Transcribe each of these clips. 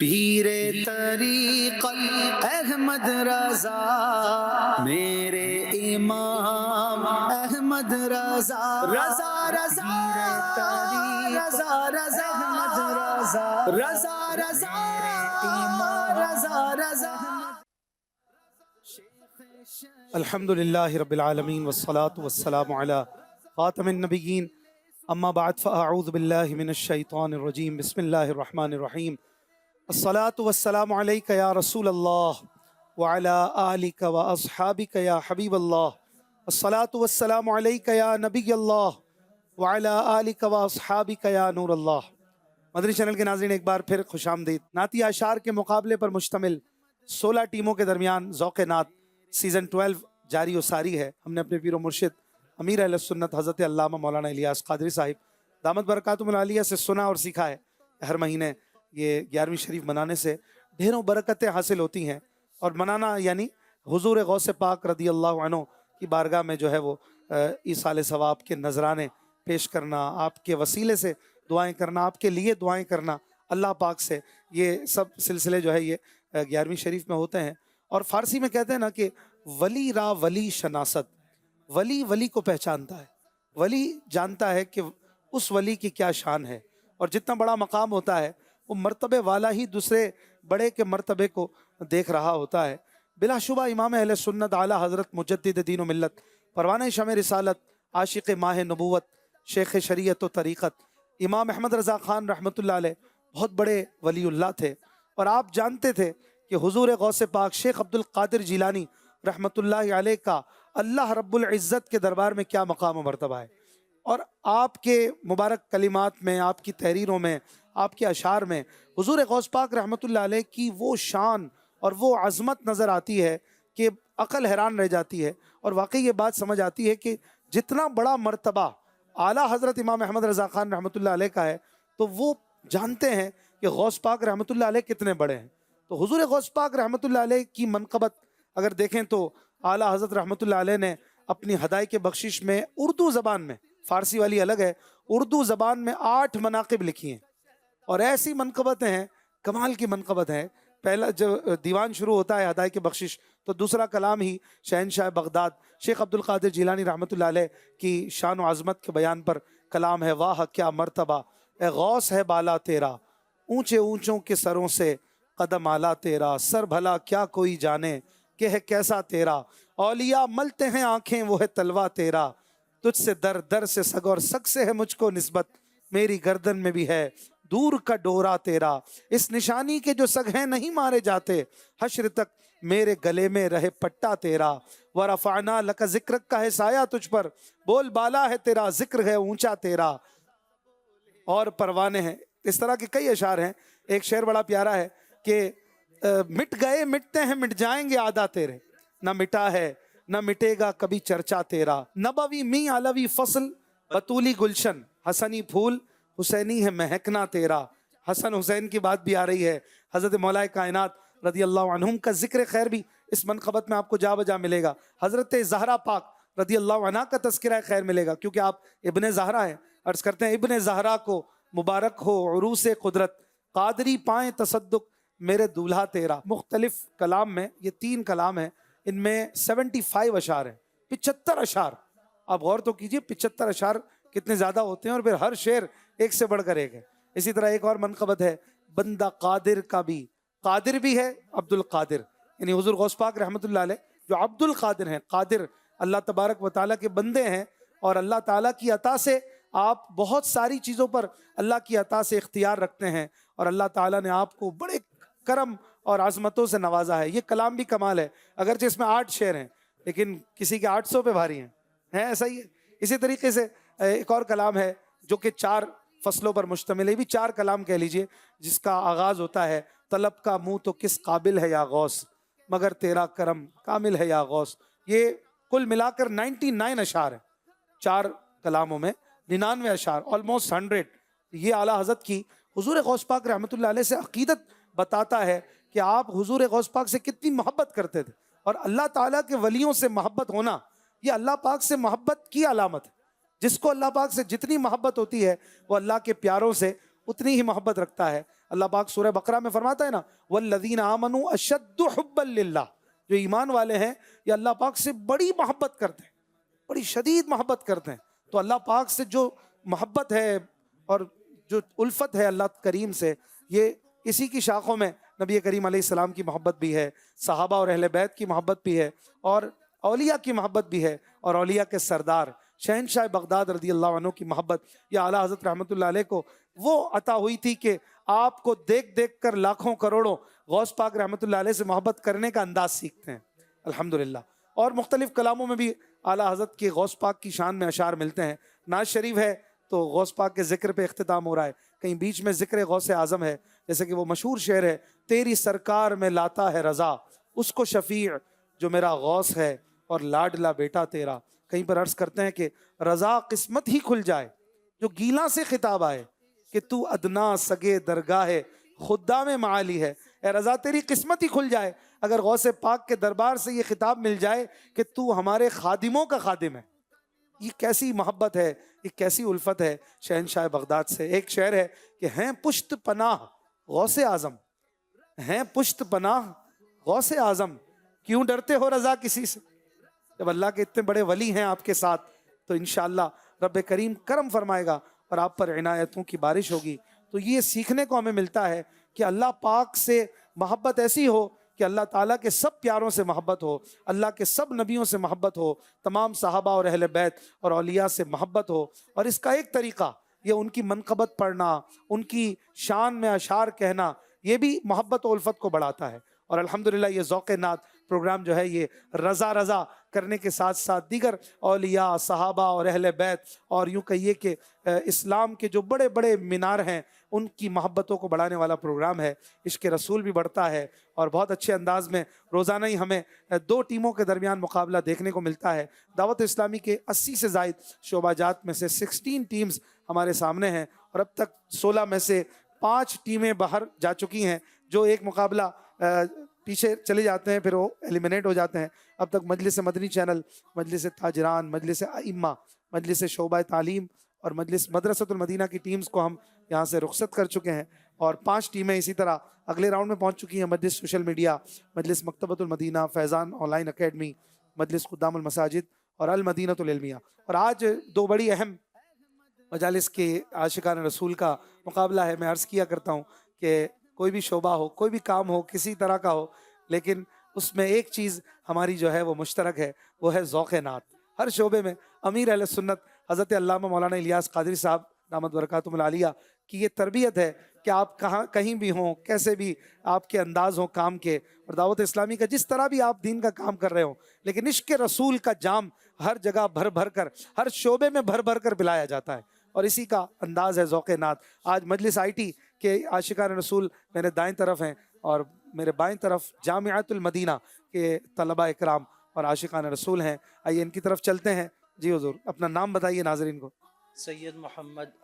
پیر طریقت احمد رضا، میرے امام احمد رضا، رضا رضا رضا رضا احمد رضا، رضا رضا رضا رضا۔ الحمد للہ رب العالمین والصلاة والسلام علی خاتم النبیین، اما بعد فاعوذ باللہ من الشیطان الرجیم، بسم اللہ الرحمن الرحیم۔ الصلاة والسلام علیک یا رسول اللہ وعلی آلک واصحابک یا حبیب اللہ، الصلاة والسلام علیک یا نبی اللہ وعلی آلک واصحابک یا نور اللہ۔ مدنی چینل کے ناظرین، ایک بار پھر خوش آمدید۔ نعتی اشعار کے مقابلے پر مشتمل 16 ٹیموں کے درمیان ذوق نعت سیزن 12 جاری و ساری ہے۔ ہم نے اپنے پیر و مرشد امیر اہل سنت حضرت علامہ مولانا الیاس قادری صاحب دامت برکاتہم العالیہ سے سنا اور سیکھا ہے۔ ہر مہینے یہ 11ویں شریف منانے سے ڈھیروں برکتیں حاصل ہوتی ہیں، اور منانا یعنی حضور غوث پاک رضی اللہ عنہ کی بارگاہ میں جو ہے وہ ایصال ثواب کے نذرانے پیش کرنا، آپ کے وسیلے سے دعائیں کرنا، آپ کے لیے دعائیں کرنا اللہ پاک سے، یہ سب سلسلے جو ہے یہ 11ویں شریف میں ہوتے ہیں۔ اور فارسی میں کہتے ہیں نا کہ ولی را ولی شناست، ولی ولی کو پہچانتا ہے، ولی جانتا ہے کہ اس ولی کی کیا شان ہے، اور جتنا بڑا مقام ہوتا ہے وہ مرتبے والا ہی دوسرے بڑے کے مرتبے کو دیکھ رہا ہوتا ہے۔ بلا شبہ امام اہل سنت اعلیٰ حضرت مجدد دین و ملت، پروانہ شمع رسالت، عاشق ماہ نبوت، شیخ شریعت و طریقت، امام احمد رضا خان رحمۃ اللہ علیہ بہت بڑے ولی اللہ تھے، اور آپ جانتے تھے کہ حضور غوث پاک شیخ عبد القادر جیلانی رحمۃ اللہ علیہ کا اللہ رب العزت کے دربار میں کیا مقام و مرتبہ ہے، اور آپ کے مبارک کلمات میں، آپ کی تحریروں میں، آپ کے اشعار میں حضور غوث پاک رحمۃ اللہ علیہ کی وہ شان اور وہ عظمت نظر آتی ہے کہ عقل حیران رہ جاتی ہے، اور واقعی یہ بات سمجھ آتی ہے کہ جتنا بڑا مرتبہ اعلیٰ حضرت امام احمد رضا خان رحمۃ اللہ علیہ کا ہے، تو وہ جانتے ہیں کہ غوث پاک رحمۃ اللہ علیہ کتنے بڑے ہیں۔ تو حضور غوث پاک رحمۃ اللہ علیہ کی منقبت اگر دیکھیں تو اعلیٰ حضرت رحمۃ اللہ علیہ نے اپنی ہدایت بخشش میں اردو زبان میں، فارسی والی الگ ہے، اردو زبان میں 8 مناقب لکھی ہیں، اور ایسی منقبتیں ہیں، کمال کی منقبت ہیں۔ پہلا جو دیوان شروع ہوتا ہے ہدایت بخشش، تو دوسرا کلام ہی شہنشاہ بغداد شیخ عبد القادر جیلانی رحمۃ اللہ علیہ کی شان و عظمت کے بیان پر کلام ہے۔ واہ کیا مرتبہ اے غوث ہے بالا تیرا، اونچے اونچوں کے سروں سے قدم آلا تیرا، سر بھلا کیا کوئی جانے کہ ہے کیسا تیرا، اولیاء ملتے ہیں آنکھیں وہ ہے تلوا تیرا، تجھ سے در در سے سگ اور سگ سے ہے مجھ کو نسبت، میری گردن میں بھی ہے دور کا ڈورا تیرا، اس نشانی کے جو سگ ہیں نہیں مارے جاتے، حشر تک میرے گلے میں رہے پٹا تیرا، ورفعنا لک ذکرک کا ہے سایہ تجھ پر، بول بالا ہے تیرا، ذکر ہے اونچا تیرا، اور پروانے ہیں۔ اس طرح کے کئی اشعار ہیں۔ ایک شعر بڑا پیارا ہے کہ مٹ گئے مٹتے ہیں مٹ جائیں گے عادہ تیرے، نہ مٹا ہے نہ مٹے گا کبھی چرچا تیرا، نبوی می علوی فصل بطولی گلشن، حسنی پھول حسینی ہے مہکنا تیرا۔ حسن حسین کی بات بھی آ رہی ہے، حضرت مولا کائنات رضی اللہ عنہم کا ذکر خیر بھی اس منقبت میں آپ کو جا بجا ملے گا، حضرت زہرا پاک رضی اللہ عنہ کا تذکرہ خیر ملے گا، کیونکہ آپ ابن زہرا ہیں۔ عرض کرتے ہیں ابن زہرا کو مبارک ہو عروس قدرت، قادری پائیں تصدق میرے دولہا تیرا۔ مختلف کلام میں، یہ 3 کلام ہیں، ان میں 75 اشعار ہیں، 75 اشعار۔ آپ غور تو کیجئے 75 اشعار کتنے زیادہ ہوتے ہیں، اور پھر ہر شعر ایک سے بڑھ کر ایک ہے۔ اسی طرح ایک اور منقبت ہے، بندہ قادر کا بھی، قادر بھی ہے عبد القادر، یعنی حضور غوث پاک رحمۃ اللہ علیہ جو عبد القادر ہیں، قادر اللہ تبارک و تعالیٰ کے بندے ہیں، اور اللہ تعالیٰ کی عطا سے آپ بہت ساری چیزوں پر اللہ کی عطا سے اختیار رکھتے ہیں، اور اللہ تعالیٰ نے آپ کو بڑے کرم اور عظمتوں سے نوازا ہے۔ یہ کلام بھی کمال ہے، اگرچہ اس میں 8 شعر ہیں، لیکن کسی کے 800 پہ بھاری ہیں، ایسا ہی ہے۔ اسی طریقے سے ایک اور کلام ہے جو کہ 4 فصلوں پر مشتمل ہے، بھی 4 کلام کہہ لیجئے، جس کا آغاز ہوتا ہے، طلب کا منہ تو کس قابل ہے یا غوث، مگر تیرا کرم کامل ہے یا غوث۔ یہ کل ملا کر 99 اشعار ہیں، 4 کلاموں میں 99 اشعار، آلموسٹ 100۔ یہ اعلیٰ حضرت کی حضور غوث پاک رحمۃ اللہ علیہ سے عقیدت بتاتا ہے کہ آپ حضور غوث پاک سے کتنی محبت کرتے تھے، اور اللہ تعالیٰ کے ولیوں سے محبت ہونا یہ اللہ پاک سے محبت کی علامت ہے۔ جس کو اللہ پاک سے جتنی محبت ہوتی ہے وہ اللہ کے پیاروں سے اتنی ہی محبت رکھتا ہے۔ اللہ پاک سورہ بقرہ میں فرماتا ہے نا والذین آمنوا اشد حبا للہ، جو ایمان والے ہیں یہ اللہ پاک سے بڑی محبت کرتے ہیں، بڑی شدید محبت کرتے ہیں. تو اللہ پاک سے جو محبت ہے اور جو الفت ہے اللہ کریم سے، یہ اسی کی شاخوں میں نبی کریم علیہ السلام کی محبت بھی ہے، صحابہ اور اہل بیت کی محبت بھی ہے، اور اولیاء کی محبت بھی ہے، اور اولیاء کے سردار شہنشاہ بغداد رضی اللہ عنہ کی محبت یا اعلیٰ حضرت رحمۃ اللہ علیہ کو وہ عطا ہوئی تھی کہ آپ کو دیکھ دیکھ کر لاکھوں کروڑوں غوث پاک رحمۃ اللہ علیہ سے محبت کرنے کا انداز سیکھتے ہیں الحمدللہ. اور مختلف کلاموں میں بھی اعلیٰ حضرت کی غوث پاک کی شان میں اشعار ملتے ہیں. ناز شریف ہے تو غوث پاک کے ذکر پہ اختتام ہو رہا ہے، کہیں بیچ میں ذکر غوث اعظم ہے، جیسے کہ وہ مشہور شعر ہے تیری سرکار میں لاتا ہے رضا اس کو شفیع جو میرا غوث ہے اور لاڈلا بیٹا تیرا. کہیں پر عرض کرتے ہیں کہ رضا قسمت ہی کھل جائے جو گیلاں سے خطاب آئے کہ تو ادنا سگے درگاہ خدا میں معالی ہے. اے رضا تیری قسمت ہی کھل جائے اگر غوث پاک کے دربار سے یہ خطاب مل جائے کہ تو ہمارے خادموں کا خادم ہے. یہ کیسی محبت ہے، یہ کیسی الفت ہے شہنشاہ بغداد سے. ایک شعر ہے کہ ہیں پشت پناہ غوث اعظم، ہیں پشت پناہ غوث اعظم، کیوں ڈرتے ہو رضا کسی سے. جب اللہ کے اتنے بڑے ولی ہیں آپ کے ساتھ تو انشاءاللہ رب کریم کرم فرمائے گا اور آپ پر عنایتوں کی بارش ہوگی. تو یہ سیکھنے کو ہمیں ملتا ہے کہ اللہ پاک سے محبت ایسی ہو کہ اللہ تعالیٰ کے سب پیاروں سے محبت ہو، اللہ کے سب نبیوں سے محبت ہو، تمام صحابہ اور اہل بیت اور اولیاء سے محبت ہو. اور اس کا ایک طریقہ یہ ان کی منقبت پڑھنا، ان کی شان میں اشعار کہنا، یہ بھی محبت و الفت کو بڑھاتا ہے. اور الحمدللہ یہ ذوق نعت پروگرام جو ہے یہ رضا رضا کرنے کے ساتھ ساتھ دیگر اولیاء، صحابہ اور اہل بیت اور یوں کہیے کہ اسلام کے جو بڑے بڑے مینار ہیں ان کی محبتوں کو بڑھانے والا پروگرام ہے. عشق رسول بھی بڑھتا ہے اور بہت اچھے انداز میں روزانہ ہی ہمیں 2 ٹیموں کے درمیان مقابلہ دیکھنے کو ملتا ہے. دعوت اسلامی کے 80 سے زائد شعبہ جات میں سے 16 ٹیمز ہمارے سامنے ہیں اور اب تک 16 میں سے 5 ٹیمیں باہر جا چکی ہیں. جو ایک مقابلہ پیچھے چلے جاتے ہیں پھر وہ ایلیمنیٹ ہو جاتے ہیں. اب تک مجلس مدنی چینل، مجلس تاجران، مجلس ائمہ، مجلس شعبہ تعلیم اور مجلس مدرسۃ المدینہ کی ٹیمز کو ہم یہاں سے رخصت کر چکے ہیں اور 5 ٹیمیں اسی طرح اگلے راؤنڈ میں پہنچ چکی ہیں. مجلس سوشل میڈیا، مجلس مکتبۃ المدینہ، فیضان آن لائن اکیڈمی، مجلس خدام المساجد اور المدینۃ العلمیہ. اور آج 2 بڑی اہم مجالس کے عاشقان رسول کا مقابلہ ہے. میں عرض کیا کرتا ہوں کہ کوئی بھی شعبہ ہو، کوئی بھی کام ہو، کسی طرح کا ہو، لیکن اس میں ایک چیز ہماری جو ہے وہ مشترک ہے، وہ ہے ذوق نعت. ہر شعبے میں امیر اہل سنت حضرت علامہ مولانا الیاس قادری صاحب دامت برکاتہم العالیہ کی یہ تربیت ہے کہ آپ کہیں بھی ہوں، کیسے بھی آپ کے انداز ہوں کام کے، اور دعوت اسلامی کا جس طرح بھی آپ دین کا کام کر رہے ہوں، لیکن عشق رسول کا جام ہر جگہ بھر بھر کر، ہر شعبے میں بھر بھر کر پلایا جاتا ہے اور اسی کا انداز ہے ذوق نعت. آج مجلس آئی ٹی کے عاشقان رسول میرے دائیں طرف ہیں اور میرے بائیں طرف جامعۃ المدینہ کے طلبہ اکرام اور عاشقان رسول ہیں. آئیے ان کی طرف چلتے ہیں. جی حضور اپنا نام بتائیے ناظرین کو. سید محمد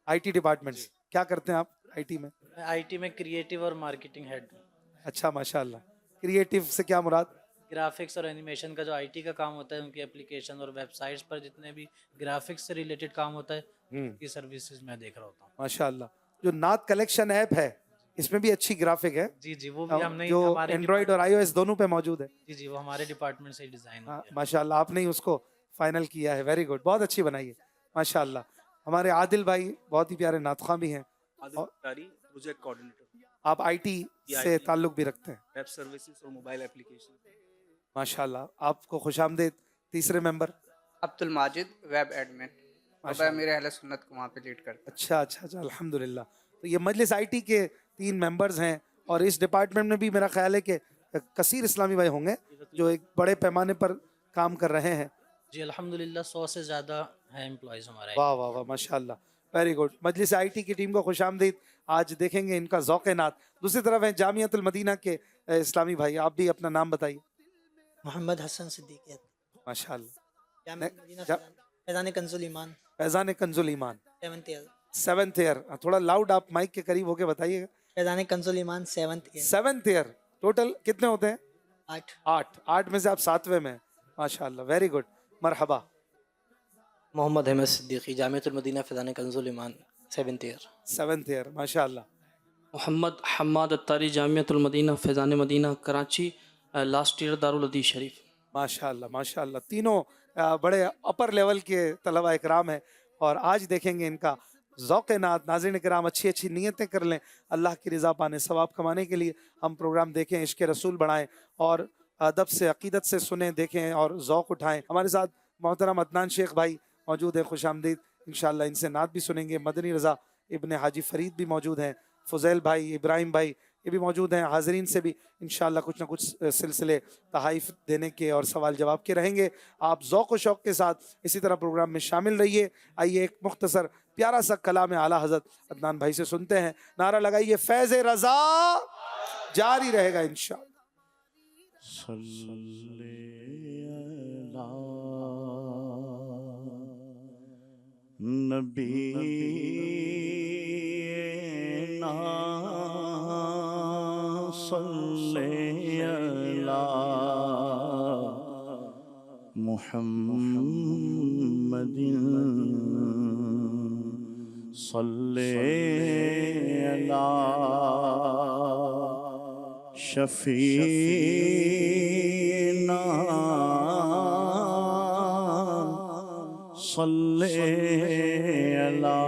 آئی ٹی ڈپارٹمنٹ. کیا کرتے ہیں آپ آئی ٹی میں؟ میں آئی ٹی میں کریٹیو اور مارکیٹنگ ہیڈ ہوں. اچھا ماشاء اللہ. کریٹیو سے کیا مراد؟ گرافکس اور اینیمیشن کا جو آئی ٹی کا کام ہوتا ہے، ان کی اپلیکیشن اور ویب سائٹس پر جتنے بھی گرافکس سے ریلیٹڈ کام ہوتا ہے کی سروسز میں دیکھ رہا ہوتا ہوں. ماشاء اللہ. جو نعت کلیکشن ایپ ہے اس میں بھی اچھی گرافک ہے. جی وہ بھی ہم نے جو ہمارے اینڈرائڈ اور آئی او ایس دونوں پہ موجود ہے. جی وہ ہمارے ڈپارٹمنٹ سے ڈیزائن ہوتی ہے. ماشاء اللہ آپ نے ہی اس کو فائنل کیا ہے. Very good. بہت اچھی بنائی ہے ماشاء اللہ. ہمارے عادل بھائی بہت ہی پیارے نعت خواں بھی ہیں. Project coordinator. آپ آئی ٹی سے تعلق بھی رکھتے ہیں. ویب سروسز اور موبائل اپلیکیشن. ماشاء اللہ. آپ کو خوش آمدید. تیسرے ممبر عبد الماجد ویب ایڈمن. اور میرے اہل سنت کو وہاں پہ لیڈ کرتا. اچھا الحمدللہ. تو یہ مجلس آئی ٹی کے 3 ممبرز ہیں اور اس ڈپارٹمنٹ میں بھی میرا خیال ہے کہ کثیر اسلامی بھائی ہوں گے جو ایک بڑے پیمانے پر کام کر رہے ہیں. جی الحمدللہ 100 سے زیادہ ہیں امپلائیز ہمارے. واہ واہ واہ ماشاء اللہ. Very good. مجلس آئی ٹی کی ٹیم کو خوش آمدید. آج دیکھیں گے ان کا ذوق نعت. دوسری طرف ہیں جامعۃ المدینہ کے اسلامی بھائی. آپ بھی اپنا نام بتائیے. محمد حسن صدیقی. ماشاء اللہ. فیضان کنز الایمان. فیضان کنز الایمان 7th ایئر. تھوڑا لاؤڈ آپ مائک کے قریب ہو کے بتائیے گا. فیضان کنز الایمان 7th ایئر. ٹوٹل کتنے ہوتے ہیں؟ 8 میں سے آپ 7ویں میں. ماشاء اللہ. Very good. مرحبا. محمد احمد صدیقی جامعۃ المدینہ فیضان کنز الایمان 7th ایئر. ماشاء اللہ. محمد حماد اتاری جامعۃ المدینہ فیضان مدینہ کراچی لاسٹ ایئر دارالحدیث شریف. ماشاءاللہ ماشاءاللہ، تینوں بڑے اپر لیول کے طلبہ اکرام ہیں، اور آج دیکھیں گے ان کا ذوق نعت. ناظرین کرام اچھی اچھی نیتیں کر لیں اللہ کی رضا پانے، ثواب کمانے کے لیے ہم پروگرام دیکھیں، عشق رسول بڑھائیں اور ادب سے عقیدت سے سنیں دیکھیں اور ذوق اٹھائیں. ہمارے ساتھ محترم عدنان شیخ بھائی موجود ہیں، خوش آمدید. انشاءاللہ ان سے نعت بھی سنیں گے. مدنی رضا ابن حاجی فرید بھی موجود ہیں، فضیل بھائی، ابراہیم بھائی یہ بھی موجود ہیں. حاضرین سے بھی انشاءاللہ کچھ نہ کچھ سلسلے تحائف دینے کے اور سوال جواب کے رہیں گے. آپ ذوق و شوق کے ساتھ اسی طرح پروگرام میں شامل رہیے. آئیے ایک مختصر پیارا سا کلام اعلیٰ حضرت عدنان بھائی سے سنتے ہیں. نعرہ لگائیے فیض رضا جاری رہے گا انشاءاللہ. صلی علی محمد صلی علی شفیعنا صلی علی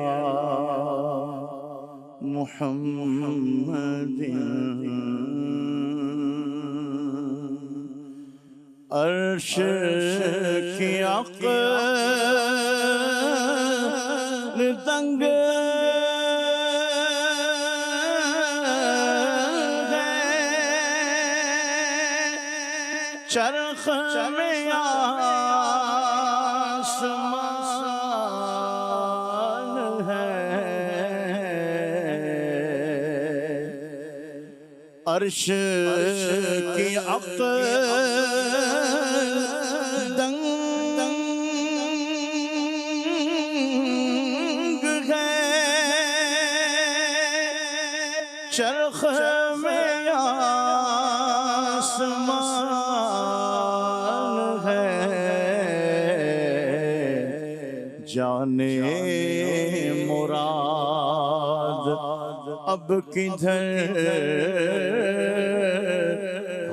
محمد. عرش کی عقل تنگ ہے، چرخ میں آسمان ہے. عرش کی عقل چرخ میں آسمان ہے. جانے مراد اب کدھر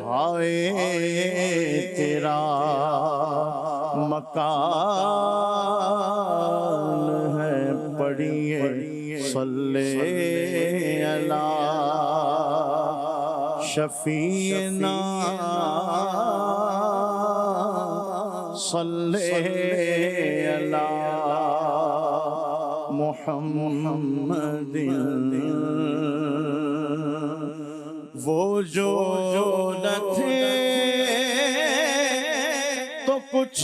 ہائے تیرا مکان ہے. پڑھیے صلی علی شفیعنا صلی علی محمد. وہ جو نہ تھے تو کچھ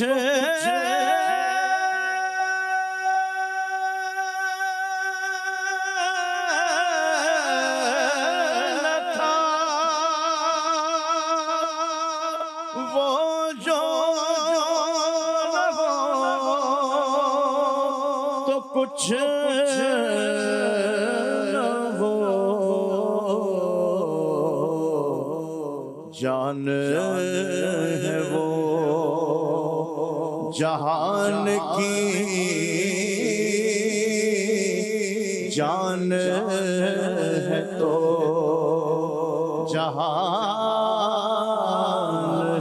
کچھ نہ ہو. جان ہے وہ جہان کی جان ہے تو جہان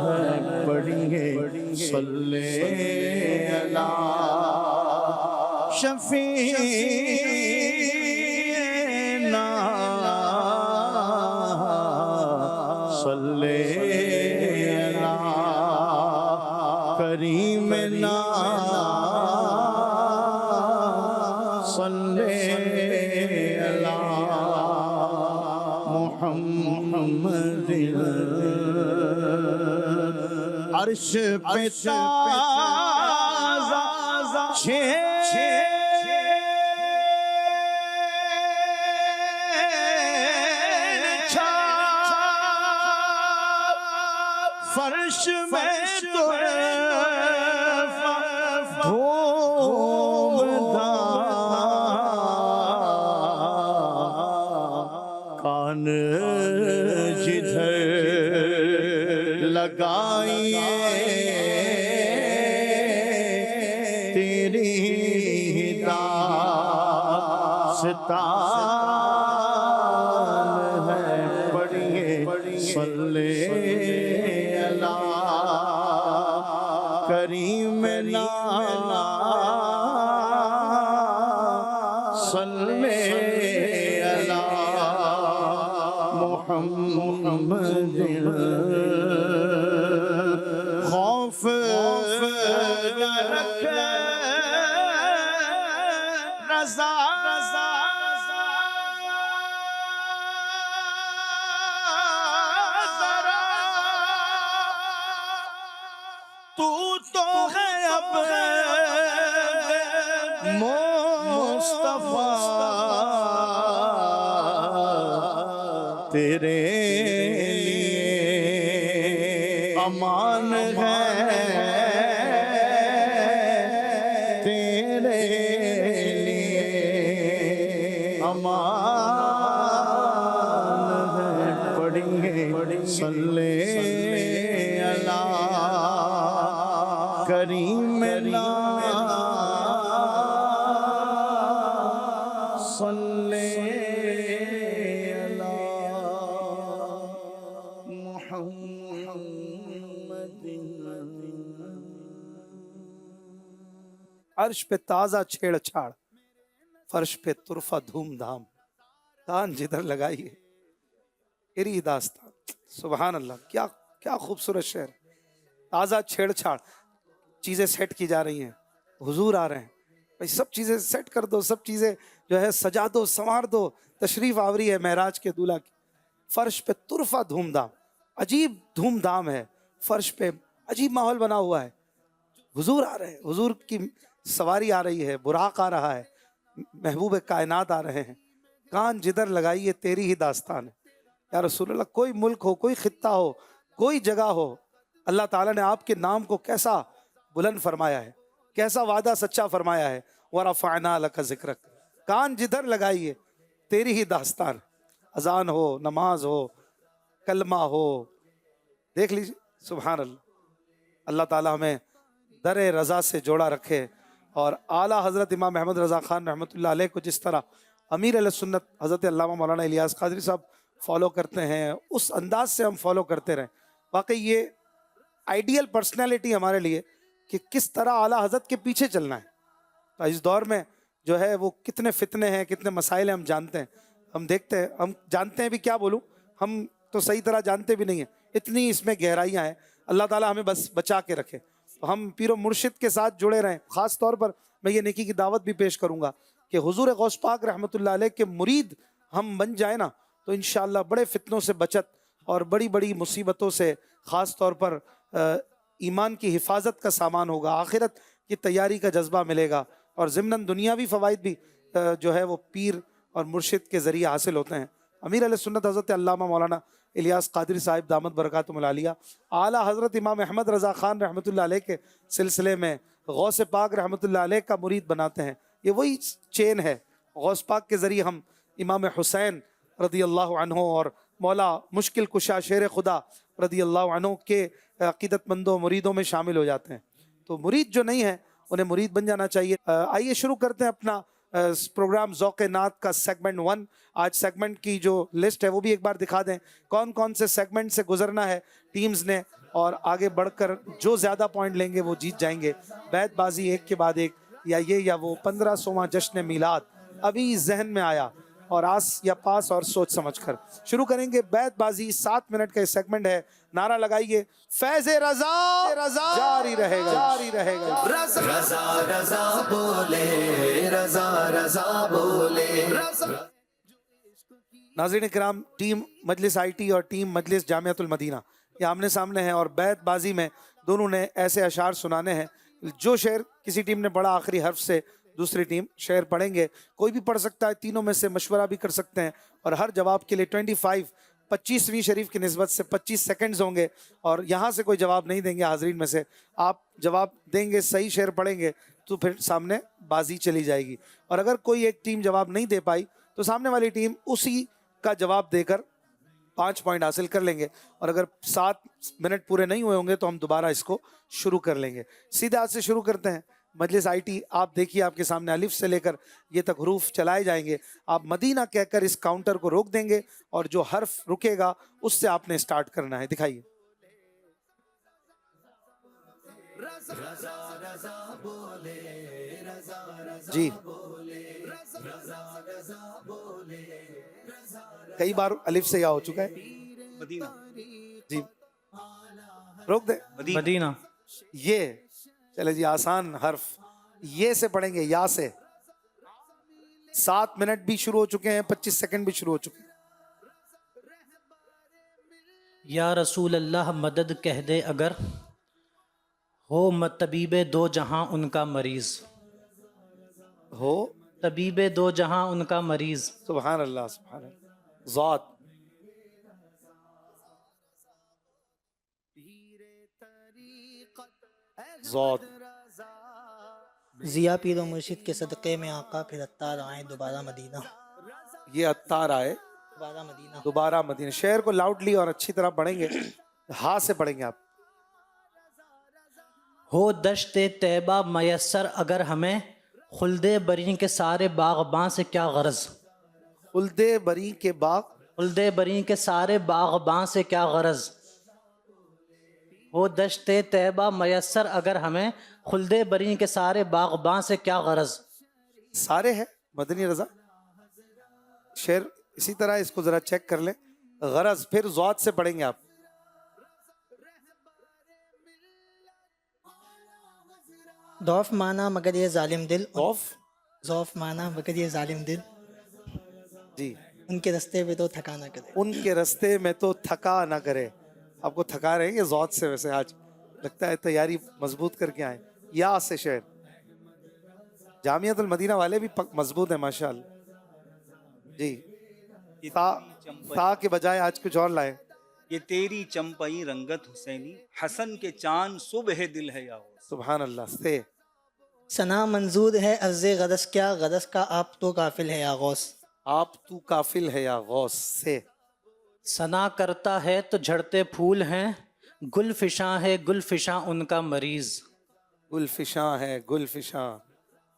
ہے. پڑھیے صلی علی شفیعنا صلی علی کریمنا صلی علی محمد. عرش پہ تازہ فرش میں تو کان جدھر لگائیے تیری داستان صلی علی کریم لا صلی علی محمد خوف رکھ رضا تو ہے اب مصطفیٰ تیرے لیے امان ہے تیرے لیے امان ہے پڑھیں گے صلی علی کریم لا صلی علی محمد عرش پہ تازہ چھیڑ چھاڑ، فرش پہ طرفہ دھوم دھام، کان جدھر لگائیے تیری داستان۔ سبحان اللہ، کیا خوبصورت شعر۔ تازہ چھیڑ چھاڑ، چیزیں سیٹ کی جا رہی ہیں، حضور آ رہے ہیں، بھائی سب چیزیں سیٹ کر دو، سب چیزیں جو ہے سجا دو، سنوار دو، تشریف آوری ہے معراج کے دولہا کی۔ فرش پہ طرفہ دھوم دھام، عجیب دھوم دھام ہے، فرش پہ عجیب ماحول بنا ہوا ہے، حضور آ رہے ہیں، حضور کی سواری آ رہی ہے، براق آ رہا ہے، محبوب کائنات آ رہے ہیں، کان جدھر لگائیے تیری ہی داستان ہے۔ یا رسول اللہ، کوئی ملک ہو، کوئی خطہ ہو، کوئی جگہ ہو، اللہ تعالیٰ نے آپ کے نام کو کیسا بلند فرمایا ہے، کیسا وعدہ سچا فرمایا ہے۔ وَرَفَعْنَا لَكَ ذِكْرَكَ، کان جدھر لگائیے تیری ہی داستان، اذان ہو، نماز ہو، کلمہ ہو، دیکھ لیجیے۔ سبحان اللہ، اللہ تعالیٰ ہمیں در رضا سے جوڑا رکھے، اور اعلیٰ حضرت امام محمد رضا خان رحمۃ اللہ علیہ کو جس طرح امیر علیہ سنت حضرت علامہ مولانا الیاس قادری صاحب فالو کرتے ہیں، اس انداز سے ہم فالو کرتے رہیں۔ واقعی یہ آئیڈیل پرسنالٹی ہمارے لیے کہ کس طرح اعلیٰ حضرت کے پیچھے چلنا ہے۔ تو اس دور میں جو ہے وہ کتنے فتنے ہیں، کتنے مسائل ہیں، ہم جانتے ہیں، ہم دیکھتے ہیں، ہم جانتے ہیں بھی، کیا بولوں، ہم تو صحیح طرح جانتے بھی نہیں ہیں، اتنی اس میں گہرائیاں ہیں۔ اللہ تعالیٰ ہمیں بس بچا کے رکھے، ہم پیر و مرشد کے ساتھ جڑے رہیں۔ خاص طور پر میں یہ نیکی کی دعوت بھی پیش کروں گا کہ حضور غوث پاک رحمۃ اللہ علیہ کے مرید ہم بن جائیں نا، تو انشاءاللہ بڑے فتنوں سے بچت اور بڑی بڑی مصیبتوں سے، خاص طور پر ایمان کی حفاظت کا سامان ہوگا، آخرت کی تیاری کا جذبہ ملے گا، اور ضمناً دنیاوی فوائد بھی جو ہے وہ پیر اور مرشد کے ذریعے حاصل ہوتے ہیں۔ امیر علیہ سنت حضرت علامہ مولانا الیاس قادری صاحب دامت برکاتہم العالیہ اعلیٰ حضرت امام احمد رضا خان رحمۃ اللہ علیہ کے سلسلے میں غوث پاک رحمۃ اللہ علیہ کا مرید بناتے ہیں۔ یہ وہی چین ہے، غوث پاک کے ذریعے ہم امام حسین رضی اللہ عنہ اور مولا مشکل کشا شیر خدا رضی اللہ عنہ کے عقیدت مندوں مریدوں میں شامل ہو جاتے ہیں۔ تو مرید جو نہیں ہے انہیں مرید بن جانا چاہیے۔ آئیے شروع کرتے ہیں اپنا پروگرام ذوق نعت کا سیگمنٹ 1۔ آج سیگمنٹ کی جو لسٹ ہے وہ بھی ایک بار دکھا دیں، کون کون سے سیگمنٹ سے گزرنا ہے ٹیمز نے، اور آگے بڑھ کر جو زیادہ پوائنٹ لیں گے وہ جیت جائیں گے۔ بیت بازی ایک کے بعد ایک، یا یہ یا وہ 1500واں جشن میلاد ابھی ذہن میں آیا، اور آس یا پاس اور سوچ سمجھ کر شروع کریں گے۔ بیت بازی 7 منٹ کا سیگمنٹ ہے، نعرہ لگائیے فیض رضا جاری رہے گا، جاری رہے گا۔ رضا رضا رضا بولے، رضا رضا بولے۔ ناظرین کرام، ٹیم مجلس آئی ٹی اور ٹیم مجلس جامعۃ المدینہ یہ آمنے سامنے ہیں، اور بیت بازی میں دونوں نے ایسے اشعار سنانے ہیں۔ جو شعر کسی ٹیم نے پڑھا آخری حرف سے، دوسری ٹیم شعر پڑھیں گے، کوئی بھی پڑھ سکتا ہے، تینوں میں سے مشورہ بھی کر سکتے ہیں، اور ہر جواب کے لیے 25ویں شریف کی نسبت سے 25 سیکنڈز ہوں گے، اور یہاں سے کوئی جواب نہیں دیں گے حاضرین میں سے، آپ جواب دیں گے، صحیح شعر پڑھیں گے تو پھر سامنے بازی چلی جائے گی، اور اگر کوئی ایک ٹیم جواب نہیں دے پائی تو سامنے والی ٹیم اسی کا جواب دے کر 5 پوائنٹ حاصل کر لیں گے، اور اگر 7 منٹ پورے نہیں ہوئے ہوں گے تو ہم دوبارہ اس کو شروع کر لیں گے۔ سیدھے ہاتھ سے شروع کرتے ہیں۔ مجلس آئی ٹی آپ دیکھیے آپ کے سامنے الف سے لے کر یہ تک حروف چلائے جائیں گے. آپ مدینہ کہہ کر اس کاؤنٹر کو روک دیں گے اور جو حرف رکے گا اس سے آپ نے سٹارٹ کرنا ہے. دکھائیے. جی کئی بار الف سے یا ہو چکا ہے. مدینہ. جی روک دیں. مدینہ. یہ چلے جی آسان حرف یہ سے پڑھیں گے یا سے. 7 منٹ بھی شروع ہو چکے ہیں, 25 سیکنڈ بھی شروع ہو چکے ہیں. یا رسول اللہ مدد کہہ دے اگر ہو طبیب دو جہاں ان کا مریض. ہو طبیب دو جہاں ان کا مریض. سبحان اللہ سبحان اللہ. ذات ذات ضیا پیر و مرشد کے صدقے میں آقا پھر عطار آئیں دوبارہ مدینہ. یہ عطار آئے دوبارہ مدینہ. دوبارہ مدینہ. شعر کو لاؤڈلی اور اچھی طرح پڑھیں گے. ہاں سے پڑھیں گے آپ. ہو دشت طیبہ میسر اگر ہمیں خلد بری کے سارے باغباں سے کیا غرض. خلد بری کے باغ خلد بری کے سارے باغباں سے کیا غرض. ہو دشت طیبہ میسر اگر ہمیں خلد بری کے سارے باغباں سے کیا غرض. سارے ہے مدنی رضا. شعر اسی طرح اس کو ذرا چیک کر لیں. غرض پھر ذات سے پڑھیں گے آپ. ضعف مانا مگر یہ ظالم دل. خوف ضعف مانا مگر یہ ظالم دل جی ان کے رستے پہ تو تھکا نہ کرے. ان کے رستے میں تو تھکا نہ کرے. آپ کو تھکا رہے ہیں یہ ذات سے. ویسے آج لگتا ہے تیاری مضبوط کر کے آئیں. یا سے شعر. جامعۃ المدینہ والے بھی مضبوط ہیں ماشاءاللہ. جی تا کے بجائے آج کچھ اور لائے. یہ تیری چمپئی رنگت حسینی حسن کے چاند صبح دل ہے یا غوث. سبحان اللہ. سے ثنا منظور ہے عرض غرض کیا غرض کا آپ تو غافل ہے یا غوث. آپ تو کافل ہے یا غوث. سے ثنا کرتا ہے تو جھڑتے پھول ہیں گل فشاں ہے گل فشاں ان کا مریض. گل فشاں ہے گل فشاں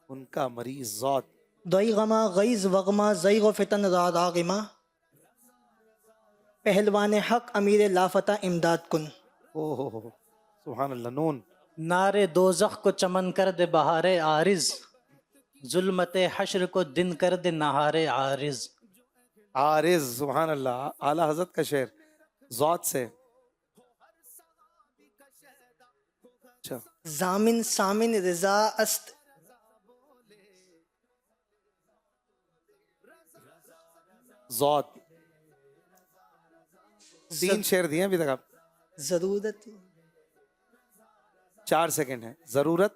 ان کا مریض. ذات دوئی غما غیظ وغما زیغ و فتن راغما پہلوان حق امیر لافتہ امداد کن. او ہو سبحان اللہ. نون نارے دوزخ کو چمن کر دے بہار عارض ظلمت حشر کو دن کر دے نہار عارض. عارض. سبحان اللہ. اعلیٰ حضرت کا شعر. ذات سے. اچھا زامن سامن رضا است ذات. 3 شعر دیے ابھی تک آپ. ضرورت 4 سیکنڈ ہے. ضرورت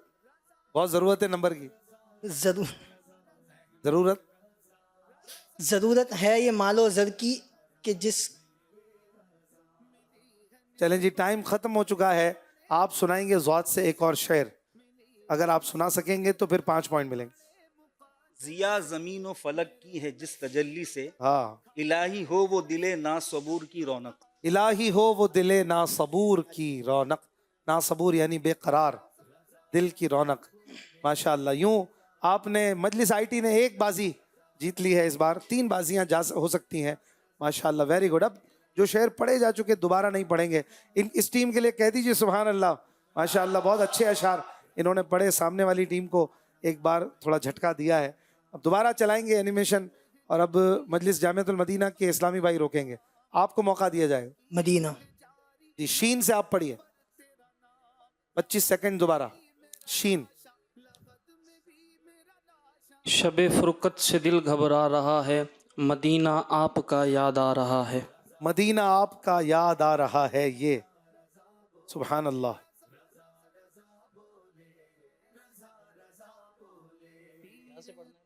بہت ضرورت ہے نمبر کی. ضرورت ضرورت ہے یہ مال و زر کی کہ جس. چلیں جی ٹائم ختم ہو چکا ہے. آپ سنائیں گے ذات سے ایک اور شعر. اگر آپ سنا سکیں گے تو پھر 5 پوائنٹ ملیں گے. ضیا زمین و فلک کی ہے جس تجلی سے ہاں. الہی ہو وہ دل ناصبور کی رونق. الہی ہو وہ دل ناصبور کی رونق. ناصبور یعنی بے قرار دل کی رونق. ماشاءاللہ. یوں آپ نے مجلس آئی ٹی نے ایک بازی جیت لی ہے اس بار. 3 بازیاں ہو سکتی ہیں. ماشاءاللہ ویری گڈ. اب جو شعر پڑھے جا چکے دوبارہ نہیں پڑھیں گے. اس ٹیم کے لیے کہہ دیجئے سبحان اللہ. ماشاءاللہ بہت اچھے اشعار انہوں نے پڑھے. سامنے والی ٹیم کو ایک بار تھوڑا جھٹکا دیا ہے. اب دوبارہ چلائیں گے اینیمیشن اور اب مجلس جامعۃ المدینہ کے اسلامی بھائی روکیں گے. آپ کو موقع دیا جائے گا. مدینہ. جی شین سے آپ پڑھیے. 25 سیکنڈ دوبارہ. شین. شب فرقت سے دل گھبرا رہا ہے مدینہ آپ کا یاد آ رہا ہے. مدینہ آپ کا یاد آ رہا ہے. یہ سبحان اللہ.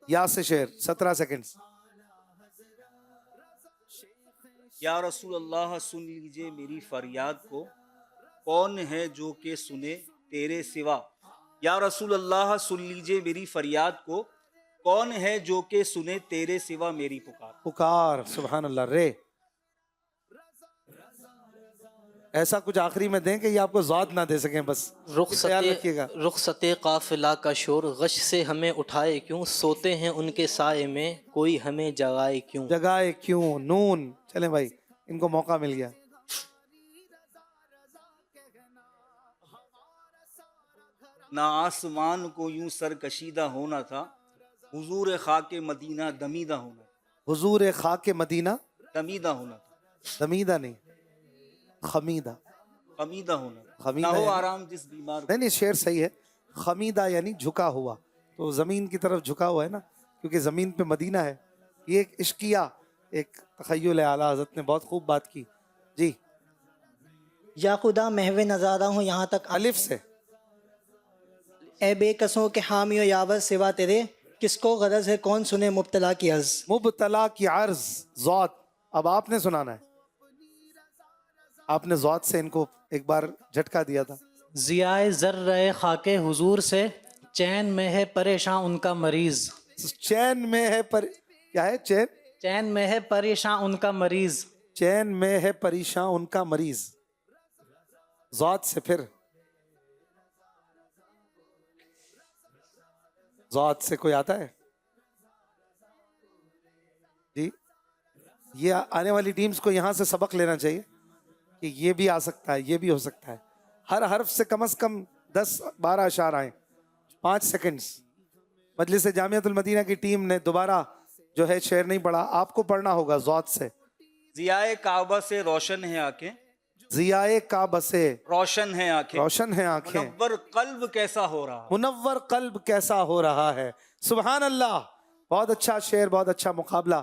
یا سے شعر 17 سیکنڈ. یا رسول اللہ سن لیجئے میری فریاد کو کون ہے جو کہ سنے تیرے سوا. یا رسول اللہ سن لیجئے میری فریاد کو کون ہے جو کہ سنے تیرے سوا میری پکار. پکار. سبحان اللہ. رے ایسا کچھ آخری میں دیں کہ یہ آپ کو ذات نہ دے سکیں، بس خیال رکھیے گا۔ رخصت قافلہ کا شور غش سے ہمیں اٹھائے کیوں، سوتے ہیں ان کے سائے میں کوئی ہمیں جگائے کیوں۔ جگائے کیوں، نون۔ چلیں بھائی، ان کو موقع مل گیا۔ نہ آسمان کو یوں سر کشیدہ ہونا تھا، حضور خاک مدینہ دمیدہ ہونا تھا۔ حضور خاک مدینہ دمیدہ ہونا تھا، دمیدہ نہیں، خمیدہ۔ خمیدہ ہونا تھا، خمیدہ نہ ہو یعنی- آرام جس بیمار کو۔ نہیں نہیں، شعر صحیح ہے۔ خمیدہ یعنی جھکا ہوا، تو زمین کی طرف جھکا ہوا ہے نا، کیونکہ زمین پہ مدینہ ہے۔ یہ ایک عشقیہ، ایک تخیل ہے، اعلیٰ حضرت نے بہت خوب بات کی۔ جی، یا خدا محو نظارہ ہوں یہاں تک الف سے۔ اے بے کسوں کے حامی و یاور سوا تیرے، کس کو غرض ہے کون سنے مبتلا کی عرض۔ مبتلا کی عرض، ذات۔ اب آپ نے سنانا ہے، آپ نے ذات سے ان کو ایک بار جھٹکا دیا تھا۔ ضیائے ذر رہے خاک حضور سے، چین میں ہے پریشاں ان کا مریض۔ چین میں ہے پر کیا ہے؟ چین، چین میں ہے پریشاں ان کا مریض۔ چین میں ہے پریشاں ان کا مریض۔ ذات سے پھر ذات سے کوئی آتا ہے؟ جی، یہ آنے والی ٹیمز کو یہاں سے سبق لینا چاہیے کہ یہ بھی آ سکتا ہے، یہ بھی ہو سکتا ہے۔ ہر حرف سے کم از کم 10-12 اشعار آئیں، 5 سیکنڈز۔ مجلس جامعۃ المدینہ کی ٹیم نے دوبارہ جو ہے شعر نہیں پڑھا، آپ کو پڑھنا ہوگا ذات سے۔ ضیائے کعبہ سے روشن ہے آنکھیں، ضیائے کعبہ سے روشن ہے آنکھیں، روشن ہیں آنکھیں، منور قلب کیسا ہو رہا۔ منور قلب کیسا ہو رہا ہے۔ سبحان اللہ، بہت اچھا شعر، بہت اچھا مقابلہ۔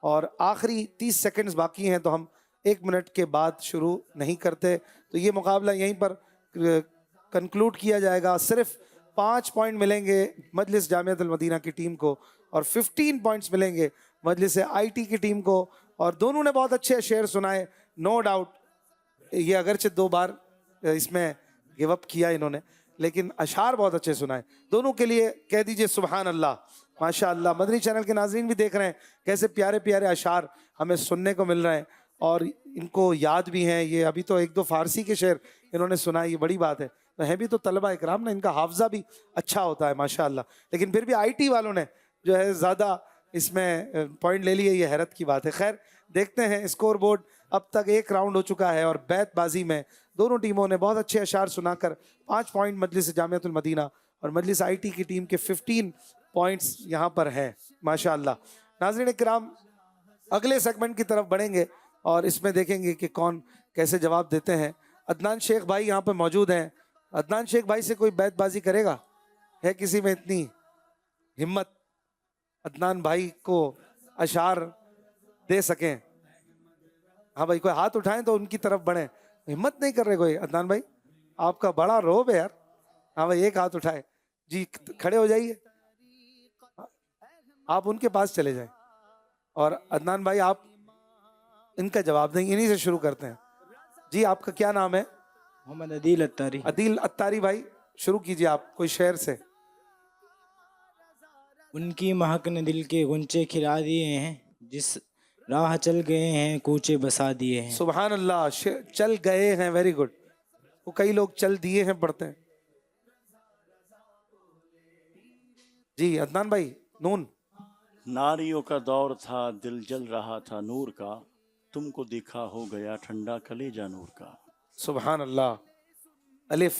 اور آخری 30 سیکنڈز باقی ہیں، تو ہم 1 منٹ کے بعد شروع نہیں کرتے، تو یہ مقابلہ یہیں پر کنکلوڈ کیا جائے گا۔ صرف 5 پوائنٹ ملیں گے مجلس جامعۃ المدینہ کی ٹیم کو، اور 15 پوائنٹس ملیں گے مجلس آئی ٹی کی ٹیم کو۔ اور دونوں نے بہت اچھے شعر سنائے، نو ڈاؤٹ۔ یہ اگرچہ 2 بار اس میں گیو اپ کیا انہوں نے، لیکن اشعار بہت اچھے سنائے۔ دونوں کے لیے کہہ دیجئے سبحان اللہ۔ ماشاء اللہ، مدنی چینل کے ناظرین بھی دیکھ رہے ہیں کیسے پیارے پیارے اشعار ہمیں سننے کو مل رہے ہیں، اور ان کو یاد بھی ہیں۔ یہ ابھی تو 1-2 فارسی کے شعر انہوں نے سنائے، یہ بڑی بات ہے۔ تو ہیں بھی تو طلبہ اکرام نا، ان کا حافظہ بھی اچھا ہوتا ہے ماشاء اللہ، لیکن پھر بھی آئی ٹی والوں نے جو ہے زیادہ اس میں پوائنٹ لے لیے، یہ حیرت کی بات ہے۔ خیر، دیکھتے ہیں اسکور بورڈ۔ اب تک 1 راؤنڈ ہو چکا ہے، اور بیت بازی میں دونوں ٹیموں نے بہت اچھے اشعار سنا کر 5 پوائنٹ مجلس جامعۃ المدینہ، اور مجلس آئی ٹی کی ٹیم کے 15 پوائنٹس یہاں پر ہیں ماشاء اللہ۔ ناظرین کرام، اگلے سیگمنٹ کی طرف بڑھیں گے، اور اس میں دیکھیں گے کہ کون کیسے جواب دیتے ہیں۔ عدنان شیخ بھائی یہاں پہ موجود ہیں۔ عدنان شیخ بھائی سے کوئی بیت بازی کرے گا؟ ہے کسی میں اتنی ہمت عدنان بھائی کو اشعار دے سکیں؟ ہاں بھائی، کوئی ہاتھ اٹھائیں تو ان کی طرف بڑھیں۔ ہمت نہیں کر رہے کوئی؟ عدنان بھائی، آپ کا بڑا روب ہے یار۔ ہاں بھائی، ایک ہاتھ اٹھائے جی، کھڑے ہو جائیے، آپ ان کے پاس چلے جائیں۔ اور عدنان بھائی، آپ ان کا جواب دیں، انہی سے شروع کرتے ہیں۔ جی، آپ کا کیا نام ہے؟ محمد عدیل اتاری۔ عدیل اتاری بھائی، شروع کیجئے آپ کوئی شعر سے۔ ان کی مہک نے دل کے غنچے کھلا دیے ہیں، جس راہ چل گئے ہیں کوچے بسا دیے ہیں۔ سبحان اللہ، چل گئے ہیں، ویری گڈ۔ وہ کئی لوگ چل دیے ہیں پڑھتے ہیں۔ جی عدنان بھائی، نون۔ ناریوں کا دور تھا، دل جل رہا تھا نور کا، تم کو دیکھا ہو گیا ٹھنڈا کلیجہ نور کا۔ سبحان اللہ، الف۔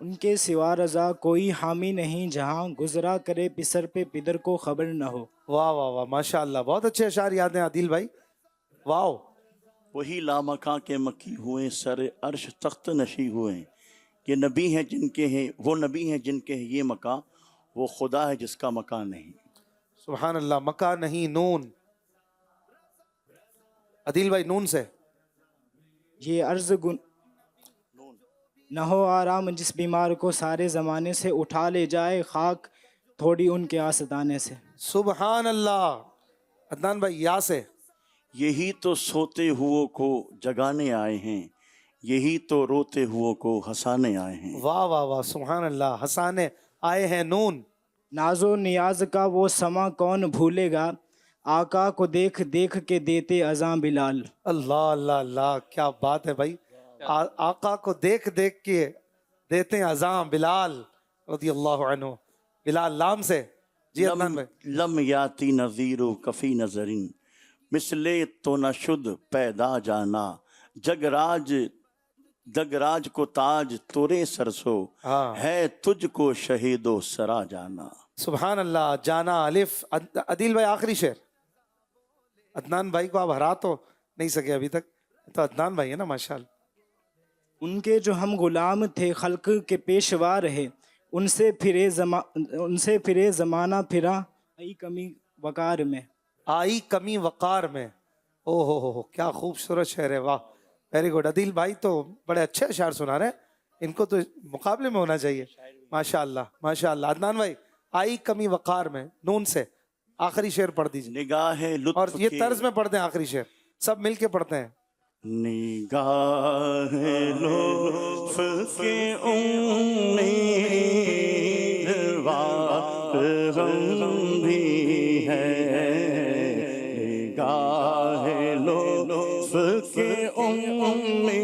ان کے سوا رضا کوئی حامی نہیں، جہاں گزرا کرے پسر پہ پدر کو خبر نہ ہو۔ واہ واہ واہ، ماشاء اللہ، بہت اچھے اشعار یاد ہیں عادل بھائی، واو۔ وہی لامکاں کے مکی ہوئے، سر عرش تخت نشی ہوئے، یہ نبی ہیں جن کے ہیں، وہ نبی ہیں جن کے ہیں یہ مکان، وہ خدا ہے جس کا مکان نہیں۔ سبحان اللہ، مکہ نہیں، نون۔ عادل بھائی، نون سے۔ یہ عرض نہ ہو آرام جس بیمار کو، سارے زمانے سے اٹھا لے جائے خاک تھوڑی ان کے آستانے سے۔ سبحان اللہ۔ عدنان بھائی، یا سے۔ یہی تو سوتے ہو کو جگانے آئے ہیں، یہی تو روتے ہو کو ہنسانے آئے ہیں۔ واہ واہ واہ، سبحان اللہ، ہنسانے آئے ہیں، نون۔ ناز و نیاز کا وہ سما کون بھولے گا، آقا کو دیکھ دیکھ کے دیتے اذاں بلال. اللہ اللہ اللہ، کیا بات ہے بھائی. آقا کو دیکھ دیکھ کے دیتے ہیں اذاں بلال رضی اللہ عنہ. بلال لام سے. جی عدنان بھائی. لم یاتی نظیر کفی نظرین مثلے تو نہ شد پیدا جانا جگراج کو تاج تورے سرسو ہاں. ہے تجھ کو شہید و سرا جانا. سبحان اللہ. جانا الف. عدیل بھائی آخری شعر. عدنان بھائی کو آپ ہرا تو نہیں سکے ابھی تک، تو عدنان بھائی ہے نا ماشاءاللہ. ان کے جو ہم غلام تھے خلق کے پیشوا رہے، ان سے پھرے زمانہ پھرا ای کمی وقار میں. آئی کمی وقار میں. او ہو کیا خوبصورت شعر ہے. واہ، ویری گڈ. عدیل بھائی تو بڑے اچھے اشعار سنا رہے ہیں، ان کو تو مقابلے میں ہونا چاہیے. ماشاء اللہ ماشاء اللہ. عدنان بھائی آئی کمی وقار میں نون سے آخری شعر پڑھ دیجیے، نگاہ اور لطف یہ کے طرز میں پڑھتے ہیں آخری شعر، سب مل کے پڑھتے ہیں. نگاہ لطف کے امیدوار ہم بھی ہیں، نگاہ لطف کے امیدوار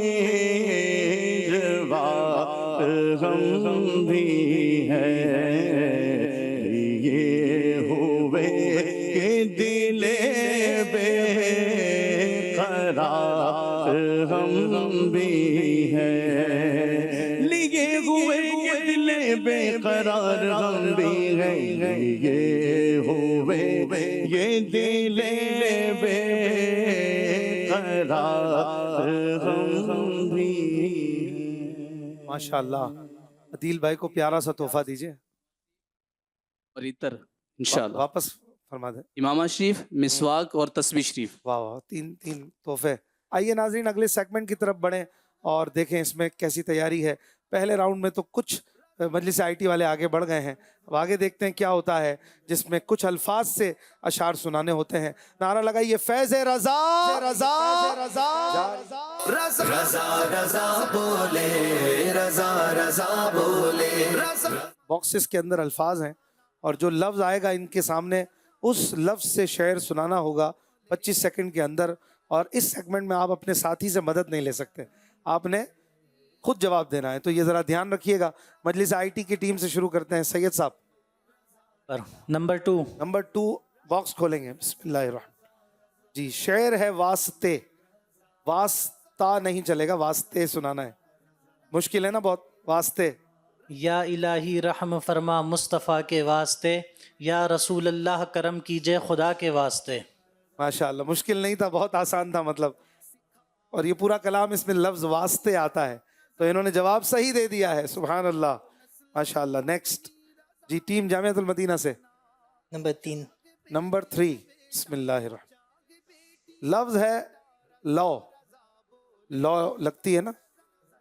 ہم بھی ہیں، یہ ہوئے کہ دل بے قرار ہم بھی ہیں، لیے ہوئے کہ دل بے قرار ہم بھی ہیں، یہ ہوئے یہ دل بے قرار ہم بھی ہیں. ماشاء اللہ. عدیل بھائی کو پیارا سا تحفہ دیجیے. اور عطر انشاءاللہ. واپس فرما دیں. امامہ شریف، مسواک اور تسبیح شریف. واہ واہ، تین تحفے. آئیے ناظرین اگلے سیگمنٹ کی طرف بڑھیں اور دیکھیں اس میں کیسی تیاری ہے. پہلے راؤنڈ میں تو کچھ مجلس آئی ٹی والے آگے بڑھ گئے ہیں. اب آگے دیکھتے ہیں کیا ہوتا ہے، جس میں کچھ الفاظ سے اشعار سنانے ہوتے ہیں. نعرہ لگائیے فیض رضا رضا رضا. رضا رضا بولے رضا رضا بولے. باکسز کے اندر الفاظ ہیں، اور جو لفظ آئے گا ان کے سامنے اس لفظ سے شعر سنانا ہوگا 25 سیکنڈ کے اندر. اور اس سیگمنٹ میں آپ اپنے ساتھی سے مدد نہیں لے سکتے، آپ نے خود جواب دینا ہے. تو یہ ذرا دھیان رکھیے گا. مجلس آئی ٹی کی ٹیم سے شروع کرتے ہیں. سید صاحب نمبر 2. نمبر 2 باکس کھولیں گے. بسم اللہ الرحمن. جی شعر ہے واسطے. واسطہ نہیں چلے گا، واسطے سنانا ہے. مشکل ہے نا بہت. واسطے. یا الہی رحم فرما مصطفیٰ کے واسطے، یا رسول اللہ کرم کیجے خدا کے واسطے. ماشاء اللہ. مشکل نہیں تھا، بہت آسان تھا مطلب. اور یہ پورا کلام اس میں لفظ واسطے آتا ہے، تو انہوں نے جواب صحیح دے دیا ہے. سبحان اللہ ماشاء اللہ. نیکسٹ جی ٹیم جامعۃ المدینہ سے. نمبر 3. نمبر 3 بسم اللہ الرحمن. لفظ ہے لو. لو لگتی ہے نا،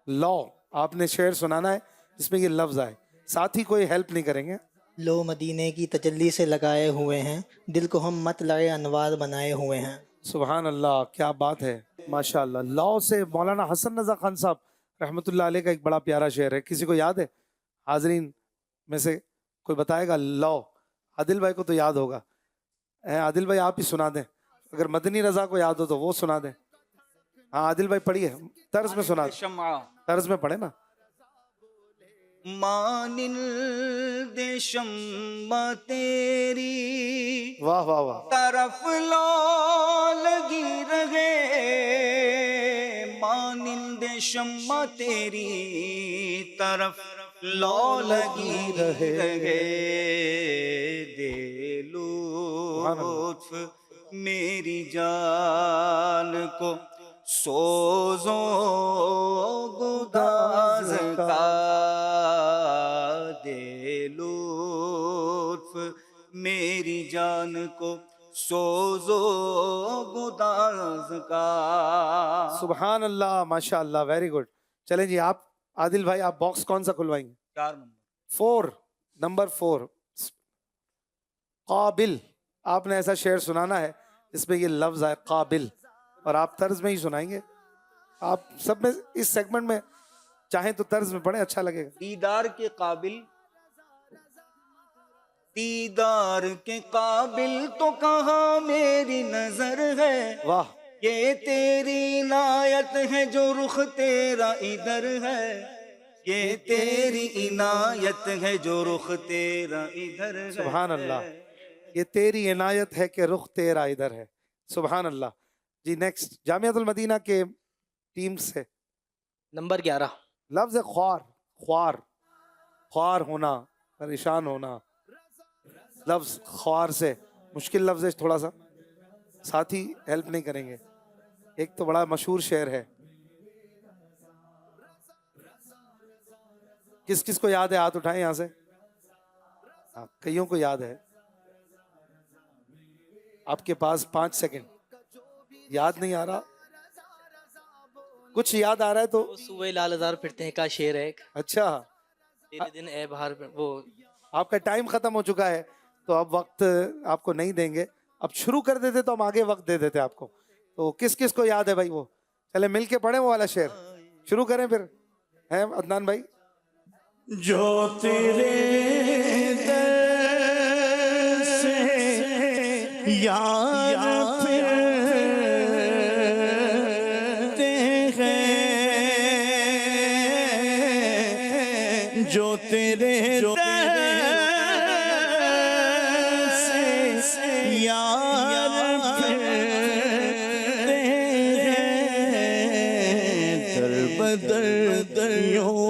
لو. آپ نے شعر سنانا ہے جس میں یہ لفظ آئے، ساتھ ہی کوئی ہیلپ نہیں کریں گے. لو مدینے کی تجلی سے لگائے ہوئے ہیں، دل کو ہم مطلع انوار بنائے ہوئے ہیں. سبحان اللہ کیا بات ہے. ماشاء اللہ. لو سے مولانا حسن رضا خان صاحب رحمۃ اللہ علیہ کا ایک بڑا پیارا شعر ہے. کسی کو یاد ہے حاضرین میں سے کوئی بتائے گا؟ لو. عادل بھائی کو تو یاد ہوگا. عادل بھائی آپ ہی سنا دیں. اگر مدنی رضا کو یاد ہو تو وہ سنا دیں. ہاں عادل بھائی پڑھیے، طرز میں سنا دیں. شمع طرز میں پڑھے نا. مانند شمع تیری واہ واہ واہ. طرف لو لگی رہے، مانند شمع تیری طرف لو لگی رہے، دے لطف میری جان کو سوزو گداز کا، دے لطف میری جان کو سوزو گداز کا. سبحان اللہ ماشاء اللہ. Very good. چلیں جی آپ عادل بھائی آپ باکس کون سا کھلوائیں گے؟ 4 نمبر. 4 نمبر 4 قابل. آپ نے ایسا شعر سنانا ہے جس میں یہ لفظ ہے قابل، اور آپ طرز میں ہی سنائیں گے. آپ سب میں اس سیگمنٹ میں چاہیں تو طرز میں پڑھیں، اچھا لگے گا. دیدار کے قابل دیدار کے قابل تو کہاں میری نظر ہے، واہ، یہ تیری عنایت ہے جو رخ تیرا ادھر ہے، یہ تیری عنایت ہے جو رخ تیرا ادھر ہے. سبحان اللہ، یہ تیری عنایت ہے کہ رخ تیرا ادھر ہے. سبحان اللہ. جی نیکسٹ جامعۃ المدینہ کے ٹیم سے نمبر 11. لفظ خوار. خوار، خوار ہونا، پریشان ہونا. لفظ خوار سے مشکل لفظ ہے تھوڑا سا، ساتھی ہیلپ نہیں کریں گے. ایک تو بڑا مشہور شعر ہے، کس کس کو یاد ہے؟ ہاتھ اٹھائیں یہاں سے. کئیوں کو یاد ہے. آپ کے پاس 5 سیکنڈ. یاد نہیں آ رہا؟ کچھ یاد آ رہا ہے تو صوبے لال ہزار پھرتے ہیں کا شعر ہے ایک. اچھا، تیرے دن اے بہار وہ آپ کا ٹائم ختم ہو چکا ہے تو اب وقت آپ کو نہیں دیں گے. اب شروع کر دیتے تو ہم آگے وقت دے دیتے آپ کو. تو کس کس کو یاد ہے بھائی؟ وہ چلے مل کے پڑھیں وہ والا شعر. شروع کریں پھر. ہیں عدنان بھائی؟ جو تیرے در سے یار پھرتے ہیں، جو تیرے در سے یار پھرتے ہیں، در بدر دریوں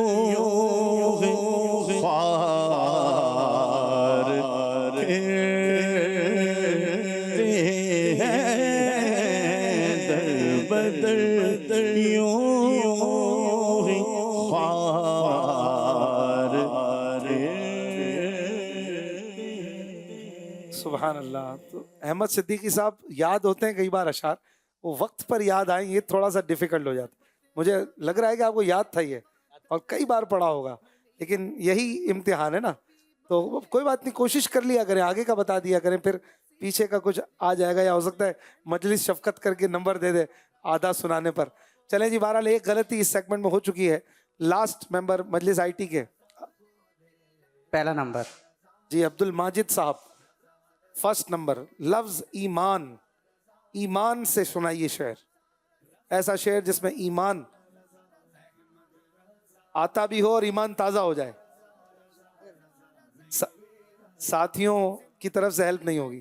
سبحان اللہ. تو احمد صدیقی صاحب یاد ہوتے ہیں کئی بار اشعار، وہ وقت پر یاد آئیں یہ تھوڑا سا ڈیفیکلٹ ہو جاتا. مجھے لگ رہا ہے کہ آپ کو یاد تھا یہ اور کئی بار پڑھا ہوگا، لیکن یہی امتحان ہے نا. تو کوئی بات نہیں، کوشش کر لیا کریں، آگے کا بتا دیا کریں، پھر پیچھے کا کچھ آ جائے گا یا ہو سکتا ہے مجلس شفقت کر کے نمبر دے دے آدھا سنانے پر. چلیں جی، بہرحال ایک غلطی اس سیگمنٹ میں ہو چکی ہے. لاسٹ ممبر مجلس آئی ٹی کے پہلا نمبر جی عبد الماجد صاحب. فرسٹ نمبر لفظ ایمان. ایمان سے سنائیے شعر، ایسا شعر جس میں ایمان آتا بھی ہو اور ایمان تازہ ہو جائے. ساتھیوں کی طرف سے ہیلپ نہیں ہوگی.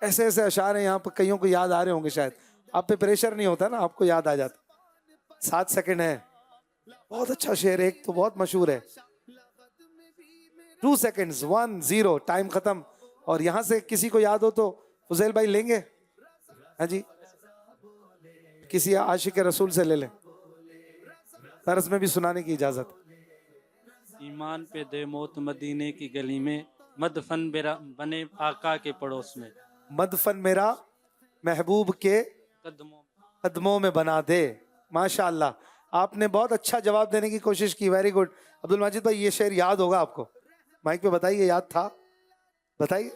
ایسے ایسے اشعار ہیں یہاں پر، کئیوں کو یاد آ رہے ہوں گے شاید. آپ پہ پریشر نہیں ہوتا نا، آپ کو یاد آ جاتا. 7 سیکنڈ ہے. بہت اچھا شعر ہے، ایک تو بہت مشہور ہے. 2 سیکنڈز 1 0 ٹائم ختم. اور یہاں سے کسی کو یاد ہو تو فضیل بھائی لیں گے؟ ہاں جی، کسی عاشق رسول سے لے لیں، طرز میں بھی سنانے کی اجازت. ایمان پہ دے موت مدینے کی گلی میں، مدفن میرا بنے آقا کے پڑوس میں. مدفن میرا محبوب کے قدموں میں بنا دے. ماشاء اللہ، آپ نے بہت اچھا جواب دینے کی کوشش کی. Very good. عبد الماجد بھائی یہ شعر یاد ہوگا آپ کو، مائک پہ بتائیے. یاد تھا؟ بتائیے.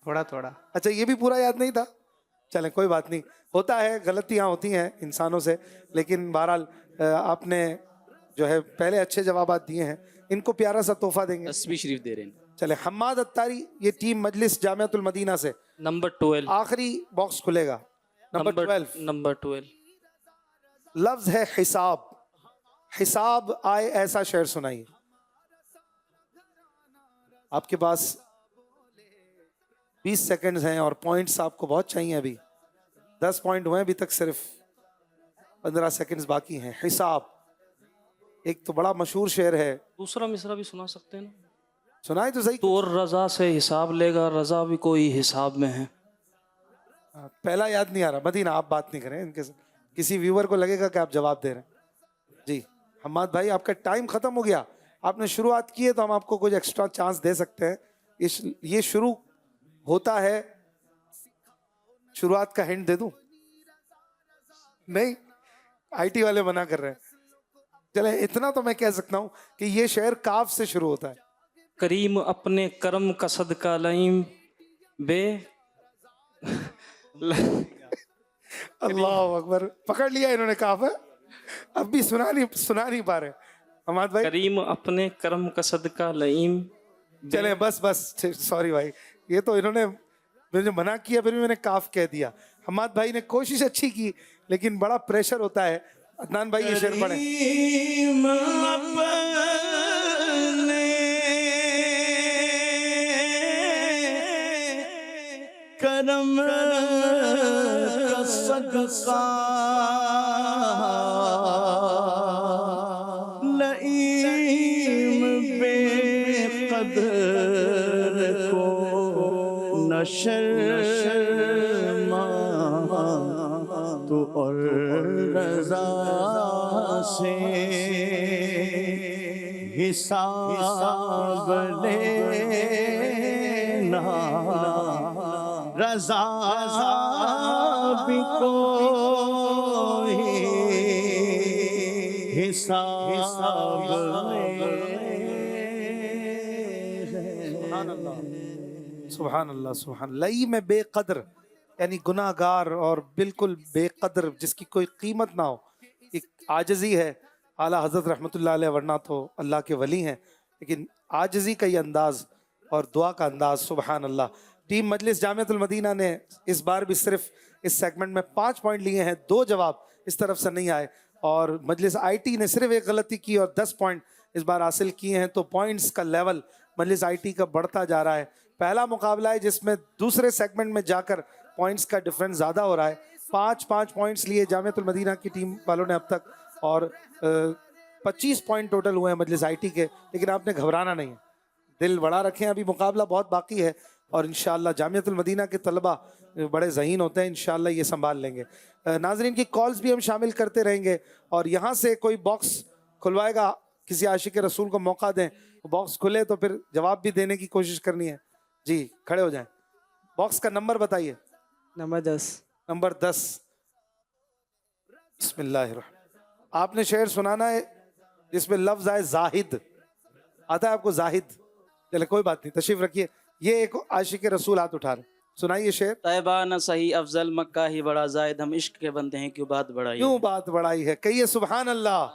تھوڑا تھوڑا. اچھا، یہ بھی پورا یاد نہیں تھا؟ چلیں کوئی بات نہیں، ہوتا ہے، غلطیاں ہوتی ہیں انسانوں سے. لیکن بہرحال آپ نے جو ہے پہلے اچھے جوابات دیے ہیں، ان کو پیارا سا تحفہ دیں گے. تسبیح شریف دے رہے ہیں. چلے حماد اتاری، یہ ٹیم مجلس جامعۃ المدینہ سے. نمبر 12. آخری باکس کھلے گا. نمبر 12. نمبر 12. لفظ ہے حساب. حساب آئے ایسا شعر سنائیے. آپ کے پاس 20 سیکنڈز ہیں اور پوائنٹس آپ کو بہت چاہیے. ابھی 10 پوائنٹ ہوئے، ابھی تک صرف 15 سیکنڈز باقی ہیں. حساب ایک تو بڑا مشہور شعر ہے. دوسرا مصرع بھی سنا سکتے ہیں نا؟ سنائے تو صحیح. تو رضا سے حساب لے گا، رضا بھی کوئی حساب میں ہے. پہلا یاد نہیں آ رہا. مدینہ آپ بات نہیں کریں ان کے ساتھ، کسی ویور کو لگے گا کہ آپ جواب دے رہے ہیں. جی حماد بھائی، آپ کا ٹائم ختم ہو گیا. آپ نے شروعات کی ہے تو ہم آپ کو کچھ ایکسٹرا چانس دے سکتے ہیں. یہ شروع ہوتا ہے، شروعات کا ہنٹ دے دوں؟ نہیں، آئی ٹی والے منع کر رہے ہیں. چلیں اتنا تو میں کہہ سکتا ہوں کہ یہ شعر کاف سے شروع ہوتا ہے. کریم اپنے کرم کا صدقہ لئیم بے. اللہ اکبر، پکڑ لیا انہوں نے کاف. اب بھی سنا نہیں پا رہے حماد بھائی. کریم اپنے کرم کا صدقہ لئیم چلیں بس سوری بھائی, یہ تو انہوں نے مجھے منع کیا پھر بھی میں نے کاف کہہ دیا. حماد بھائی نے کوشش اچھی کی لیکن بڑا پریشر ہوتا ہے. عدنان بھائی یہ شعر پڑھیں. کرم کا صدقہ لئیم بے قدر کو نہ شرما تو اور رضا سے حساب لینا رضا بھی کوئی حساب سبحان اللہ سبحان اللہ. لئی میں بے قدر یعنی گناہ گار اور بالکل بے قدر جس کی کوئی قیمت نہ ہو, ایک عاجزی ہے اعلیٰ حضرت رحمۃ اللہ علیہ, ورنہ تو اللہ کے ولی ہیں, لیکن عاجزی کا یہ انداز اور دعا کا انداز. سبحان اللہ. ٹیم مجلس جامعۃ المدینہ نے اس بار بھی صرف اس سیگمنٹ میں 5 پوائنٹ لیے ہیں, 2 جواب اس طرف سے نہیں آئے, اور مجلس آئی ٹی نے صرف 1 غلطی کی اور 10 پوائنٹ اس بار حاصل کیے ہیں. تو پوائنٹس کا لیول مجلس آئی ٹی کا بڑھتا جا رہا ہے. پہلا مقابلہ ہے جس میں دوسرے سیگمنٹ میں جا کر پوائنٹس کا ڈفرنس زیادہ ہو رہا ہے. 5 پوائنٹس لیے جامعۃ المدینہ کی ٹیم والوں نے اب تک, اور 25 پوائنٹ ٹوٹل ہوئے ہیں مجلس آئی ٹی کے. لیکن آپ نے گھبرانا نہیں ہے, دل بڑا رکھیں, ابھی مقابلہ بہت باقی ہے, اور انشاءاللہ جامعۃ المدینہ کے طلبہ بڑے ذہین ہوتے ہیں, انشاءاللہ یہ سنبھال لیں گے. ناظرین کی کالز بھی ہم شامل کرتے رہیں گے, اور یہاں سے کوئی باکس کھلوائے گا, کسی عاشق رسول کو موقع دیں, باکس کھلے تو پھر جواب بھی دینے کی کوشش کرنی ہے. جی کھڑے ہو جائیں. باکس کا نمبر بتائیے. نمبر 10. نمبر 10. بسم اللہ الرحمن. آپ نے شعر سنانا ہے جس میں لفظ آئے زاہد. آتا ہے آپ کو زاہد؟ چلے کوئی بات نہیں, تشریف رکھیے. یہ ایک عاشق رسول ہاتھ اٹھا رہے, سنائیے شعر. طیبہ نہ صحیح افضل مکہ ہی بڑا زائد, ہم عشق کے بندے ہیں کیوں بات بڑھائی. کیوں بات بڑھائی ہے, کہیے سبحان اللہ.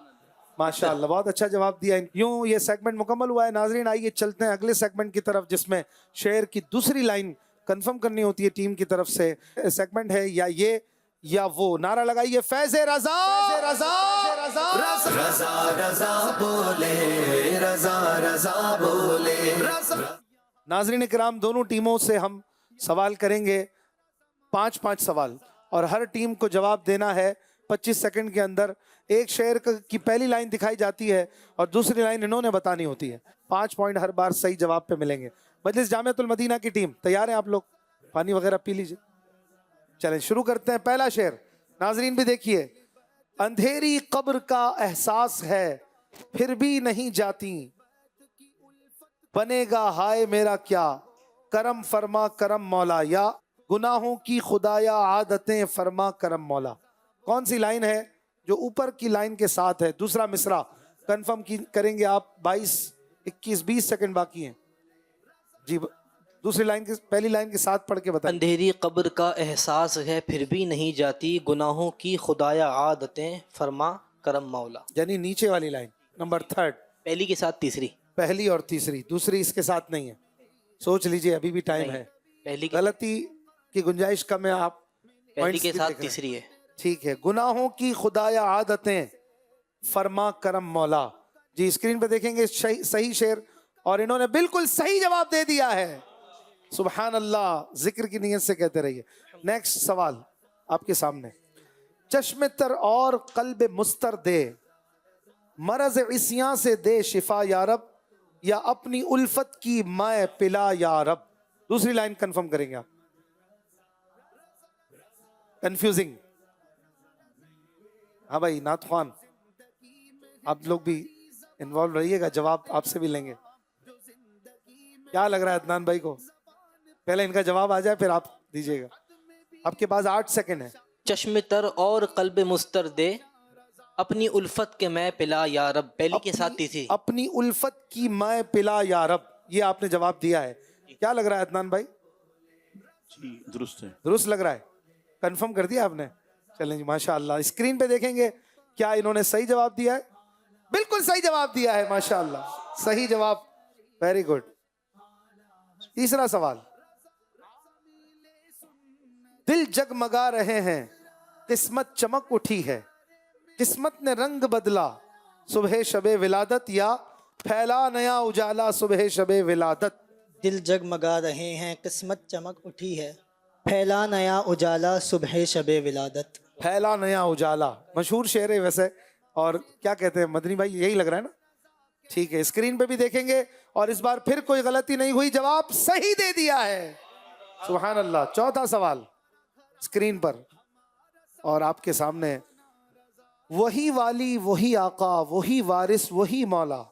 ماشاء اللہ, بہت اچھا جواب دیا. یوں یہ سیگمنٹ مکمل ہوا ہے. ناظرین آئیے چلتے ہیں اگلے سیگمنٹ کی طرف, جس میں شعر کی دوسری لائن کنفرم کرنی ہوتی ہے ٹیم کی طرف سے. سیگمنٹ ہے یا یہ یا وہ. نعرہ لگائیے فیض رضا. رضا رضا رضا بولے, رضا رضا بولے. ناظرین کرام, دونوں ٹیموں سے ہم سوال کریں گے, 5 سوال, اور ہر ٹیم کو جواب دینا ہے 25 سیکنڈ کے اندر. ایک شعر کی پہلی لائن دکھائی جاتی ہے اور دوسری لائن انہوں نے بتانی ہوتی ہے. 5 پوائنٹ ہر بار صحیح جواب پہ ملیں گے. مجلس جامعۃ المدینہ کی ٹیم تیار ہیں آپ لوگ؟ پانی وغیرہ پی لیجئے. چلیں شروع کرتے ہیں. پہلا شعر ناظرین بھی دیکھیے. اندھیری قبر کا احساس ہے پھر بھی نہیں جاتی, بنے گا ہائے میرا کیا, کرم فرما کرم مولا, یا گناہوں کی خدایا عادتیں فرما کرم مولا. کون سی لائن ہے جو اوپر کی لائن کے ساتھ ہے؟ دوسرا مصرع کنفرم کریں گے آپ. 22 21 20 سیکنڈ باقی ہیں. جی دوسری لائن کے پہلی لائن کے ساتھ پڑھ کے بتائیں. اندھیری قبر کا احساس ہے پھر بھی نہیں جاتی, گناہوں کی خدایا عادتیں فرما کرم مولا. یعنی نیچے والی لائن نمبر 3, پہلی کے ساتھ تیسری. پہلی اور تیسری, دوسری اس کے ساتھ نہیں ہے. سوچ لیجئے, ابھی بھی ٹائم ہے. پہلی غلطی کی گنجائش کم ہے. آپ پہلی کے ساتھ تیسری ہے. ٹھیک ہے. گناہوں کی خدایا عادتیں فرما کرم مولا. جی اسکرین پہ دیکھیں گے صحیح شعر, اور انہوں نے بالکل صحیح جواب دے دیا ہے. سبحان اللہ, ذکر کی نیت سے کہتے رہیے. نیکسٹ سوال آپ کے سامنے. چشم تر اور قلب مستر دے, مرض عصیاں سے دے شفا یا رب, یا اپنی الفت کی مائے پلا یا رب. دوسری لائن کنفرم کریں گے آپ. کنفیوزنگ. ہاں بھائی نعت خوان, آپ لوگ بھی انوالو رہیے گا, جواب آپ سے بھی لیں گے. کیا لگ رہا ہے عدنان بھائی کو؟ پہلے ان کا جواب آ جائے پھر آپ دیجئے گا. آپ کے پاس 8 سیکنڈ ہے. چشم تر اور قلب مستر دے, اپنی الفت کے میں پلا یا رب. پہلی کے ساتھ تیسری. اپنی الفت کی میں پلا یا رب, یہ آپ نے جواب دیا ہے. کیا لگ رہا ہے عدنان بھائی؟ جی درست ہے. درست لگ رہا ہے. کنفرم کر دیا آپ نے؟ چلیں جی ماشاءاللہ. اسکرین پہ دیکھیں گے کیا انہوں نے صحیح جواب دیا ہے؟ بالکل صحیح جواب دیا ہے. ماشاءاللہ صحیح جواب, ویری گڈ. تیسرا سوال، دل جگمگا رہے ہیں، قسمت چمک اٹھی ہے، قسمت نے رنگ بدلا صبح شب ولادت، یا پھیلا نیا اجالا صبح شب ولادت؟ دل جگمگا رہے ہیں، قسمت چمک اٹھی ہے، پھیلا نیا اجالا صبح شب ولادت۔ پھیلا نیا اجالا مشہور شعر ہے ویسے، اور کیا کہتے ہیں مدنی بھائی، یہی لگ رہا ہے نا؟ ٹھیک ہے، اسکرین پہ بھی دیکھیں گے، اور اس بار پھر کوئی غلطی نہیں ہوئی، جواب صحیح دے دیا ہے، سبحان اللہ۔ چوتھا سوال اسکرین پر اور آپ کے سامنے، وہی والی وہی آقا وہی وارث وہی مولا،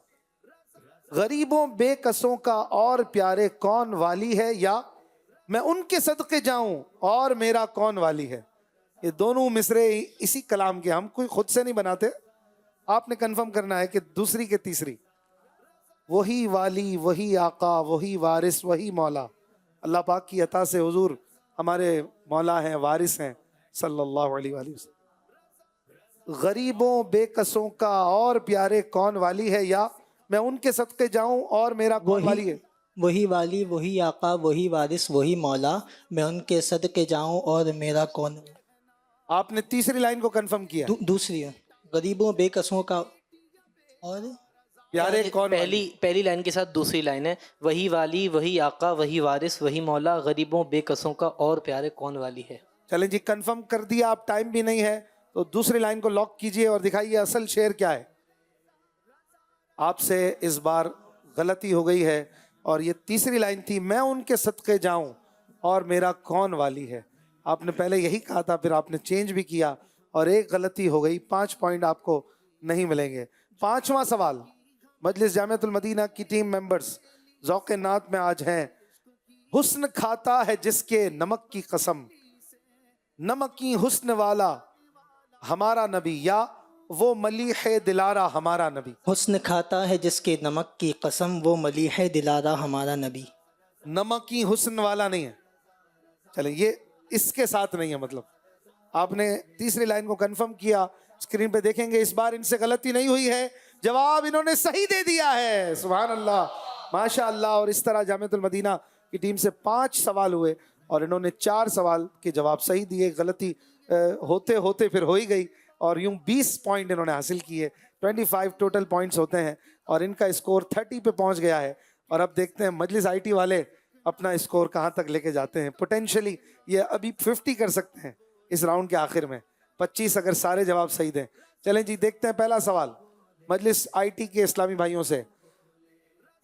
غریبوں بے کسوں کا اور پیارے کون والی ہے، یا میں ان کے صدقے جاؤں اور میرا کون والی ہے؟ یہ دونوں مصرے اسی کلام کے، ہم کوئی خود سے نہیں بناتے، آپ نے کنفرم کرنا ہے کہ دوسری کے تیسری۔ وہی والی وہی آقا وہی وارث وہی مولا، اللہ پاک کی عطا سے حضور ہمارے مولا ہیں، وارث ہیں صلی اللہ علیہ وآلہ وسلم۔ غریبوں بے کسوں کا اور پیارے کون والی ہے، یا میں ان کے صدقے جاؤں اور میرا کون والی ہے؟ وہی والی وہی آقا وہی وارث وہی مولا، میں ان کے صدقے جاؤں اور میرا کون۔ آپ نے تیسری لائن کو کنفرم کیا، دوسری غریبوں بے کسوں کا اور پیارے کون والی؟ پہلی لائن کے ساتھ دوسری لائن ہے، وہی والی وہی آقا وہی وارث وہی مولا، غریبوں بے کسوں کا اور پیارے کون والی ہے۔ چلیں جی، کنفرم کر دیا، آپ ٹائم بھی نہیں ہے تو دوسری لائن کو لاک کیجئے اور دکھائیے اصل شعر کیا ہے۔ آپ سے اس بار غلطی ہو گئی ہے، اور یہ تیسری لائن تھی، میں ان کے صدقے جاؤں اور میرا کون والی ہے۔ آپ نے پہلے یہی کہا تھا، پھر آپ نے چینج بھی کیا اور ایک غلطی ہو گئی، 5 پوائنٹ آپ کو نہیں ملیں گے۔ پانچواں سوال، مجلس جامعۃ المدینہ کی ٹیم ممبرز ذوق نعت میں آج ہیں۔ حسن کھاتا ہے جس کے نمک کی قسم، نمکی حسن والا ہمارا نبی، یا وہ ملیح دلارا ہمارا نبی؟ حسن کھاتا ہے جس کے نمک کی قسم، وہ ملیح دلارا ہمارا نبی۔ نمکی حسن والا نہیں ہے، چلیں یہ اس کے ساتھ نہیں ہے، مطلب آپ نے تیسری لائن کو کنفرم کیا، اسکرین پہ دیکھیں گے، اس بار ان سے غلطی نہیں ہوئی ہے، جواب انہوں نے صحیح دے دیا ہے، سبحان اللہ، ماشاء اللہ۔ اور اس طرح جامعۃ المدینہ کی ٹیم سے 5 سوال ہوئے اور انہوں نے 4 سوال کے جواب صحیح دیے، غلطی ہوتے ہوتے پھر ہو ہی گئی، اور یوں 20 پوائنٹ انہوں نے حاصل کیے، 25 ٹوٹل پوائنٹس ہوتے ہیں، اور ان کا اسکور 30 پہ پہنچ گیا ہے۔ اور اب دیکھتے ہیں مجلس آئی ٹی والے اپنا اسکور کہاں تک لے کے جاتے ہیں۔ پوٹینشلی یہ ابھی 50 کر سکتے ہیں اس راؤنڈ کے آخر میں، 25 اگر سارے جواب صحیح دیں۔ چلیں جی دیکھتے ہیں پہلا سوال مجلس آئی ٹی کے اسلامی بھائیوں سے،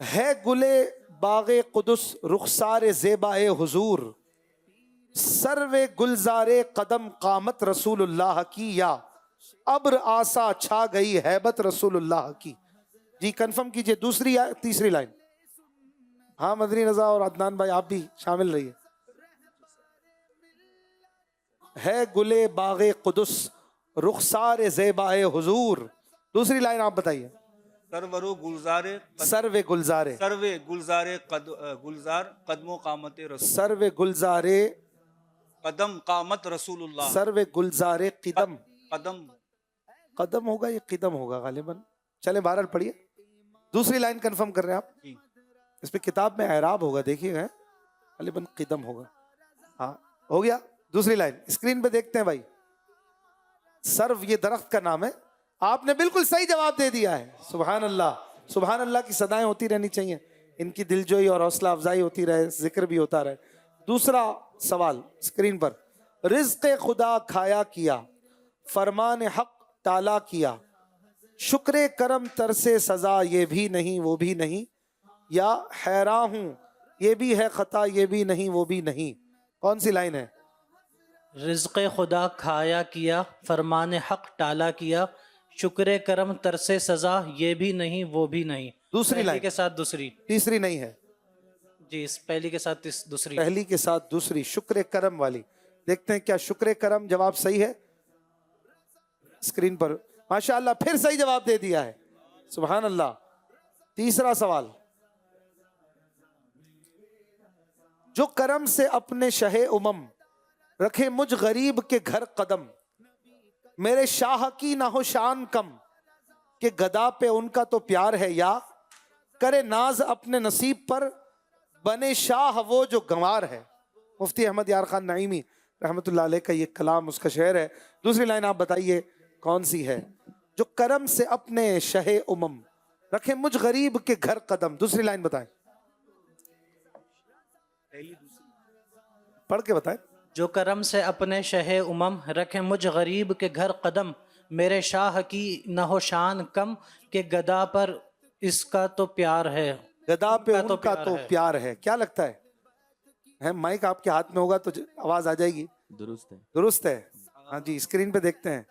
ہے گلے باغ قدس رخسار زیبائے حضور، سرو گلزار قدم قامت رسول اللہ کی، یا ابر آسا چھا گئی ہیبت رسول اللہ کی؟ جی کنفرم کیجئے، دوسری یا تیسری لائن؟ ہاں مدنی رضا اور عدنان بھائی آپ بھی شامل رہیے۔ ہے گلے باغ قدس رخسار زیبائے حضور، دوسری لائن آپ بتائیے۔ سرورو گلزار سرو گلزار، سروے گلزار گلزار قدم و قامت رسول، سرو گلزار قدم قامت رسول اللہ، سرو گلزار قدم، قدم قدم ہوگا یا قدم ہوگا غالباً، چلیں بہرحال پڑھیے۔ دوسری لائن کنفرم کر رہے ہیں آپ؟ جی۔ اس پہ کتاب میں اعراب ہوگا، دیکھیے گا، غالباً قدم ہوگا۔ ہاں ہو گیا، دوسری لائن اسکرین پہ دیکھتے ہیں بھائی، سرو یہ درخت کا نام ہے، آپ نے بالکل صحیح جواب دے دیا ہے، سبحان اللہ، سبحان اللہ کی صدائیں ہوتی رہنی چاہیے، ان کی دلجوئی اور حوصلہ افزائی ہوتی رہے، ذکر بھی ہوتا رہے۔ دوسرا سوال اسکرین پر، رزق خدا کھایا کیا، فرمان حق ٹالا کیا، شکر کرم ترسے سزا یہ بھی نہیں وہ بھی نہیں، یا حیران ہوں یہ بھی ہے خطا یہ بھی نہیں وہ بھی نہیں؟ کون سی لائن ہے؟ رزق خدا کھایا کیا، فرمان حق ٹالا کیا، شکر کرم ترسے سزا یہ بھی نہیں وہ بھی نہیں۔ دوسری پہلی لائن کے ساتھ دوسری، تیسری نہیں ہے، جی اس پہلی کے ساتھ دوسری۔ پہلی کے ساتھ دوسری، شکر کرم والی۔ دیکھتے ہیں کیا شکر کرم جواب صحیح ہے؟ اسکرین پر ماشاءاللہ پھر صحیح جواب دے دیا ہے، سبحان اللہ۔ تیسرا سوال، جو کرم سے اپنے شہ امم رکھے مجھ غریب کے گھر قدم، میرے شاہ کی نہ ہو شان کم کہ گدا پہ ان کا تو پیار ہے، یا کرے ناز اپنے نصیب پر بنے شاہ وہ جو گنوار ہے. مفتی احمد یار خان نعیمی رحمۃ اللہ علیہ کا یہ کلام، اس کا شعر ہے. دوسری لائن آپ بتائیے کون سی ہے؟ جو کرم سے اپنے شہ امم رکھے مجھ غریب کے گھر قدم. دوسری لائن بتائیں، پڑھ کے بتائیں. جو کرم سے اپنے شہ امم رکھے مجھ غریب کے گھر قدم، میرے شاہ کی نہ ہو شان کم کہ گدا پر اس کا تو پیار ہے. گدا پہ ان ان کا تو پیار ہے. کیا لگتا ہے مائک آپ کے ہاتھ میں ہوگا تو آواز آ جائے گی. درست ہے. ہاں جی، اسکرین پہ دیکھتے ہیں.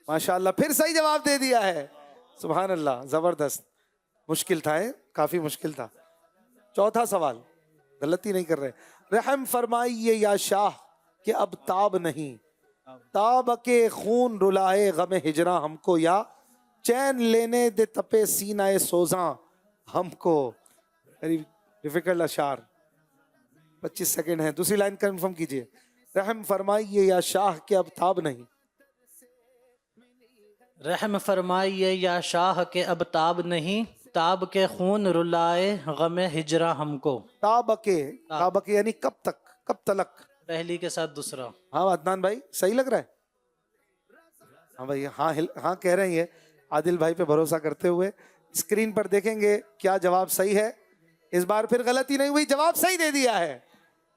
ماشاءاللہ پھر صحیح جواب دے دیا ہے. سبحان اللہ، زبردست. مشکل تھا، کافی مشکل تھا. چوتھا سوال، غلطی نہیں کر رہے. رحم فرمائیے یا شاہ کہ اب تاب نہیں، تاب کے خون رلائے غم ہجراں ہم کو، یا چین لینے دے تپے سینہ سوزاں ہم کو. ڈیفیکلٹ اشعار. 25 سیکنڈ ہیں. دوسری لائن کنفرم کیجئے. رحم فرمائیے یا شاہ کہ اب تاب نہیں. رحم فرمائیے یا شاہ کے اب تاب نہیں، تاب کے خون رلائے غم ہجراں ہم کو. تاب کے یعنی کب تک، کب تلک. پہلی کے ساتھ دوسرا. ہاں عدنان بھائی صحیح لگ رہا ہے؟ ہاں بھائی، ہاں کہہ رہے ہیں. عادل بھائی پہ بھروسہ کرتے ہوئے اسکرین پر دیکھیں گے کیا جواب صحیح ہے. اس بار پھر غلطی نہیں ہوئی، جواب صحیح دے دیا ہے.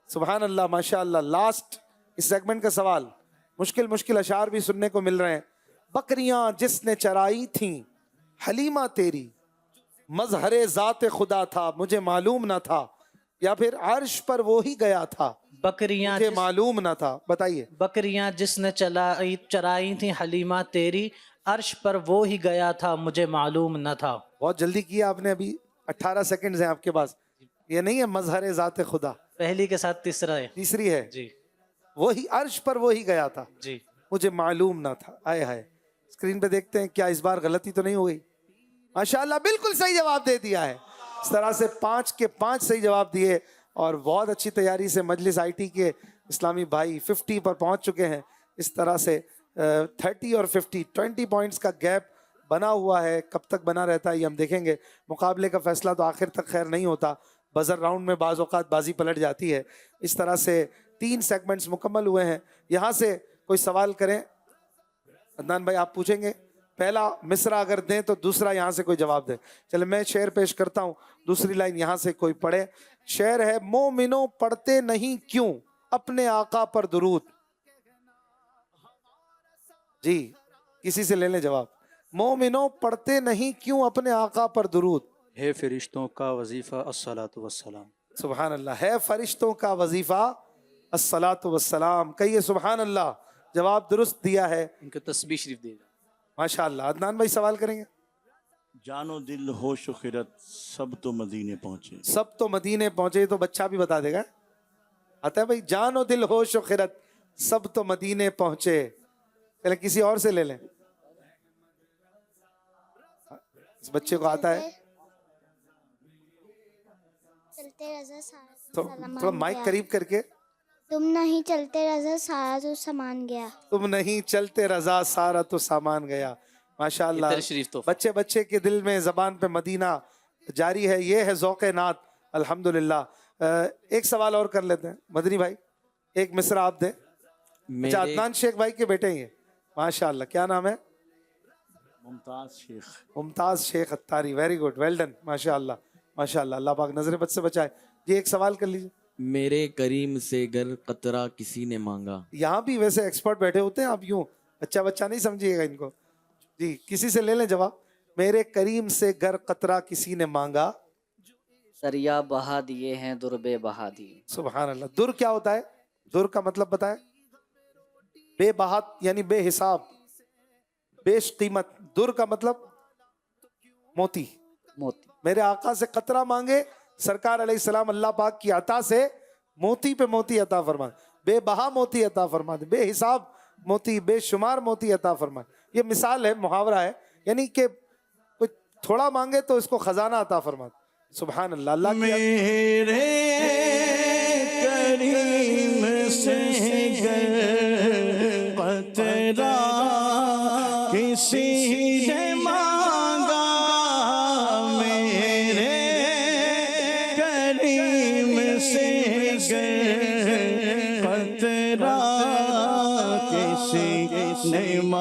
سبحان اللہ، ماشاءاللہ. لاسٹ اس سیگمنٹ کا سوال. مشکل اشعار بھی سننے کو مل رہے ہیں. بکریاں جس نے چرائی تھیں حلیمہ تیری، مظہر ذات خدا تھا مجھے معلوم نہ تھا، یا پھر عرش پر وہی گیا تھا بکریاں مجھے معلوم نہ تھا. بتائیے. بکریاں جس نے چرائی تھیں حلیمہ تیری، عرش پر وہ ہی گیا تھا مجھے معلوم نہ تھا. بہت جلدی کیا آپ نے، ابھی 18 سیکنڈز ہیں آپ کے پاس. یہ نہیں ہے مظہر ذات خدا، پہلی کے ساتھ تیسرا ہے. تیسری ہے جی. وہی عرش پر وہی گیا تھا جی. مجھے معلوم نہ تھا. آئے ہائے. اسکرین پہ دیکھتے ہیں کیا اس بار غلطی تو نہیں ہو گئی. ماشاءاللہ بالکل صحیح جواب دے دیا ہے. اس طرح سے 5 کے 5 صحیح جواب دیے، اور بہت اچھی تیاری سے مجلس آئی ٹی کے اسلامی بھائی 50 پر پہنچ چکے ہیں. اس طرح سے 30 اور 50 20 پوائنٹس کا گیپ بنا ہوا ہے. کب تک بنا رہتا ہے یہ ہم دیکھیں گے. مقابلے کا فیصلہ تو آخر تک خیر نہیں ہوتا، بزر راؤنڈ میں بعض اوقات بازی پلٹ جاتی ہے. اس طرح سے 3 سیگمنٹس مکمل ہوئے ہیں. یہاں سے کوئی سوال کریں. عدنان بھائی آپ پوچھیں گے. پہلا مصرع اگر دیں تو دوسرا یہاں سے کوئی جواب دے. چلے میں شعر پیش کرتا ہوں، دوسری لائن یہاں سے کوئی پڑھے. شعر ہے: مومنوں پڑھتے نہیں کیوں اپنے آقا پر درود. جی کسی سے لے لیں جواب. مومنوں پڑھتے نہیں کیوں اپنے آقا پر درود. ہے فرشتوں کا وظیفہ الصلاۃ والسلام. سبحان اللہ. ہے فرشتوں کا وظیفہ الصلاۃ والسلام. کہیے سبحان اللہ. جواب درست دیا ہے. ان کو تسبیح شریف دے. ماشاءاللہ. عدنان بھائی سوال کریں گے. جان و دل ہوش و خرد سب تو مدینے پہنچے. سب تو مدینے پہنچے تو بچہ بھی بتا دے گا. آتا ہے بھائی. جان و دل ہوش و خرد سب تو مدینے پہنچے. چلے کسی اور سے لے لیں. اس بچے کو آتا ہے. تھوڑا مائک قریب کر کے. تم نہیں چلتے رضا سارا تو سامان گیا. تم نہیں چلتے رضا سارا تو سامان گیا. ماشاءاللہ. بچے کے دل میں زبان پہ مدینہ جاری ہے. یہ ہے ذوق نعت. الحمدللہ. ایک سوال اور کر لیتے ہیں. مدنی بھائی ایک مصرع آپ دیں. اچھا عدنان شیخ بھائی کے بیٹے ہیں. ماشاءاللہ. کیا نام ہے؟ ممتاز Sheikh. Mumtaz Sheikh Attari. Very good. Well done. ماشاءاللہ ماشاءاللہ. اللہ پاک نظر بد سے بچائے. جی ایک سوال کر لیجیے. میرے کریم سے گر قطرہ کسی نے مانگا. یہاں بھی ویسے ایکسپرٹ بیٹھے ہوتے ہیں. آپ یوں بچہ نہیں سمجھیے گا ان کو. جی کسی سے لے لیں جواب. میرے کریم سے گر قطرہ کسی نے مانگا. دریا بہا دیے ہیں در بے بہا دیے. سبحان اللہ. در کیا ہوتا ہے؟ در کا مطلب بتائیں. بے بہات یعنی بے حساب، بیش قیمت. در کا مطلب موتی. موتی. میرے آقا سے قطرہ مانگے، سرکار علیہ السلام اللہ پاک کی عطا سے موتی پہ موتی عطا فرما. بے بہا موتی عطا فرما دے. بے حساب موتی، بے شمار موتی عطا فرما. یہ مثال ہے، محاورہ ہے. یعنی کہ کوئی تھوڑا مانگے تو اس کو خزانہ عطا فرما. سبحان اللہ. اللہ میرے کریم سے گر قطرہ کسی نے مانگا، میرے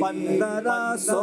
1500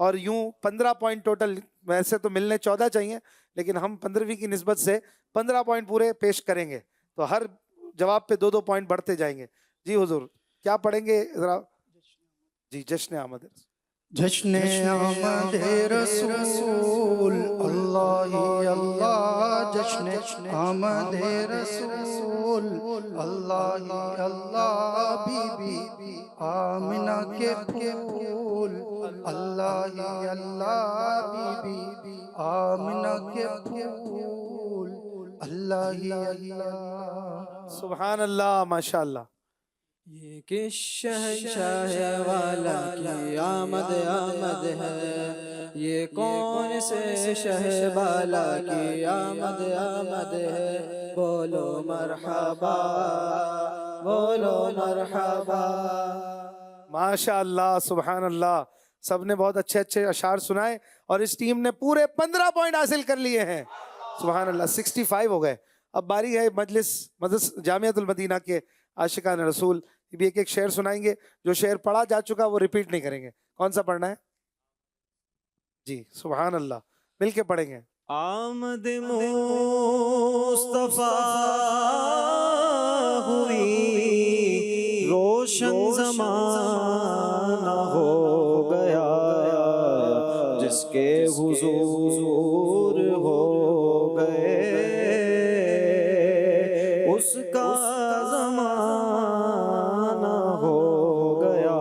اور یوں 15 پوائنٹ ٹوٹل، ویسے تو ملنے 14 چاہیے لیکن ہم 15ویں کی نسبت سے 15 پوائنٹ پورے پیش کریں گے، تو ہر جواب پہ 2 پوائنٹ بڑھتے جائیں گے. جی حضور کیا پڑھیں گے ذرا؟ جی جشن آمد جشن آمد رسول اللہ اللہ، جشن آمد رسول اللہ اللہ، بی بی آمنہ کے پھول اللہ اللہ، بی بی آمنہ کے پھول اللہ اللہ. سبحان اللہ، ماشاء اللہ. یہ کس شہنشاہ والا کی آمد آمد ہے، یہ کون سے شہ بالا کی آمد آمد ہے، بولو مرحبا بولو مرحبا. ماشاء اللہ، سبحان اللہ. سب نے بہت اچھے اچھے اشعار سنائے اور اس ٹیم نے پورے 15 پوائنٹ حاصل کر لیے ہیں. سبحان اللہ، 65 ہو گئے. اب باری ہے مجلس جامعۃ المدینہ کے عاشقان رسول بھی ایک شعر سنائیں گے. جو شعر پڑھا جا چکا وہ ریپیٹ نہیں کریں گے. کون سا پڑھنا ہے؟ جی سبحان اللہ، مل کے پڑھیں گے. آمد مصطفیٰ ہوئی، روشن زمانہ ہو گیا، جس کے حضور ہو گئے اس کا زمانہ ہو گیا.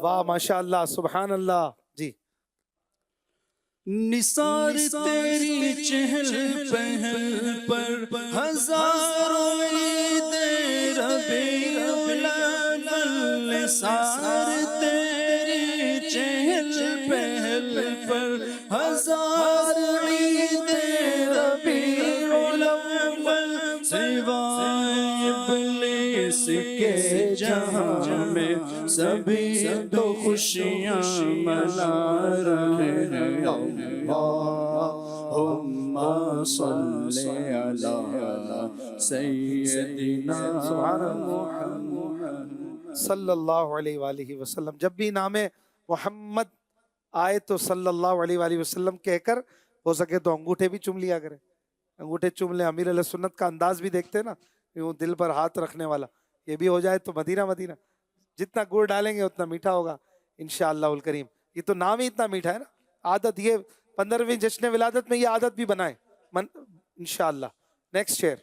واہ ماشاء اللہ، سبحان اللہ. جی نثار تیری چہل پہل پر ہزاروں عید ربیع الاول، نثار تیری چہل پہل پر ہزار عید ربیع الاول، سوائے ابلیس کے جہاں میں سبھی تو خوشیاں منا رہے ہیں. اللہم صلی علی سیدنا محمد صلی اللہ علیہ وآلہ وسلم. جب بھی نام محمد آئے تو صلی اللہ علیہ وآلہ وسلم کہہ کر ہو سکے تو انگوٹھے بھی چوم لیا کریں. انگوٹھے چوم لیں. امیر علیہ سنت کا انداز بھی دیکھتے ہیں نا، یوں دل پر ہاتھ رکھنے والا، یہ بھی ہو جائے تو مدینہ مدینہ. جتنا گڑ ڈالیں گے اتنا میٹھا ہوگا انشاءاللہ الکریم. یہ تو نام ہی اتنا میٹھا ہے نا. عادت یہ 15ویں جشن ولادت میں یہ عادت بھی بنائیں انشاءاللہ. نیکسٹ شعر.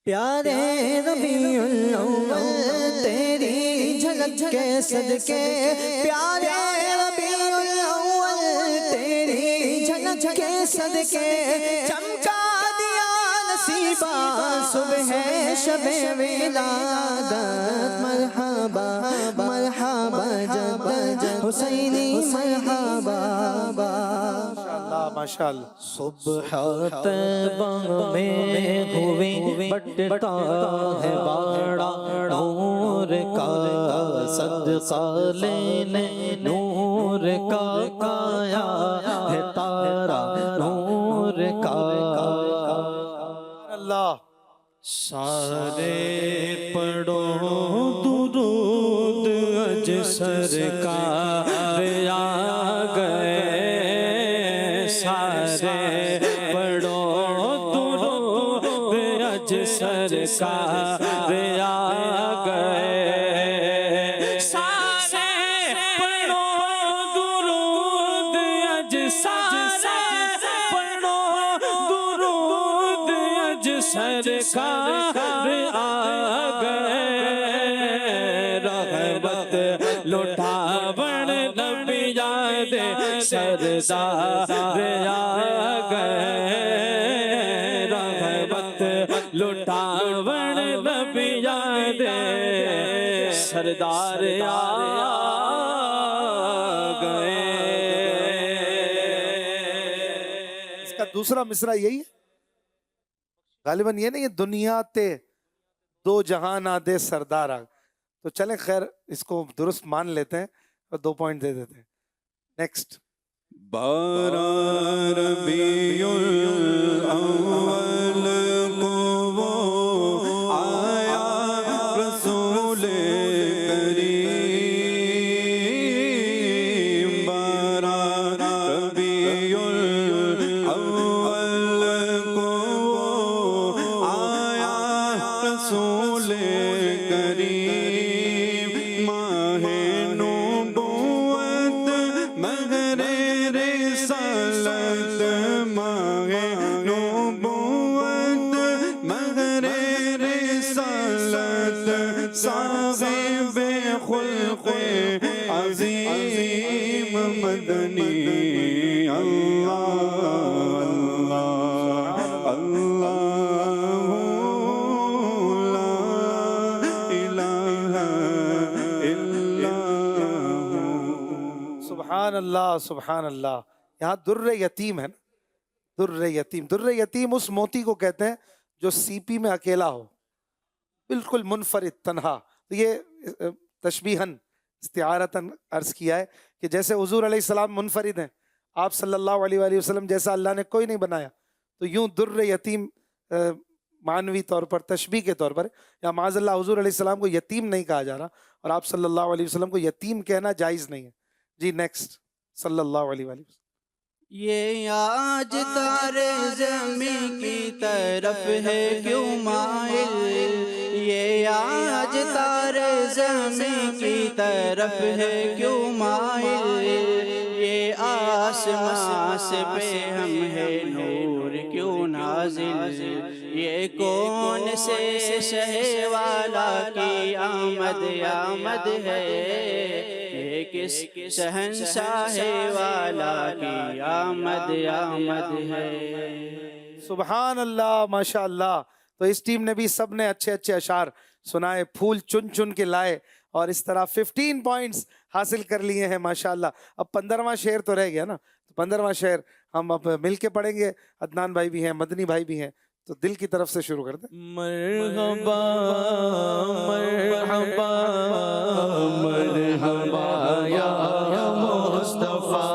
پیارے ربیع الاول تیری جھلک کے صدقے، پیارے ربیع الاول تیری جھلک کے صدقے، چمکا دیا نصیبہ صبح شب ولادت. مرحبا مرحبا جد حسینی مرحبا. ماشاءاللہ. صبح طیبہ میں ہوئی بٹتا ہے باڑا، نور کا صدقہ لینے نور کا کایا ہے تارا، نور کا. اللہ سارے پڑھو درود اج سرکار آ گئے، سارے پڑھو درود اج سرکار آ گئے، سارے پڑھو درود اج سارے پڑھو درود اج سرکار آ گئے، رغبت لٹاون نبی یاد سردار آ گئے، رغبت لٹاون نبی یاد سردار آ گئے. اس کا دوسرا مصرع یہی ہے غالباً، یہ نہیں ہے دنیا تے دو جہان آدے سردار آ. تو چلیں خیر اس کو درست مان لیتے ہیں اور 2 پوائنٹ دے دیتے ہیں. نیکسٹ. 12 ربیع الاول کو آیا رسول کریم، سبحان اللہ. یہاں در یتیم ہے نا, در یتیم. در یتیم اس موتی کو کہتے ہیں جو سی پی میں اکیلا ہو, بالکل منفرد, تنہا. تو یہ تشبیہن استعارتاً عرض کیا ہے کہ جیسے حضور علیہ السلام منفرد ہیں, آپ صلی اللہ علیہ وآلہ وسلم جیسا اللہ نے کوئی نہیں بنایا, تو یوں در یتیم معنوی طور پر تشبیہ کے طور پر, یا معاذ اللہ حضور علیہ السلام کو یتیم نہیں کہا جا رہا, اور آپ صلی اللہ علیہ وسلم کو یتیم کہنا جائز نہیں ہے. جی نیکسٹ صلی اللہ علیہ وآلہ وسلم. یہ آج تارے زمین کی طرف ہے کیوں مائل, یہ آج تارے زمین کی طرف ہے کیوں مائل, یہ آسمان سے پہ ہم ہے نور کیوں نازل, یہ کون سے شہ والا کی آمد آمد ہے, یہ کس شہنشاہ والا کی آمد آمد ہے. سبحان اللہ, ماشاء اللہ. تو اس ٹیم نے بھی سب نے اچھے اچھے اشعار سنائے, پھول چن چن کے لائے, اور اس طرح 15 پوائنٹس حاصل کر لیے ہیں ماشاء اللہ. اب 15واں شعر تو رہ گیا نا, تو 15واں شعر ہم اب مل کے پڑھیں گے. عدنان بھائی بھی ہیں, مدنی بھائی بھی ہیں, تو دل کی طرف سے شروع کرتے ہیں. مرحبا مرحبا مرحبا یا مصطفیٰ,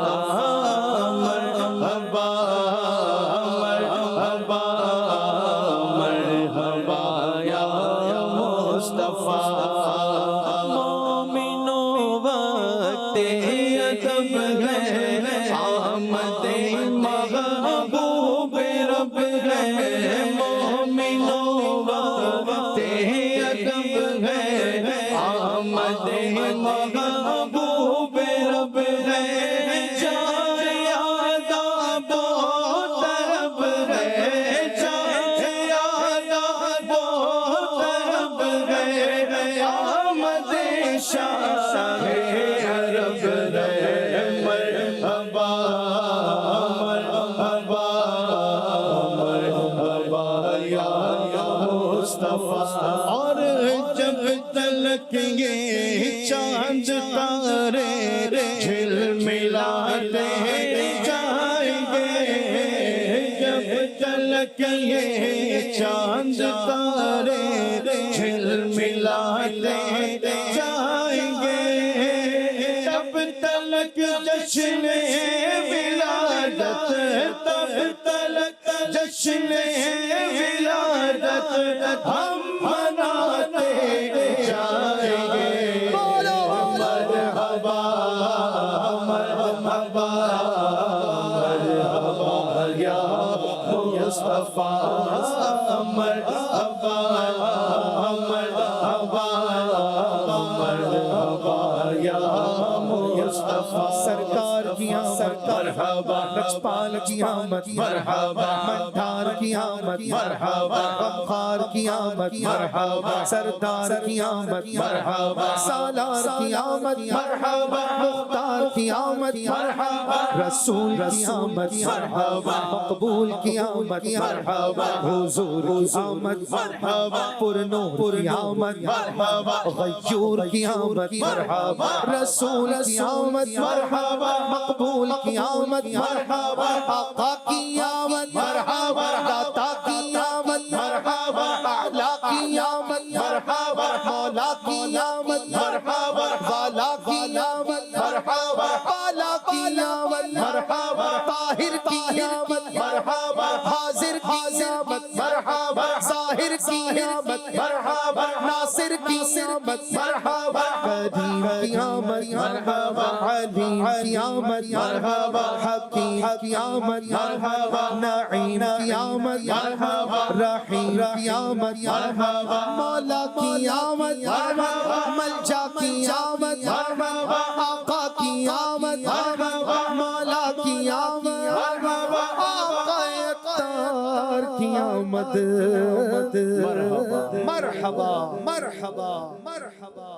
مرحبا مرحبا مرحبا یا مصطفیٰ. مومنو وقت ادب ہے, آمد محبوب رب ہے, مومنو وقت ادب ہے, آمد محبوب رب ہے, جائے آداب و طرب ہے, جائے آداب و طرب ہے, آمد شاہ عرب ہے. مرحبا مرحبا مرحبا یا مصطفیٰ. اور جب تلک یہ چاند تارے جھل ملاتے جائیں گے, جب تلک یہ چاند تارے جھل ملاتے جائیں گے, تب تلک جشن ولادت, تب تلک جشن ولادت ہم مناتے جائیں گے. مرحبا مرحبا مرحبا یا مصطفیٰ, مرحبا مرحبا مرحبا یا مصطفیٰ. سرکار کی آمد مرحبا, لجپال کی آمد مرحبا, مندار کی آمد مرحبا, غمخوار کی آمد مرحبا, سردار کی آمد مرحبا, سالار کی آمد مرحبا, مختار کی آمد مرحبا, رسول کی آمد مرحبا, مقبول کی آمد مرحبا, حضور کی آمد مرحبا, پر نور کی آمد مرحبا, غیور کی آمد مرحبا, رسول کی آمد مرحبا, مقبول کی آمد مرحبا, آقا کی آمد مرحبا, داتا کی آمد مرحبا, اعلیٰ کی آمد مرحبا, مولا کی آمد مرحبا, والا کی آمد مرحبا, بالا کی آمد مرحبا, طاہر کی آمد مرحبا, حاضر کی آمد مرحبا, ظاہر کی آمد مرحبا, ناصر کی آمد مرحبا, قدیم کی آمد مرحبا, علیم کی آمد مرحبا, حکیم کی آمد مرحبا, نعیم کی آمد مرحبا, رحیم کی آمد مرحبا, مولا کی آمد مرحبا, ملجا کی آمد مرحبا, آقا کی آمد مرحبا, مولا کی آمد مرحبا, آقا اختار کی آمد. مرحبا مرحبا مرحبا.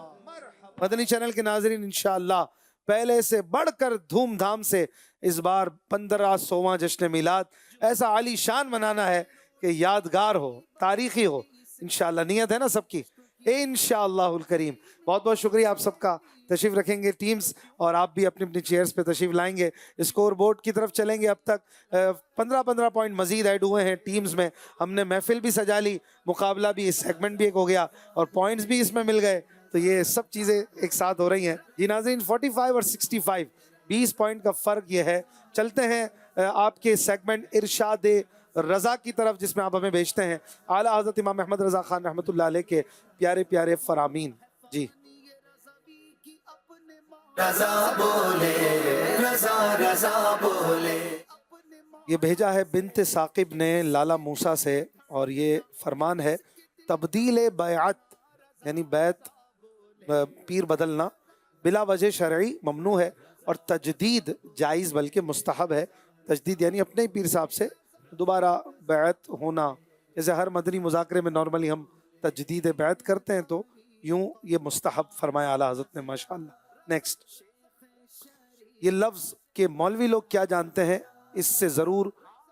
مدنی چینل کے ناظرین انشاءاللہ پہلے سے بڑھ کر دھوم دھام سے اس بار 1500واں جشن میلاد ایسا عالی شان منانا ہے کہ یادگار ہو, تاریخی ہو. انشاءاللہ نیت ہے نا سب کی, انشاءاللہ الکریم. بہت بہت شکریہ آپ سب کا. تشریف رکھیں گے ٹیمز اور آپ بھی اپنی اپنی چیئرز پہ تشریف لائیں گے. اسکور بورڈ کی طرف چلیں گے. اب تک 15 پوائنٹ مزید ایڈ ہوئے ہیں ٹیمز میں. ہم نے محفل بھی سجا لی, مقابلہ بھی, اس سیگمنٹ بھی ایک ہو گیا اور پوائنٹس بھی اس میں مل گئے. تو یہ سب چیزیں ایک ساتھ ہو رہی ہیں. جی ناظرین 45 اور 65 20 پوائنٹ کا فرق یہ ہے. چلتے ہیں آپ کے سیگمنٹ ارشاد رضا کی طرف, جس میں آپ ہمیں بھیجتے ہیں اعلیٰ حضرت امام احمد رضا خان رحمۃ اللہ علیہ کے پیارے پیارے فرامین. جی رضا بولے رضا رضا بولے. یہ بھیجا ہے بنت ثاقب نے لالا موسیٰ سے, اور یہ فرمان ہے تبدیل بیعت یعنی بیعت پیر بدلنا بلا وجہ شرعی ممنوع ہے, اور تجدید جائز بلکہ مستحب ہے. تجدید یعنی اپنے پیر صاحب سے دوبارہ بیعت ہونا, جیسے ہر مدنی مذاکرے میں نارملی ہم تجدید بیعت کرتے ہیں, تو یوں یہ مستحب فرمایا اعلیٰ حضرت نے ماشاءاللہ. نیکسٹ, یہ لفظ کہ مولوی لوگ کیا جانتے ہیں, اس سے ضرور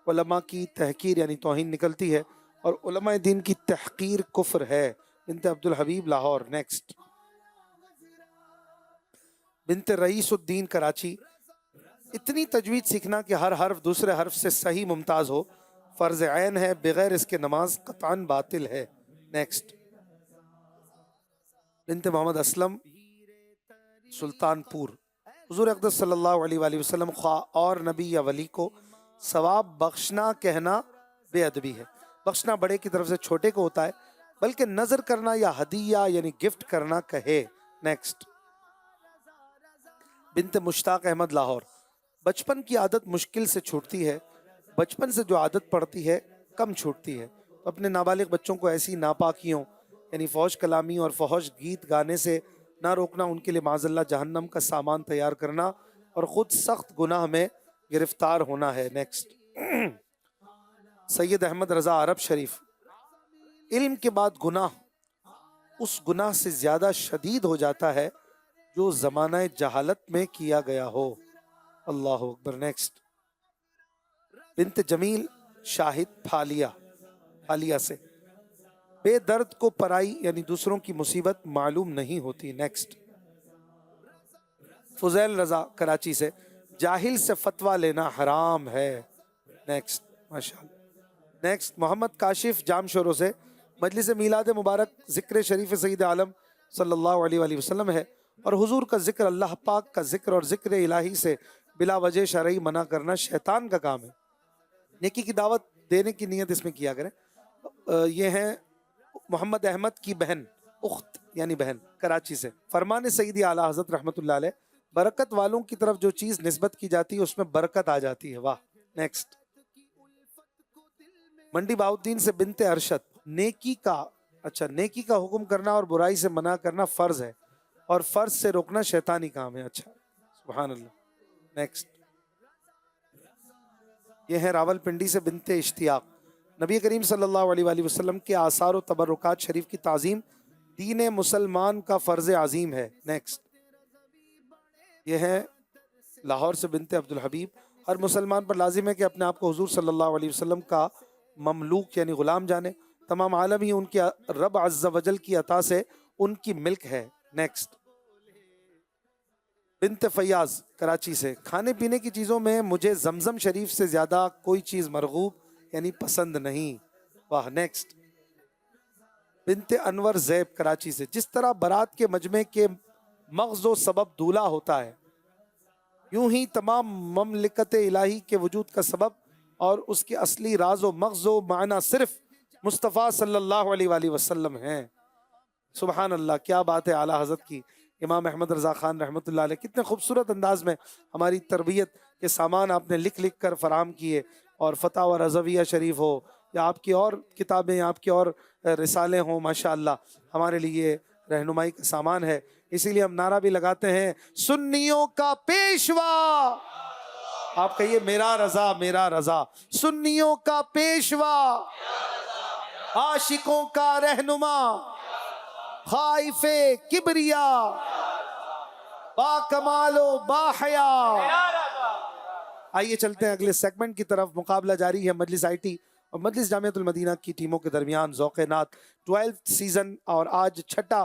علماء کی تحقیر یعنی توہین نکلتی ہے, اور علماء دین کی تحقیر کفر ہے. بنت عبدالحبیب لاہور. نیکسٹ, بنت رئیس الدین کراچی. اتنی تجوید سیکھنا کہ ہر حرف دوسرے حرف سے صحیح ممتاز ہو فرض عین ہے, بغیر اس کے نماز قطعاً باطل ہے. نیکسٹ, بنت محمد اسلم سلطان پور. حضور اقدس صلی اللہ علیہ وآلہ وسلم خواہ اور نبی یا ولی کو ثواب بخشنا کہنا بے ادبی ہے. بخشنا بڑے کی طرف سے چھوٹے کو ہوتا ہے, بلکہ نظر کرنا یا ہدیہ یعنی گفٹ کرنا کہے. نیکسٹ, بنت مشتاق احمد لاہور. بچپن کی عادت مشکل سے چھوٹتی ہے, بچپن سے جو عادت پڑتی ہے کم چھوٹتی ہے. اپنے نابالغ بچوں کو ایسی ناپاکیوں یعنی فحش کلامی اور فحش گیت گانے سے نہ روکنا, ان کے لیے معاذ اللہ جہنم کا سامان تیار کرنا اور خود سخت گناہ میں گرفتار ہونا ہے. نیکسٹ, سید احمد رضا عرب شریف. علم کے بعد گناہ اس گناہ سے زیادہ شدید ہو جاتا ہے جو زمانہ جہالت میں کیا گیا ہو. اللہ اکبر. نیکسٹ, بنت جمیل شاہد پھالیا سے. بے درد کو پرائی یعنی دوسروں کی مصیبت معلوم نہیں ہوتی. نیکسٹ, فضیل رضا کراچی سے. جاہل سے فتویٰ لینا حرام ہے. نیکسٹ, ماشاءاللہ. نیکسٹ, محمد کاشف جام شوروں سے. مجلس میلاد مبارک ذکر شریف سید عالم صلی اللہ علیہ وآلہ وسلم ہے, اور حضور کا ذکر اللہ پاک کا ذکر اور ذکر الہی سے بلا وجہ شرعی منع کرنا شیطان کا کام ہے. نیکی کی دعوت دینے کی نیت اس میں کیا کریں. یہ ہیں محمد احمد کی بہن, اخت یعنی بہن, کراچی سے. فرمان سیدی اعلیٰ حضرت رحمۃ اللہ علیہ, برکت والوں کی طرف جو چیز نسبت کی جاتی ہے اس میں برکت آ جاتی ہے. واہ. نیکسٹ, منڈی بہاؤدین سے بنت ارشد. نیکی کا حکم کرنا اور برائی سے منع کرنا فرض ہے, اور فرض سے روکنا شیطانی کام ہے. اچھا, سبحان اللہ. نیکسٹ, یہ ہے راول پنڈی سے بنت اشتیاق. نبی کریم صلی اللہ علیہ وآلہ وسلم کے آثار و تبرکات شریف کی تعظیم دین مسلمان کا فرض عظیم ہے. نیکسٹ, یہ ہے لاہور سے بنت عبدالحبیب. ہر مسلمان پر لازم ہے کہ اپنے آپ کو حضور صلی اللہ علیہ وسلم کا مملوک یعنی غلام جانے. تمام عالم ہی ان کے رب عز و جل کی عطا سے ان کی ملک ہے. نیکسٹ, بنت فیاض کراچی سے. کھانے پینے کی چیزوں میں مجھے زمزم شریف سے زیادہ کوئی چیز مرغوب یعنی پسند نہیں. واہ. نیکسٹ, بنت انور زیب کراچی سے. جس طرح برات کے مجمع کے مغز و سبب دولہا ہوتا ہے, یوں ہی تمام مملکت الہی کے وجود کا سبب اور اس کے اصلی راز و مغز و معنی صرف مصطفیٰ صلی اللہ علیہ وآلہ وسلم ہیں. سبحان اللہ, کیا بات ہے اعلیٰ حضرت کی. امام احمد رضا خان رحمۃ اللہ علیہ کتنے خوبصورت انداز میں ہماری تربیت کے سامان آپ نے لکھ کر فراہم کیے, اور فتح و رضویہ شریف ہو یا آپ کی اور کتابیں, آپ کی اور رسالے ہوں, ماشاءاللہ ہمارے لیے رہنمائی کا سامان ہے. اسی لیے ہم نعرہ بھی لگاتے ہیں, سنیوں کا پیشوا. آپ کہیے میرا رضا میرا رضا. سنیوں کا پیشوا, عاشقوں کا رہنما, خائف کبریا, با کمال و با حیا. آئیے چلتے ہیں اگلے سیگمنٹ کی طرف. مقابلہ جاری ہے مجلس آئی ٹی اور مجلس جامعۃ المدینہ کی ٹیموں کے درمیان. ذوق نعت 12 سیزن اور آج چھٹا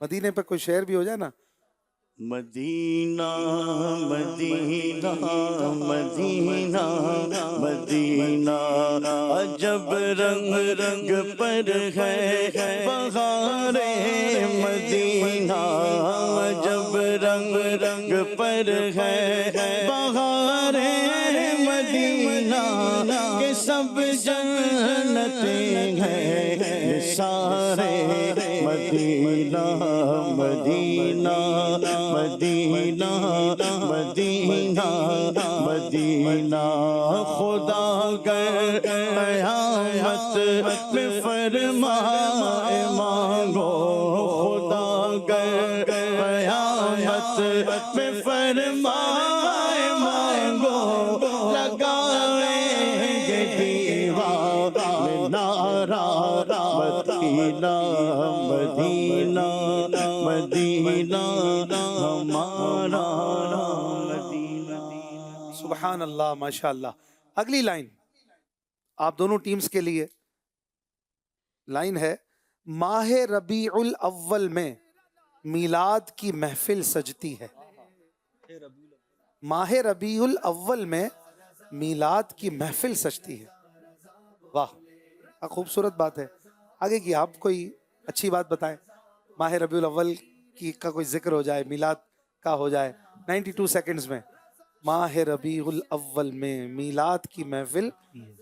مدینے پہ کوئی شعر بھی ہو جائے نا. مدینہ مدینہ مدینہ مدینہ عجب رنگ رنگ پر ہے بہار مدینہ عجب رنگ رنگ پر ہے بہار مدینہ کہ سب جنتیں ہیں سارے مدینہ مدینہ مدینہ مدینہ مدینہ خدا گر قیامت میں فرمائے مانگو خدا گر قیامت میں فرمائے مانگو لگائیں گے دیوار نعرہ مدینہ مدینہ مدینہ ہمارا مدینہ. سبحان اللہ ماشاء اللہ. اگلی لائن آپ دونوں ٹیمز کے لیے لائن ہے: ماہ ربیع الاول میں میلاد کی محفل سجتی ہے. ماہ ربیع الاول میں میلاد کی محفل سجتی ہے. واہ کیا خوبصورت بات ہے. آگے کی آپ کوئی اچھی بات بتائیں. ماہ ربیع الاول کی کا کوئی ذکر ہو جائے، میلاد کا ہو جائے. 92 سیکنڈز میں ماہ ربیع الاول میں میلاد کی محفل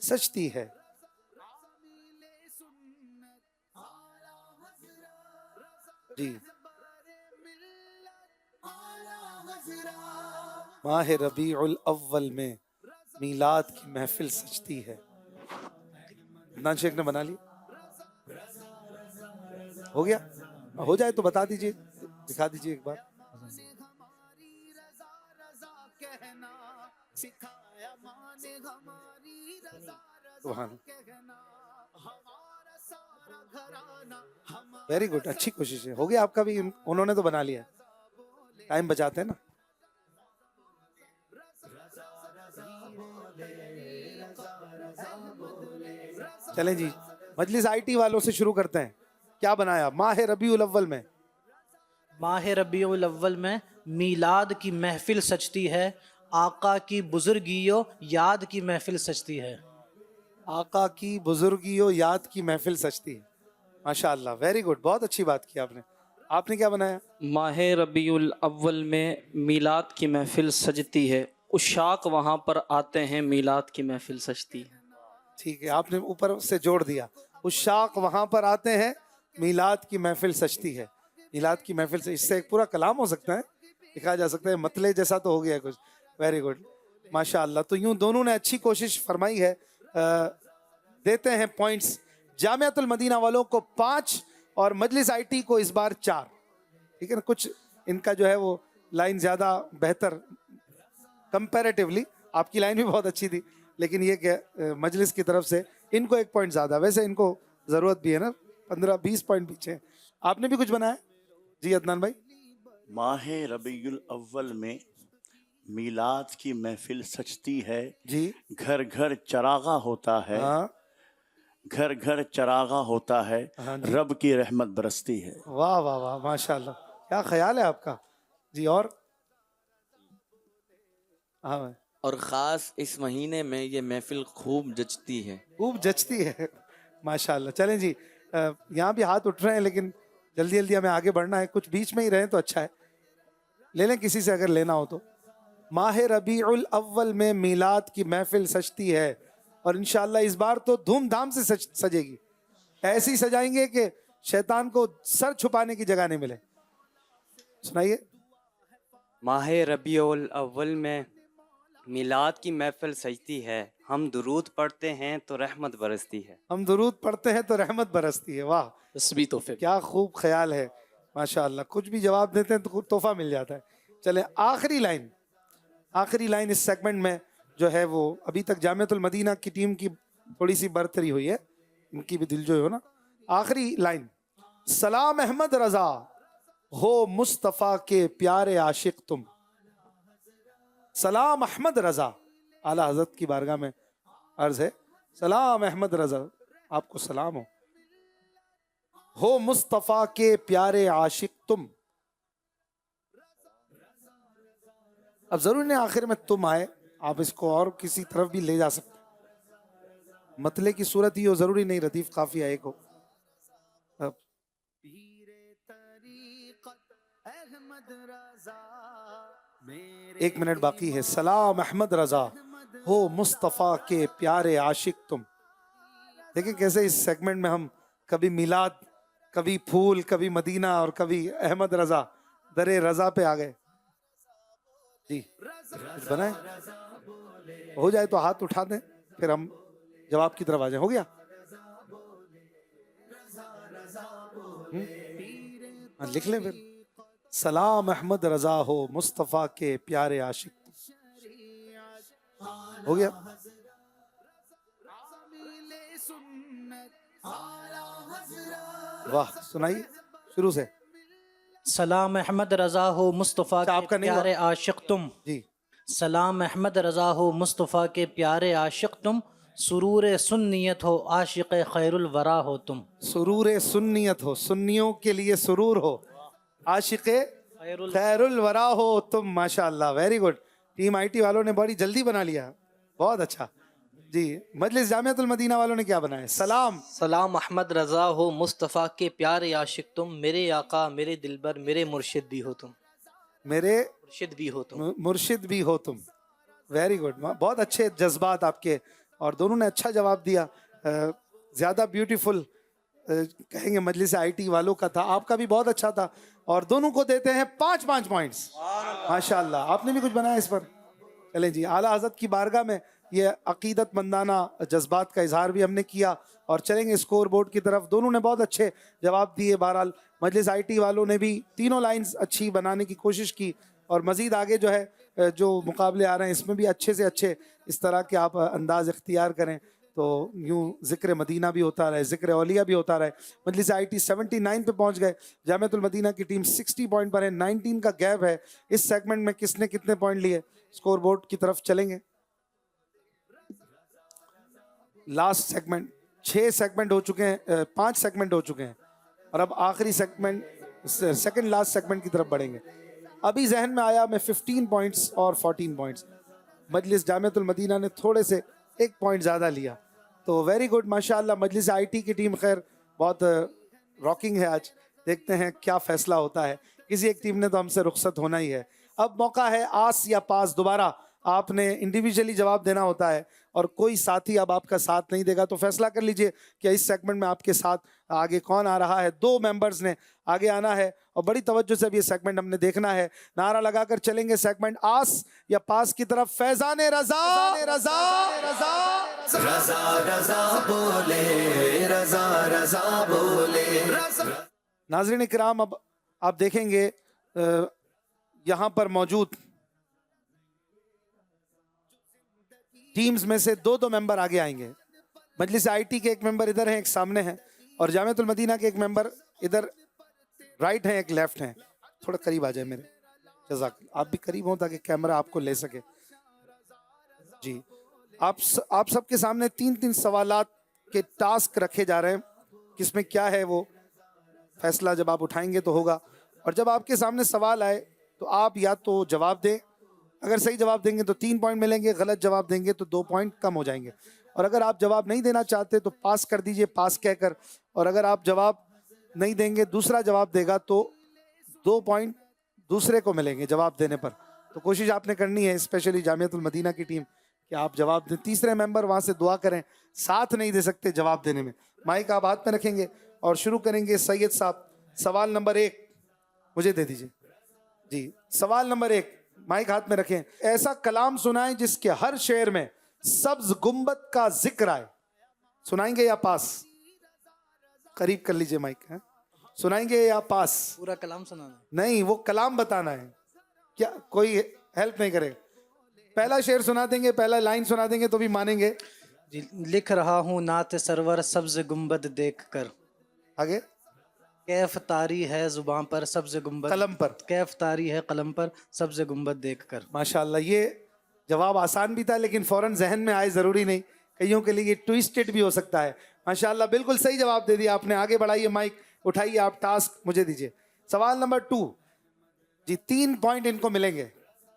سجتی ہے. جی ماہ ربیع الاول میں میلاد کی محفل سجتی ہے. عدنان شیخ نے بنا لی. ہو گیا؟ ہو جائے تو بتا دیجئے، دکھا دیجئے ایک بار. ویری گڈ، اچھی کوشش ہے. ہو گیا آپ کا بھی. انہوں نے تو بنا لیا. ٹائم بچاتے ہیں نا. چلیں جی مجلس آئی ٹی والوں سے شروع کرتے ہیں. کیا بنایا ماہ ربیع الاول میں؟ ماہ ربیع الاول میں میلاد کی محفل سجتی ہے، آقا کی بزرگیوں یاد کی محفل سجتی ہے. آقا کی بزرگیوں یاد کی محفل سجتی ہے. ماشاء اللہ ویری گڈ، بہت اچھی بات کی آپ نے. آپ نے کیا بنایا؟ ماہ ربیع الاول میں میلاد کی محفل سجتی ہے، عشاق وہاں پر آتے ہیں میلاد کی محفل سجتی ہے. ٹھیک ہے، آپ نے اوپر سے جوڑ دیا. عشاق وہاں پر آتے ہیں میلاد کی محفل سجتی ہے. میلاد کی محفل سے اس سے ایک پورا کلام ہو سکتا ہے، لکھا جا سکتا ہے. مطلع جیسا تو ہو گیا کچھ. ویری گڈ ماشاء اللہ. تو یوں دونوں نے اچھی کوشش فرمائی ہے. دیتے ہیں پوائنٹس جامعۃ المدینہ والوں کو 5 اور مجلس آئی ٹی کو اس بار 4. ٹھیک ہے نا. کچھ ان کا جو ہے وہ لائن زیادہ بہتر کمپیریٹیولی. آپ کی لائن بھی بہت اچھی تھی لیکن یہ کہ مجلس کی طرف سے ان کو 1 پوائنٹ زیادہ. ویسے ان کو ضرورت بھی ہے نا، 15-20 پوائنٹ پیچھے. آپ نے بھی کچھ بنایا؟ جی عدنان بھائی. ماہ ربیع الاول میں میلاد کی محفل سجتی ہے. جی گھر گھر چراغاں ہوتا ہے. ہاں گھر گھر چراغاں ہوتا ہے. رب کی رحمت برستی ہے. واہ واہ واہ ماشاء اللہ، کیا خیال ہے آپ کا. جی اور ہاں اور خاص اس مہینے میں یہ محفل خوب جچتی ہے. خوب جچتی ہے. ماشاء اللہ. چلیں جی یہاں بھی ہاتھ اٹھ رہے ہیں لیکن جلدی جلدی ہمیں آگے بڑھنا ہے. کچھ بیچ میں ہی رہیں تو اچھا ہے. لے لیں کسی سے اگر لینا ہو تو. ماہ ربیع الاول میں میلاد کی محفل سجتی ہے اور انشاءاللہ اس بار تو دھوم دھام سے سجے گی. ایسی سجائیں گے کہ شیطان کو سر چھپانے کی جگہ نہیں ملے. سنائیے. ماہ ربیع الاول میں میلاد کی محفل سجتی ہے، ہم درود پڑھتے ہیں تو رحمت برستی ہے. ہم درود پڑھتے ہیں تو رحمت برستی ہے. واہ تسبیح تحفے. کیا خوب خیال ہے ماشاءاللہ. کچھ بھی جواب دیتے ہیں تو تحفہ مل جاتا ہے. چلیں آخری لائن اس سیگمنٹ میں جو ہے وہ ابھی تک جامعۃ المدینہ کی ٹیم کی تھوڑی سی برتری ہوئی ہے، ان کی بھی دل جو ہو نا. آخری لائن: سلام احمد رضا ہو مصطفیٰ کے پیارے عاشق تم. سلام احمد رضا. اعلیٰ حضرت کی بارگاہ میں عرض ہے سلام احمد رضا، آپ کو سلام ہو. ہو مصطفیٰ کے پیارے عاشق تم. اب ضروری نہیں آخر میں تم آئے، آپ اس کو اور کسی طرف بھی لے جا سکتے. مطلع کی صورت ہی ہو، ضروری نہیں ردیف قافیہ ایک ہو. ایک منٹ باقی ہے. سلام احمد رضا ہو مصطفیٰ کے پیارے عاشق تم. دیکھیں کیسے اس سیگمنٹ میں ہم کبھی میلاد، کبھی پھول، کبھی مدینہ اور کبھی احمد رضا، در رضا پہ آ گئے. جی کچھ بنائیں، ہو جائے تو ہاتھ اٹھا دیں، پھر ہم جواب کی طرف آ جائیں. ہو گیا؟ لکھ لیں پھر. سلام احمد رضا ہو مصطفیٰ کے پیارے عاشق. ہو گیا؟ واہ، سنائیے شروع سے. سلام احمد رضا ہو مصطفیٰ کے پیارے عاشق تم. جی. سلام احمد رضا ہو مصطفیٰ کے پیارے عاشق تم، سرور سنیت ہو عاشق خیر الورا ہو تم. سرور سنیت ہو، سنیوں کے لیے سرور ہو، عاشق خیر الورا ہو تم. ماشاء اللہ، very good. Team I T والوں نے بڑی جلدی بنا لیا، بہت اچھا. جی مجلس جامعۃ المدینہ والوں نے کیا بنایا؟ سلام سلام احمد رضا ہو مصطفیٰ کے پیارے عاشق تم، میرے آقا میرے دلبر میرے مرشد بھی ہو تم. میرے مرشد بھی ہو تم. مرشد بھی ہو تم. ویری گڈ، بہت اچھے جذبات آپ کے، اور دونوں نے اچھا جواب دیا. زیادہ بیوٹیفل کہیں گے مجلس آئی ٹی والوں کا تھا، آپ کا بھی بہت اچھا تھا، اور دونوں کو دیتے ہیں 5 پوائنٹس. ماشاء اللہ. آپ نے بھی کچھ بنایا اس پر؟ چلیں جی، اعلیٰ حضرت کی بارگاہ میں یہ عقیدت مندانہ جذبات کا اظہار بھی ہم نے کیا، اور چلیں گے اسکور بورڈ کی طرف. دونوں نے بہت اچھے جواب دیے. بہرحال مجلس آئی ٹی والوں نے بھی تینوں لائنز اچھی بنانے کی کوشش کی، اور مزید آگے جو ہے جو مقابلے آ رہے ہیں اس میں بھی اچھے سے اچھے اس طرح کے آپ انداز اختیار کریں، تو یوں ذکر مدینہ بھی ہوتا رہے، ذکر اولیاء بھی ہوتا رہے. مجلس آئی ٹی 79 پہ پہنچ گئے، جامعۃ المدینہ کی ٹیم 60 پوائنٹ پر ہے. 19 کا گیپ ہے. اس سیگمنٹ میں کس نے کتنے پوائنٹ لیے؟ اسکور بورڈ کی طرف چلیں گے. لاسٹ سیگمنٹ 6 سیگمنٹ ہو چکے ہیں، 5 سیگمنٹ ہو چکے ہیں، اور اب آخری سیگمنٹ سیکنڈ لاسٹ سیگمنٹ کی طرف بڑھیں گے. ابھی ذہن میں آیا میں 15 پوائنٹس اور 14 پوائنٹس. مجلس جامعۃ المدینہ نے تھوڑے سے 1 پوائنٹ زیادہ لیا، تو ویری گڈ ماشاءاللہ. مجلس آئی ٹی کی ٹیم خیر بہت راکنگ ہے آج. دیکھتے ہیں کیا فیصلہ ہوتا ہے. کسی ایک ٹیم نے تو ہم سے رخصت ہونا ہی ہے. اب موقع ہے آس یا پاس. دوبارہ آپ نے انڈیویجولی جواب دینا ہوتا ہے، اور کوئی ساتھی اب آپ کا ساتھ نہیں دے گا تو فیصلہ کر لیجئے کہ اس سیگمنٹ میں آپ کے ساتھ آگے کون آ رہا ہے. 2 ممبرز نے آگے آنا ہے، اور بڑی توجہ سے اب یہ سیگمنٹ ہم نے دیکھنا ہے. نعرہ لگا کر چلیں گے سیگمنٹ آس یا پاس کی طرف. فیضان رضا رضا رضا رضا رضا بولے، رضا رضا بولے. ناظرین کرام، اب آپ دیکھیں گے یہاں پر موجود ٹیمز میں سے 2 ممبر آگے آئیں گے. مجلس آئی ٹی کے ایک ممبر ادھر ہیں، ایک سامنے ہیں، اور جامعۃ المدینہ کے ایک ممبر ادھر رائٹ ہیں، ایک لیفٹ ہیں. تھوڑا قریب آ جائے میرے، جزاک اللہ. آپ بھی قریب ہوں تاکہ کیمرہ آپ کو لے سکے. جی آپ سب کے سامنے 3 سوالات کے ٹاسک رکھے جا رہے ہیں. کس میں کیا ہے وہ فیصلہ جب آپ اٹھائیں گے تو ہوگا. اور جب آپ کے سامنے سوال آئے تو آپ یا تو جواب دیں. اگر صحیح جواب دیں گے تو 3 پوائنٹ ملیں گے، غلط جواب دیں گے تو 2 پوائنٹ کم ہو جائیں گے. اور اگر آپ جواب نہیں دینا چاہتے تو پاس کر دیجئے، پاس کہہ کر. اور اگر آپ جواب نہیں دیں گے، دوسرا جواب دے گا تو 2 پوائنٹ دوسرے کو ملیں گے جواب دینے پر. تو کوشش آپ نے کرنی ہے، اسپیشلی جامعۃ المدینہ کی ٹیم، کہ آپ جواب دیں. تیسرے ممبر وہاں سے دعا کریں، ساتھ نہیں دے سکتے جواب دینے میں. مائک آپ ہاتھ میں رکھیں گے اور شروع کریں گے. سید صاحب سوال نمبر 1 مجھے دے دیجئے. جی سوال نمبر 1 مائک ہاتھ میں رکھیں. ایسا کلام سنائیں جس کے ہر شعر میں سبز گنبد کا ذکر آئے. سنائیں گے یا پاس؟ قریب کر لیجئے مائک. سنائیں گے یا پاس؟ پورا کلام سنانا نہیں، وہ کلام بتانا ہے. کیا کوئی ہیلپ نہیں کرے؟ پہلا شعر سنا دیں گے، پہلا لائن سنا دیں گے تو بھی مانیں گے. جی. لکھ رہا ہوں نعت سرور سبز گنبد دیکھ کر. آگے. کیف طاری ہے زباں پر سبز گنبد، قلم پر. کیف طاری ہے قلم پر سبز گنبد دیکھ کر. ماشاءاللہ. یہ جواب آسان بھی تھا لیکن فوراً ذہن میں آئے ضروری نہیں. کئیوں کے لیے یہ ٹویسٹڈ بھی ہو سکتا ہے. ماشاءاللہ بالکل صحیح جواب دے دیا آپ نے. آگے بڑھائیے مائک. اٹھائیے آپ ٹاسک مجھے دیجیے. سوال نمبر 2 جی 3 پوائنٹ ان کو ملیں گے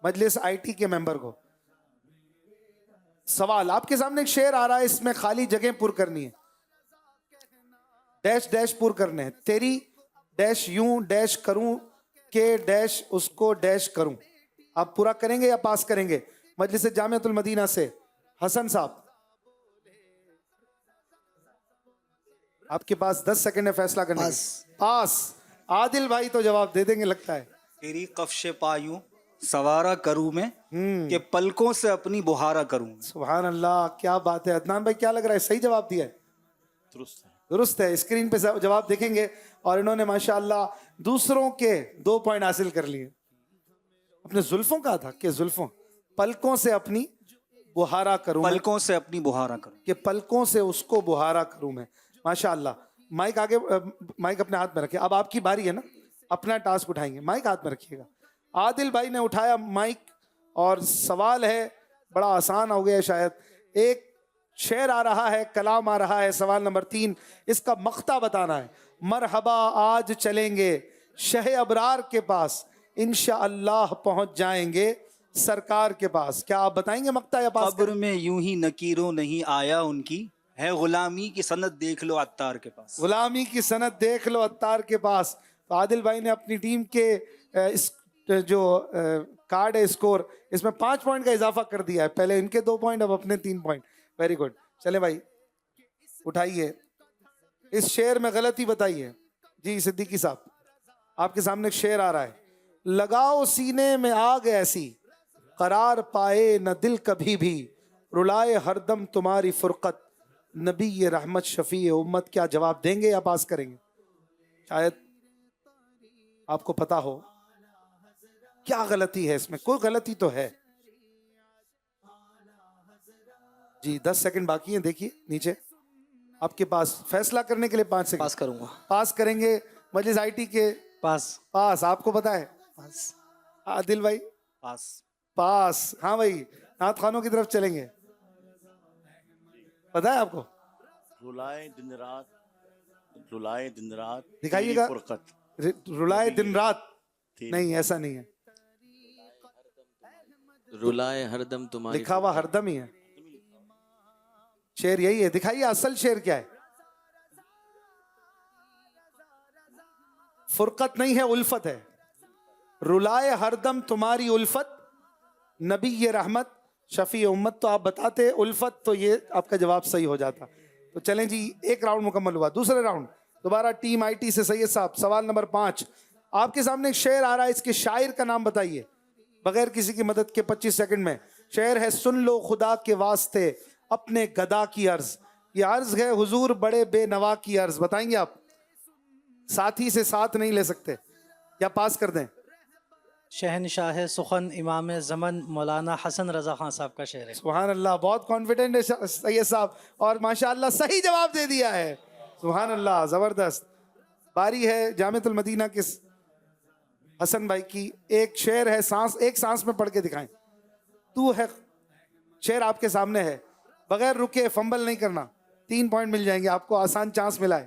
مجلس آئی ٹی کے ممبر کو. سوال آپ کے سامنے ایک شعر آ رہا ہے, اس میں خالی جگہ پر کرنی ہے, ڈیش ڈیش پر کرنے ہیں. تیری ڈیش یوں ڈیش کروں کہ ڈیش اس کو ڈیش کروں. آپ پورا کریں گے یا پاس کریں گے؟ مجلس جامعۃ المدینہ سے حسن صاحب, آپ کے پاس 10 سیکنڈ ہے فیصلہ کرنے کے. پاس. عادل بھائی تو جواب دے دیں گے لگتا ہے. تیری کفش پایوں سوارا کروں میں کہ پلکوں سے اپنی بہارا کروں. سبحان اللہ, کیا بات ہے. عدنان بھائی کیا لگ رہا ہے, صحیح جواب دیا ہے؟ درست ہے. اسکرین پہ جواب دیکھیں گے. اور انہوں نے ماشاءاللہ دوسروں کے 2 پوائنٹ حاصل کر لیے. اپنے زلفوں کا تھا کہ زلفوں, پلکوں سے اپنی بہارا کروں, پلکوں سے اپنی بہارا کروں, کہ پلکوں سے اس کو بہارا کروں میں. ماشاءاللہ. مائک آگے, مائک اپنے ہاتھ میں رکھیں. اب آپ کی باری ہے نا, اپنا ٹاسک اٹھائیں گے. مائک ہاتھ میں رکھیے گا. عادل بھائی نے اٹھایا مائک, اور سوال ہے بڑا آسان ہو گیا شاید. ایک شعر آ رہا ہے, کلام آ رہا ہے. سوال نمبر 3 اس کا مقطع بتانا ہے. مرحبا آج چلیں گے شہ ابرار کے پاس, انشاءاللہ پہنچ جائیں گے سرکار کے پاس. کیا آپ بتائیں گے مقطع یا پاس؟ قبر میں یوں ہی نکیروں نہیں آیا ان کی, ہے غلامی کی سند دیکھ لو عطار کے پاس. غلامی کی سند دیکھ لو عطار کے پاس. تو عادل بھائی نے اپنی ٹیم کے جو کارڈ ہے اسکور, اس میں 5 پوائنٹ کا اضافہ کر دیا ہے. پہلے ان کے 2 پوائنٹ, اب اپنے 3 پوائنٹ. Very good. چلے بھائی اٹھائیے. اس شعر میں غلطی بتائیے. جی صدیقی صاحب, آپ کے سامنے ایک شعر آ رہا ہے. لگاؤ سینے میں آگ ایسی, قرار پائے نہ دل کبھی بھی, رلائے ہر دم تمہاری فرقت, نبی رحمت شفیع امت. کیا جواب دیں گے یا پاس کریں گے؟ شاید آپ کو پتا ہو کیا غلطی ہے اس میں. کوئی غلطی تو ہے. جی 10 سیکنڈ باقی ہیں. دیکھیے نیچے آپ کے پاس فیصلہ کرنے کے لیے 5 سیکنڈ. پاس کروں گا. پاس کریں گے. مجلس آئی ٹی کے پاس. پاس. آپ کو پتا ہے؟ پاس. عادل بھائی پاس. پاس. ہاں بھائی نعت خوانوں کی طرف چلیں گے. پتا ہے آپ کو؟ رلائے دن رات, رلائے دن رات دکھائیے گا. فرقت, رلائے دن رات. نہیں ایسا نہیں ہے, رلائے ہر دم تمہاری. لکھا ہوا ہر دم ہی ہے. شعر یہی ہے. دکھائیے اصل شعر کیا ہے. فرقت نہیں ہے, الفت ہے. رلائے ہر دم تمہاری الفت, نبی رحمت شفیع امت. تو آپ بتاتے الفت, تو یہ آپ کا جواب صحیح ہو جاتا. تو چلیں جی, ایک راؤنڈ مکمل ہوا. دوسرے راؤنڈ دوبارہ ٹیم آئی ٹی سے سید صاحب. سوال نمبر 5 آپ کے سامنے ایک شعر آ رہا ہے, اس کے شاعر کا نام بتائیے بغیر کسی کی مدد کے 25 سیکنڈ میں. شعر ہے سن لو خدا کے واسطے اپنے گدا کی عرض. یہ عرض ہے حضور بڑے بے نوا کی عرض. بتائیں گے آپ؟ ساتھی سے ساتھ نہیں لے سکتے, یا پاس کر دیں؟ شہنشاہ سخن امام زمن مولانا حسن رضا خان صاحب کا شعر ہے. سبحان اللہ, بہت کانفیڈنٹ ہے سید صاحب, اور ماشاءاللہ صحیح جواب دے دیا ہے. سبحان اللہ, زبردست. باری ہے جامعۃ المدینہ کے حسن بھائی کی. ایک شعر ہے, ایک سانس میں پڑھ کے دکھائیں. تو ہے شعر آپ کے سامنے ہے, بغیر رکے فمبل نہیں کرنا. 3 پوائنٹ مل جائیں گے آپ کو, آسان چانس ملا ہے.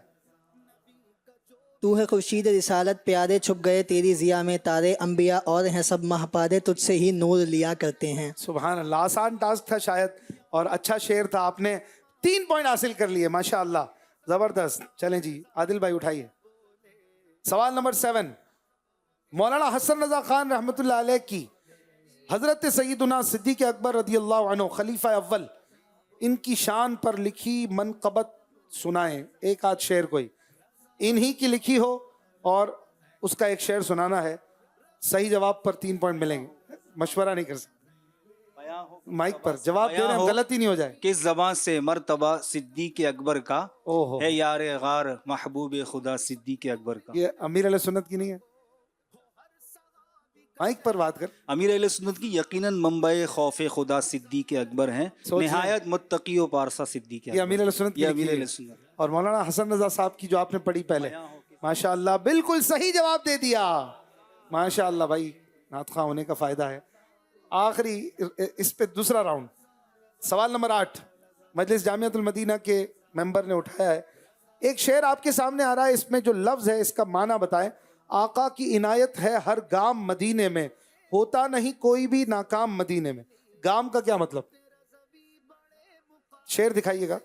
تو ہے خورشید رسالت, پیارے چھپ گئے تیری ضیا میں تارے, انبیاء اور ہیں سب مہپادے, تجھ سے ہی نور لیا کرتے ہیں. سبحان اللہ, آسان ٹاسک تھا شاید, اور اچھا شعر تھا. آپ نے 3 پوائنٹ حاصل کر لیے, ماشاءاللہ, زبردست. چلیں جی عادل بھائی اٹھائیے. سوال نمبر 7 مولانا حسن رضا خان رحمۃ اللہ علیہ کی حضرت سیدنا صدیق اکبر رضی اللہ عنہ خلیفہ اول, ان کی شان پر لکھی منقبت سنائیں. ایک آدھ شعر کوئی انہی کی لکھی ہو, اور اس کا ایک شعر سنانا ہے. صحیح جواب پر 3 پوائنٹ ملیں گے. مشورہ نہیں کر سکتے, مائک پر جواب دے رہے ہیں, غلطی نہیں ہو جائے. کس زبان سے مرتبہ صدیق اکبر کا ہے یار غار محبوب خدا صدیق اکبر کا. یہ امیر علیہ سنت کی نہیں ہے, مائک پر بات کر. امیر اہل سنت کی یقیناً منبع خوف خدا صدیق اکبر ہیں, نہایت متقی و پارسا صدیق اکبر. یہ امیر علیہ سنت کی امیر علیہ سنت. اور مولانا حسن رضا صاحب کی جو آپ نے پڑھی پہلے, ماشاءاللہ بالکل صحیح جواب دے دیا. ماشاءاللہ بھائی, نعت خواں ہونے کا فائدہ ہے. آخری اس پہ دوسرا راؤنڈ. سوال نمبر 8 مجلس جامعۃ المدینہ کے ممبر نے اٹھایا ہے. ایک شعر آپ کے سامنے آ رہا ہے، اس میں جو لفظ ہے اس کا معنی بتائیں. آقا کی عنایت ہے ہر گام مدینے میں، ہوتا نہیں کوئی بھی ناکام مدینے میں. گام کا کیا مطلب؟ شعر دکھائیے گا.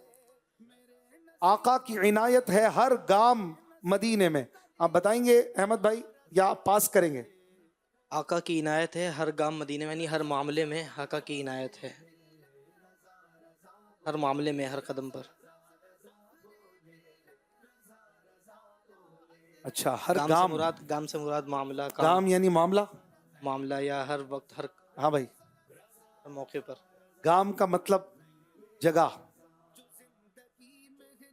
آقا کی عنایت ہے ہر گام مدینے میں. آپ بتائیں گے احمد بھائی یا آپ پاس کریں گے؟ آقا کی عنایت ہے ہر گام مدینے میں، یعنی ہر معاملے میں آقا کی عنایت ہے، ہر معاملے میں، ہر قدم پر. اچھا، ہر گام سے مراد معاملہ، گام یعنی معاملہ، معاملہ یا ہر وقت، ہر ہاں بھائی، ہر موقع پر. گام کا مطلب جگہ،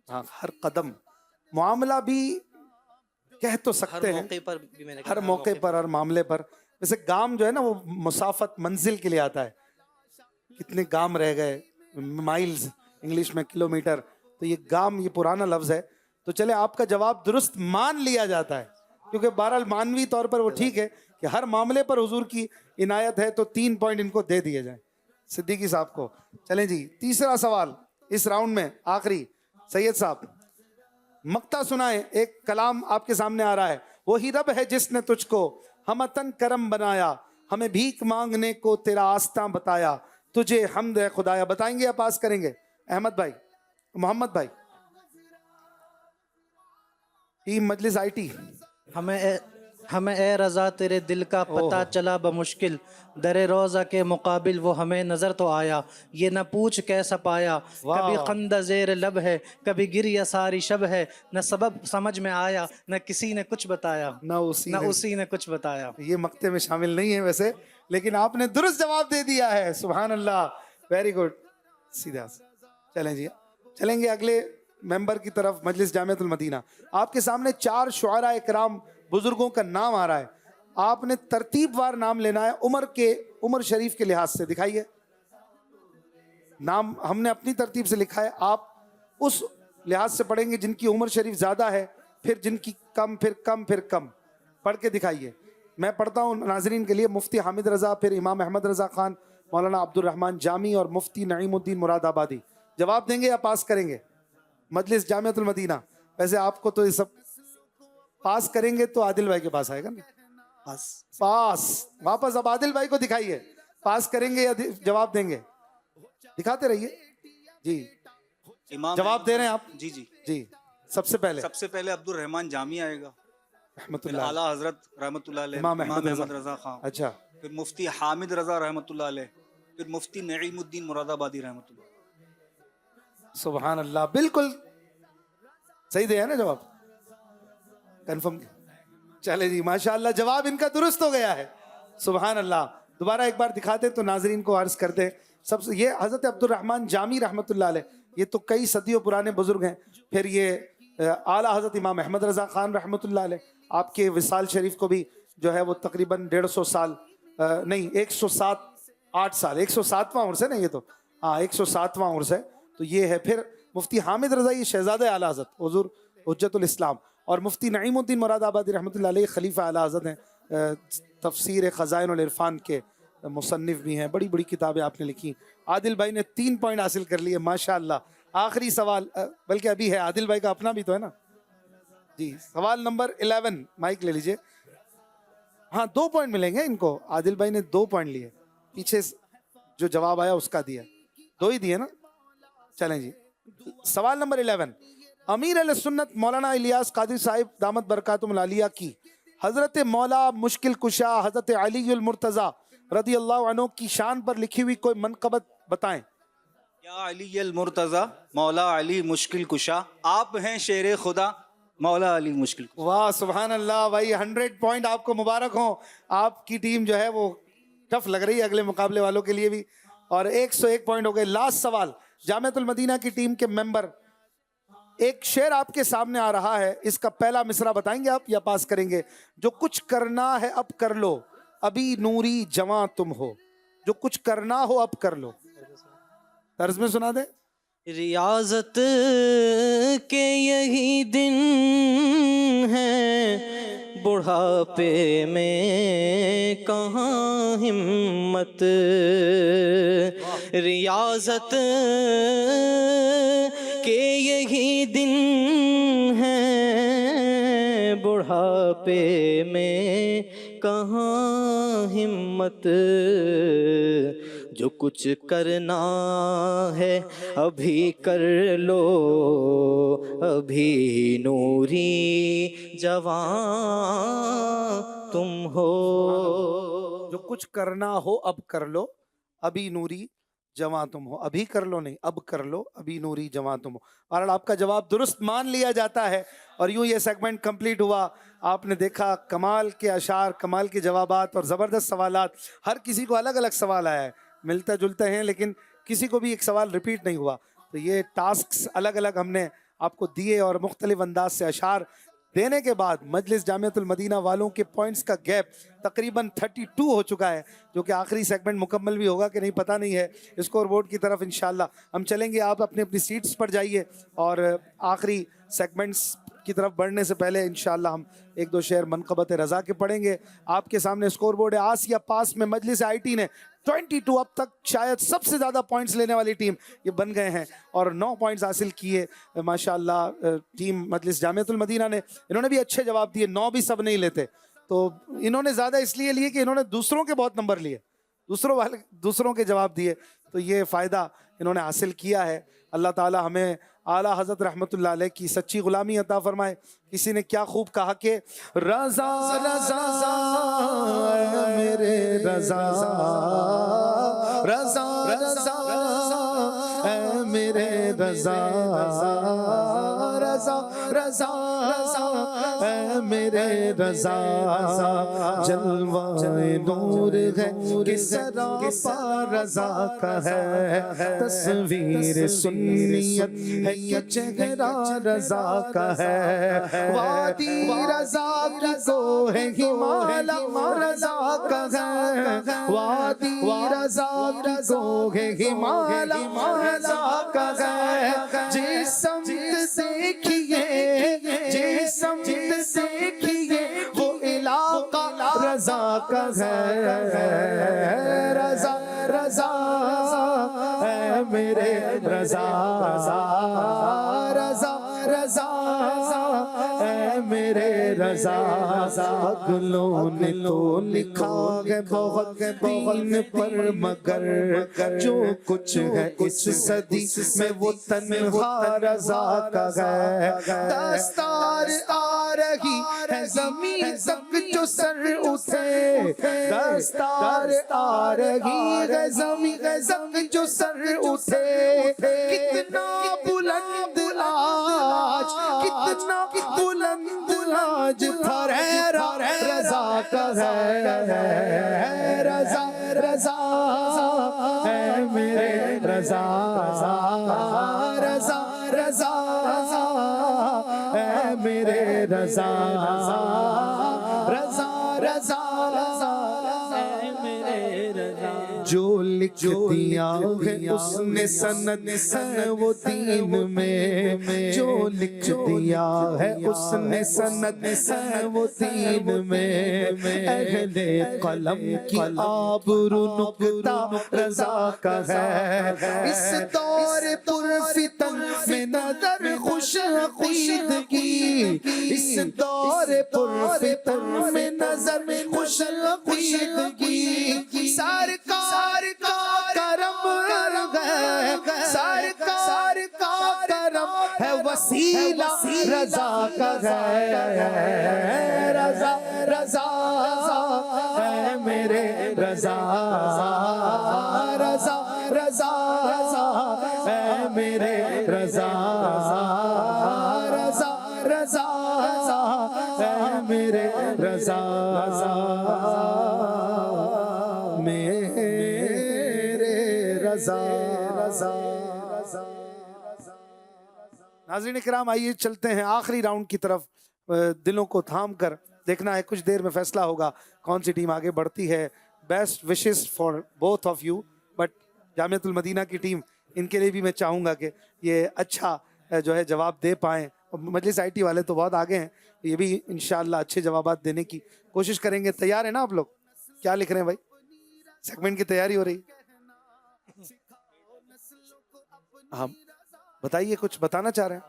ہاں، ہر قدم. معاملہ بھی کہہ تو سکتے ہیں، ہر موقع پر بھی میں نے ہر موقع پر، ہر معاملے پر. ویسے گام جو ہے نا وہ مسافت، منزل کے لیے آتا ہے. کتنے گام رہ گئے، مائلز انگلش میں کلومیٹر، تو یہ گام یہ پرانا لفظ ہے. تو چلے آپ کا جواب درست مان لیا جاتا ہے، کیونکہ بہرحال مانوی طور پر وہ ٹھیک ہے کہ ہر معاملے پر حضور کی عنایت ہے، تو 3 پوائنٹ ان کو دے دیے جائیں صدیقی صاحب کو. چلیں جی، تیسرا سوال اس راؤنڈ میں آخری. سید صاحب مقطع سنائیں. ایک کلام آپ کے سامنے آ رہا ہے. وہی رب ہے جس نے تجھ کو ہمتن کرم بنایا، ہمیں بھیک مانگنے کو تیرا آستاں بتایا، تجھے حمد ہے خدایا. بتائیں گے یا پاس کریں گے؟ احمد بھائی، محمد بھائی. ٹیم مجلس آئی ٹی. ہمیں اے رضا تیرے دل کا پتہ چلا بمشکل، در روضہ کے مقابل وہ ہمیں نظر تو آیا. یہ نہ پوچھ کیسا پایا، کبھی خندہ زیر لب ہے، کبھی گریہ ساری شب ہے. نہ سبب سمجھ میں آیا، نہ کسی نے کچھ بتایا، نہ اسی نے کچھ بتایا. یہ مقطع میں شامل نہیں ہے ویسے، لیکن آپ نے درست جواب دے دیا ہے. سبحان اللہ، ویری گڈ. سیدھا چلیں جی، چلیں گے اگلے ممبر کی طرف. مجلس جامعۃ المدینہ، آپ کے سامنے 4 شعراء اکرام بزرگوں کا نام آ رہا ہے. آپ نے ترتیب وار نام لینا ہے، عمر شریف کے لحاظ سے. دکھائیے نام، ہم نے اپنی ترتیب سے لکھا ہے، آپ اس لحاظ سے پڑھیں گے جن کی عمر شریف زیادہ ہے، پھر جن کی کم، پھر کم، پھر کم. پڑھ کے دکھائیے. میں پڑھتا ہوں ناظرین کے لیے. مفتی حامد رضا، پھر امام احمد رضا خان، مولانا عبد الرحمن جامی اور مفتی نعیم الدین مراد آبادی. جواب دیں گے یا پاس کریں گے؟ مجلس جامعۃ المدینہ. ویسے آپ کو تو یہ سب پاس کریں گے تو عادل بھائی کے پاس آئے گا نا. پاس واپس. اب عادل بھائی کو دکھائیے، پاس کریں گے یا جواب دیں گے؟ دکھاتے رہیے جی. جواب دے رہے ہیں آپ؟ جی جی جی. سب سے پہلے عبد الرحمن جامی آئے گا، رحمۃ پھر اللہ، اعلیٰ حضرت رحمۃ اللہ علیہ امام امام احمد احمد رضا خان، اچھا، پھر مفتی حامد رضا رحمۃ اللہ علیہ، پھر مفتی نعیم الدین مراد آبادی رحمۃ اللہ. سبحان اللہ، بالکل صحیح دیا ہے نا جواب؟ کنفرم. چلے جی، ماشاءاللہ جواب ان کا درست ہو گیا ہے. سبحان اللہ. دوبارہ ایک بار دکھاتے تو ناظرین کو عرض کرتے. سب سے یہ حضرت عبد الرحمن جامی رحمۃ اللہ علیہ، یہ تو کئی صدیوں پرانے بزرگ ہیں. پھر یہ اعلیٰ حضرت امام احمد رضا خان رحمۃ اللہ علیہ، آپ کے وصال شریف کو بھی جو ہے وہ تقریباً 150 سال نہیں 107 سال 107واں عرس ہے نا یہ تو، ہاں 107واں عرس ہے. تو یہ ہے. پھر مفتی حامد رضا، یہ شہزادہ اعلیٰ حضرت حضور حجت الاسلام، اور مفتی نعیم الدین مراد آبادی رحمۃ اللہ علیہ خلیفہ اعلیٰ حضرت ہیں. تفسیر خزائن العرفان کے مصنف بھی ہیں. بڑی بڑی کتابیں آپ نے لکھی. عادل بھائی نے 3 پوائنٹ حاصل کر لیے ماشاءاللہ. آخری سوال، بلکہ ابھی ہے، عادل بھائی کا اپنا بھی تو ہے نا جی. سوال نمبر 11، مائک لے لیجئے. ہاں 2 پوائنٹ ملیں گے ان کو. عادل بھائی نے 2 پوائنٹ لیے، پیچھے جو جواب آیا اس کا دیا، 2 ہی دیے نا. چلیں جی، سوال نمبر 11. امیر علیہ سنت مولانا الیاس قادری صاحب دامت برکاتہم العالیہ کی حضرت مولا مشکل کشا حضرت علی المرتضیٰ رضی اللہ عنہ کی شان پر لکھی ہوئی کوئی منقبت بتائیں. یا علی المرتضیٰ مولا علی مشکل کشا، آپ ہیں شیر خدا مولا علی مشکل کشا. واہ سبحان اللہ بھائی، 100 پوائنٹ آپ کو مبارک ہوں. آپ کی ٹیم جو ہے وہ ٹف لگ رہی ہے اگلے مقابلے والوں کے لیے بھی. اور 101 پوائنٹ ہو گئے. لاسٹ سوال، جامعۃ المدینہ کی ٹیم کے ممبر، ایک شعر آپ کے سامنے آ رہا ہے، اس کا پہلا مصرع بتائیں گے آپ یا پاس کریں گے؟ جو کچھ کرنا ہے اب کر لو، ابھی نوری جواں تم ہو. جو کچھ کرنا ہو اب کر لو. طرز میں سنا دیں. ریاضت کے یہی دن ہیں، بڑھاپے میں کہاں ہمت. ریاضت کے یہی دن بڑھاپے میں کہاں ہمت، جو کچھ کرنا ہے ابھی کر لو، ابھی نوری جوان تم ہو. جو کچھ کرنا ہو اب کر لو، ابھی نوری جواں تم ہو. ابھی کر لو نہیں، اب کر لو، ابھی نوری جواں تم ہو. اور آپ کا جواب درست مان لیا جاتا ہے اور یوں یہ سیگمنٹ کمپلیٹ ہوا. آپ نے دیکھا کمال کے اشعار، کمال کے جوابات اور زبردست سوالات. ہر کسی کو الگ الگ سوال آیا ہے، ملتے جلتے ہیں لیکن کسی کو بھی ایک سوال ریپیٹ نہیں ہوا. تو یہ ٹاسکس الگ الگ ہم نے آپ کو دیے اور مختلف انداز سے اشعار دینے کے بعد مجلس جامعۃ المدینہ والوں کے پوائنٹس کا گیپ تقریباً 32 ہو چکا ہے، جو کہ آخری سیگمنٹ مکمل بھی ہوگا کہ نہیں پتہ نہیں ہے. اسکور بورڈ کی طرف انشاءاللہ ہم چلیں گے. آپ اپنی اپنی سیٹس پر جائیے اور آخری سیگمنٹس کی طرف بڑھنے سے پہلے انشاءاللہ ہم ایک دو شعر منقبت رضا کے پڑھیں گے. آپ کے سامنے اسکور بورڈ ہے. آسیہ پاس میں مجلس آئی ٹی نے 22 اب تک شاید سب سے زیادہ پوائنٹس لینے والی ٹیم یہ بن گئے ہیں اور 9 پوائنٹس حاصل کیے ماشاءاللہ. ٹیم مجلس جامعۃ المدینہ نے، انہوں نے بھی اچھے جواب دیے. 9 بھی سب نہیں لیتے، تو انہوں نے زیادہ اس لیے لیے کہ انہوں نے دوسروں کے بہت نمبر لیے، دوسروں کے جواب دیے، تو یہ فائدہ انہوں نے حاصل کیا ہے. اللہ تعالی ہمیں اعلیٰ حضرت رحمت اللہ علیہ کی سچی غلامی عطا فرمائے. کسی نے کیا خوب کہا کہ رضا رضا اے میرے رضا، رضا رضا اے میرے رضا، رضا رضا اے میرے رضا. جلوہ نور ہے کہ سراپا رضا کا ہے، تصویر سنیت ہے کہ چہرہ رضا کا ہے. وادی رضا کی کو ہے ہمالا رضا کا ہے، وادی رضا کی کو ہے ہمالا رضا کا ہے. جس سمت دیکھیے، جس سمت دیکھیے وہ علاقہ رضا کا ہے. رضا رضا اے میرے رضا، رضا رضا اے میرے رضا. پاگلوں نے تو لکھا ہے بہت دین پر، مگر جو کچھ ہے اس صدی میں وہ تنہا رضا کا ہے. دستار آ رہی ہے زمین تک جو سر اٹھے، دستار آ رہی ہے زمین تک جو سر اٹھے. کتنا بلند آج، کتنا بلند آج پھریرا رضا کا ہے. رضا رضا اے میرے رضا، رضا رضا اے میرے رضا، رضا رضا اے میرے رضا. جو لکھ دیا ہے اس نے سند ہے وہ دین میں، جو لکھ دیا ہے اس نے سند ہے وہ دین میں. اہل قلم کی آبرو نکتہ رضا کا ہے. اس دور پر فتن میں نظر خوش عقیدگی، اس دور پر فتن میں نظر خوش عقیدگی. سرکار کا کرم ہے، سرکار کا کرم ہے وسیلہ رضا کا ہے. رضا رضا اے میرے رضا، رضا رضا اے میرے رضا، رضا رضا اے میرے رضا، ناظرین کرام آئیے چلتے ہیں آخری راؤنڈ کی طرف. دلوں کو تھام کر دیکھنا ہے، کچھ دیر میں فیصلہ ہوگا کون سی ٹیم آگے بڑھتی ہے. Best wishes for both of you, but Jamiatul Madina کی ٹیم، ان کے لیے بھی میں چاہوں گا کہ یہ اچھا جو ہے جواب دے پائیں. مجلس آئی ٹی والے تو بہت آگے ہیں، یہ بھی انشاءاللہ اچھے جوابات دینے کی کوشش کریں گے. تیار ہیں نا آپ لوگ؟ کیا لکھ رہے ہیں بھائی؟ سیگمنٹ کی تیاری ہو رہی؟ ہم بتائیے، کچھ بتانا چاہ رہے ہیں؟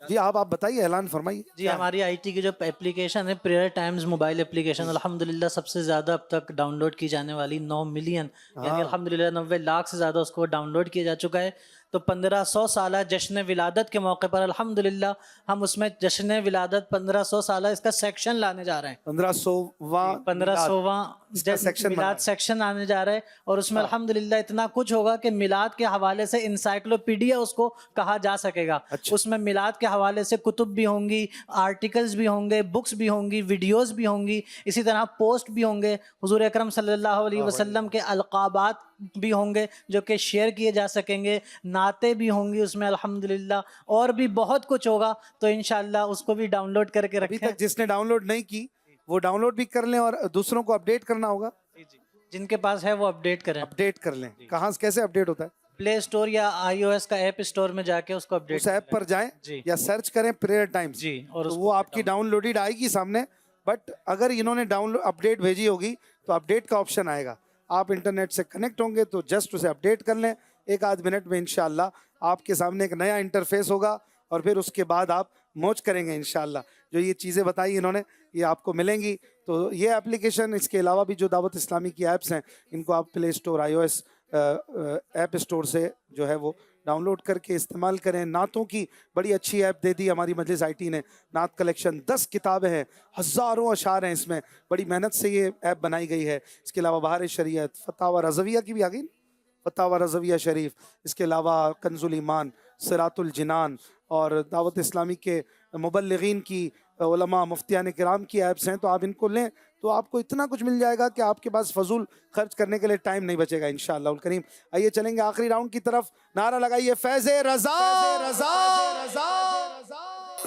جی آپ بتائیے، اعلان فرمائیے. جی ہماری آئی ٹی کی جو اپلیکیشن ہے پریئر ٹائمز موبائل اپلیکیشن، الحمدللہ سب سے زیادہ اب تک ڈاؤن لوڈ کی جانے والی 9 ملین، یعنی الحمدللہ 90 لاکھ سے زیادہ اس کو ڈاؤن لوڈ کیا جا چکا ہے. تو 1500 سالہ جشن ولادت کے موقع پر الحمدللہ ہم اس میں جشن ولادت 1500 سالہ اس کا سیکشن لانے جا رہے ہیں. 1500واں میلاد سیکشن آنے جا رہا ہے، اور اس میں الحمدللہ اتنا کچھ ہوگا کہ میلاد کے حوالے سے انسائکلوپیڈیا اس کو کہا جا سکے گا. اس میں میلاد کے حوالے سے کتب بھی ہوں گی، آرٹیکلز بھی ہوں گے، بکس بھی ہوں گی، ویڈیوز بھی ہوں گی، اسی طرح پوسٹ بھی ہوں گے، حضور اکرم صلی اللہ علیہ وسلم کے القابات بھی ہوں گے جو کہ شیئر کیے جا سکیں گے، نعتیں بھی ہوں گی اس میں الحمدللہ، اور بھی بہت کچھ ہوگا. تو انشاءاللہ اس کو بھی ڈاؤن لوڈ کر کے رکھیں. ابھی تک جس نے ڈاؤن لوڈ نہیں کی وہ ڈاؤن لوڈ بھی کر لیں، اور دوسروں کو اپڈیٹ کرنا ہوگا. جن کے پاس ہے وہ اپڈیٹ کریں. اپڈیٹ کر لیں. کہاں کیسے اپڈیٹ ہوتا ہے؟ پلے اسٹور یا آئی او ایس کا ایپ اسٹور میں جا کے اس کو اپڈیٹ، اس ایپ پر جائیں یا سرچ کریں پریئر ٹائمز، اور وہ آپ کی ڈاؤن لوڈیڈ آئے گی سامنے. بٹ اگر انہوں نے ڈاؤن اپڈیٹ بھیجی ہوگی تو اپڈیٹ کا آپشن آئے گا. آپ انٹرنیٹ سے کنیکٹ ہوں گے تو جسٹ اسے اپڈیٹ کر لیں. 1-8 منٹ میں انشاءاللہ آپ کے سامنے ایک نیا انٹرفیس ہوگا، اور پھر اس کے بعد آپ موج کریں گے انشاءاللہ. جو یہ چیزیں بتائی انہوں نے یہ آپ کو ملیں گی. تو یہ اپلیکیشن، اس کے علاوہ بھی جو دعوت اسلامی کی ایپس ہیں ان کو آپ پلے اسٹور، آئی او ایس ایپ اسٹور سے جو ہے وہ ڈاؤن لوڈ کر کے استعمال کریں. نعتوں کی بڑی اچھی ایپ دے دی ہماری مجلس آئی ٹی نے. نعت کلیکشن 10 کتابیں ہیں، ہزاروں اشعار ہیں اس میں، بڑی محنت سے یہ ایپ بنائی گئی ہے. اس کے علاوہ بہار شریعت، فتاوی رضویہ کی بھی آ گئی، فتاوی رضویہ شریف. اس کے علاوہ کنز الایمان، صراط الجنان، اور دعوت اسلامی کے مبلغین کی، علماء مفتیان کرام کی ایپس ہیں. تو آپ ان کو لیں تو آپ کو اتنا کچھ مل جائے گا کہ آپ کے پاس فضول خرچ کرنے کے لیے ٹائم نہیں بچے گا انشاءاللہ الکریم. آئیے چلیں گے آخری راؤنڈ کی طرف. نعرہ لگائیے فیض رضا رضا رضا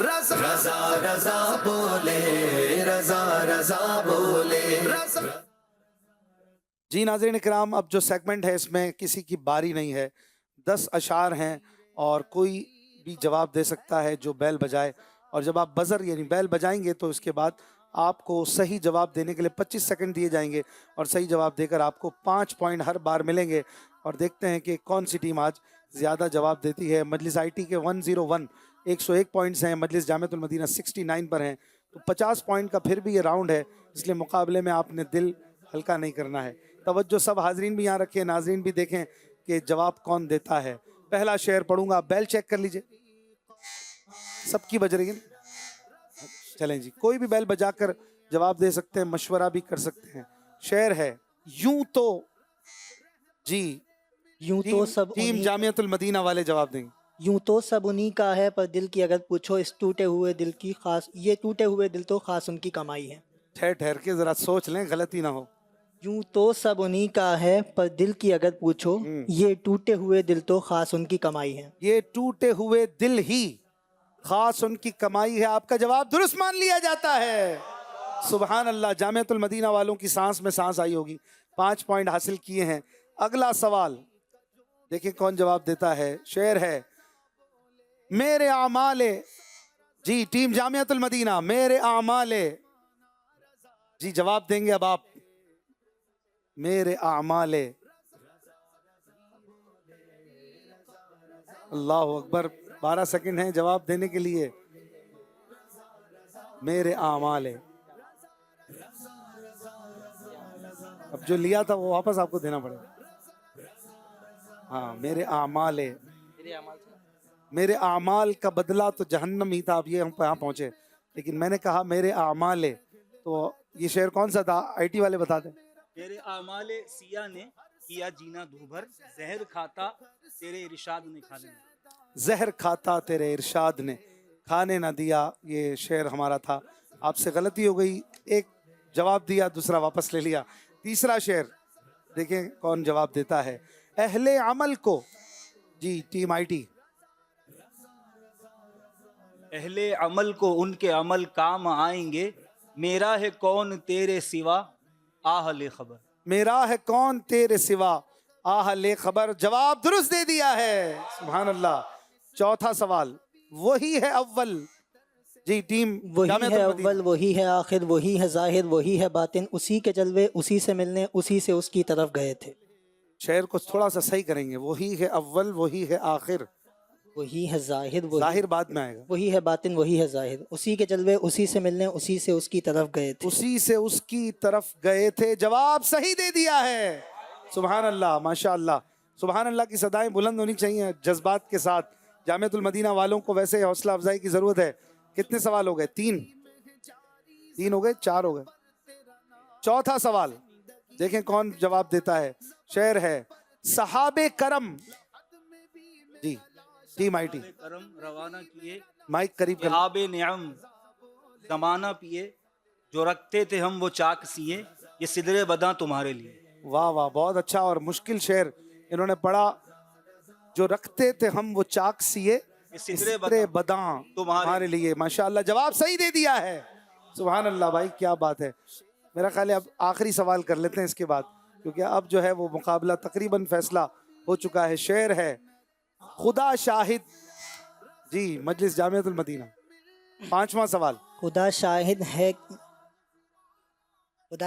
رضا رضا بولے، رضا رضا بولے. جی ناظرین کرام، اب جو سیگمنٹ ہے اس میں کسی کی باری نہیں ہے. 10 اشعار ہیں اور کوئی بھی جواب دے سکتا ہے جو بیل بجائے. اور جب آپ بزر یعنی بیل بجائیں گے تو اس کے بعد آپ کو صحیح جواب دینے کے لیے 25 سیکنڈ دیے جائیں گے، اور صحیح جواب دے کر آپ کو 5 پوائنٹ ہر بار ملیں گے. اور دیکھتے ہیں کہ کون سی ٹیم آج زیادہ جواب دیتی ہے. مجلس آئی ٹی کے 101 101 پوائنٹس ہیں، مجلس جامعۃ المدینہ 69 پر ہیں. تو 50 پوائنٹ کا پھر بھی یہ راؤنڈ ہے، اس لیے مقابلے میں آپ نے دل ہلکا نہیں کرنا ہے. توجہ سب حاضرین بھی یہاں رکھیں، ناظرین بھی دیکھیں کہ جواب کون دیتا ہے. پہلا شعر پڑھوں گا، بیل چیک کر لیجئے. سب کی بج رہی ہے؟ چلیں جی، کوئی بھی بیل بجا کر جواب دے سکتے ہیں، مشورہ بھی کر سکتے ہیں. شعر ہے یوں تو، جی یوں تو سب ٹیم جامعۃ المدینہ والے جواب دیں گے. یوں تو سب انہی کا ہے، پر دل کی اگر پوچھو اس ٹوٹے ہوئے دل کی خاص، یہ ٹوٹے ہوئے دل تو خاص ان کی کمائی ہے. ٹھہر کے ذرا سوچ لیں، غلطی نہ ہو. یوں تو سب انہی کا ہے، پر دل کی اگر پوچھو یہ ٹوٹے ہوئے دل تو خاص ان کی کمائی ہے. یہ ٹوٹے ہوئے دل ہی خاص ان کی کمائی ہے. آپ کا جواب درست مان لیا جاتا ہے. سبحان اللہ. جامعۃ المدینہ والوں کی سانس میں سانس آئی ہوگی. 5 پوائنٹ حاصل کیے ہیں. اگلا سوال دیکھیں کون جواب دیتا ہے. شعر ہے میرے اعمال، جی ٹیم جامعۃ المدینہ، میرے اعمال، جی جواب دیں گے اب آپ. میرے اعمال، اللہ اکبر. 12 سیکنڈ ہیں جواب دینے کے لیے. میرے اعمال، اب جو لیا تھا وہ واپس آپ کو دینا پڑے گا. ہاں میرے اعمال، میرے اعمال کا بدلہ تو جہنم ہی تھا. اب یہ ہم یہاں پہنچے، لیکن میں نے کہا میرے اعمال. تو یہ شعر کون سا تھا؟ آئی ٹی والے بتا دیں. میرے اعمال سیاہ نے کیا جینا دوبھر، زہر کھاتا تیرے ارشاد نے کھانے نہ. زہر کھاتا تیرے ارشاد نے کھانے نہ دیا، یہ شعر ہمارا تھا. آپ سے غلطی ہو گئی، ایک جواب دیا دوسرا واپس لے لیا. تیسرا شعر دیکھیں کون جواب دیتا ہے. اہل عمل کو، جی ٹیم آئی ٹی. اہل عمل کو ان کے عمل کام آئیں گے، میرا ہے کون تیرے سوا آہل خبر. میرا ہے کون تیرے سوا آہل خبر. جواب درست دے دیا ہے. سبحان اللہ. چوتھا سوال وہی ہے اول، جی ٹیم وہی ہے اول، وہی ہے آخر، وہی ہے ظاہر، وہی ہے باطن، اسی کے جلوے اسی سے ملنے، اسی سے اس کی طرف گئے تھے. شعر کو تھوڑا سا صحیح کریں گے. وہی ہے اول، وہی ہے آخر، وہی ہے ظاہر، ظاہر بعد میں آئے گا، وہی ہے باطن، وہی ہے ظاہر. اسی کے جلوے اسی سے ملنے، اسی سے اس کی طرف گئے تھے. اسی سے اس کی طرف گئے تھے. جواب صحیح دے دیا ہے. سبحان اللہ، ماشاء اللہ. سبحان اللہ کی صدائیں بلند ہونی چاہیے جذبات کے ساتھ. جامعۃ المدینہ والوں کو ویسے حوصلہ افزائی کی ضرورت ہے. کتنے سوال ہو گئے؟ تین ہو گئے، 4 ہو گئے. چوتھا سوال دیکھیں کون جواب دیتا ہے. شعر ہے صحابہ کرم. جی ٹیم آئی ٹی کرم روانہ کیے مائک قریب کر. آب نعم زمانہ پیے، جو رکھتے تھے ہم وہ چاک سیے، یہ سدرے بداں تمہارے لیے. واہ واہ، بہت اچھا اور مشکل شعر انہوں نے پڑھا. جو رکھتے تھے ہم وہ چاک سیے، سدرے بداں تمہارے لیے. ماشاءاللہ جواب صحیح دے دیا ہے. سبحان اللہ بھائی، کیا بات ہے. میرا خیال ہے اب آخری سوال کر لیتے ہیں اس کے بعد، کیونکہ اب جو ہے وہ مقابلہ تقریباً فیصلہ ہو چکا ہے. شعر ہے خدا شاہد. جی مجلس جامعۃ المدینہ، 5واں سوال. خدا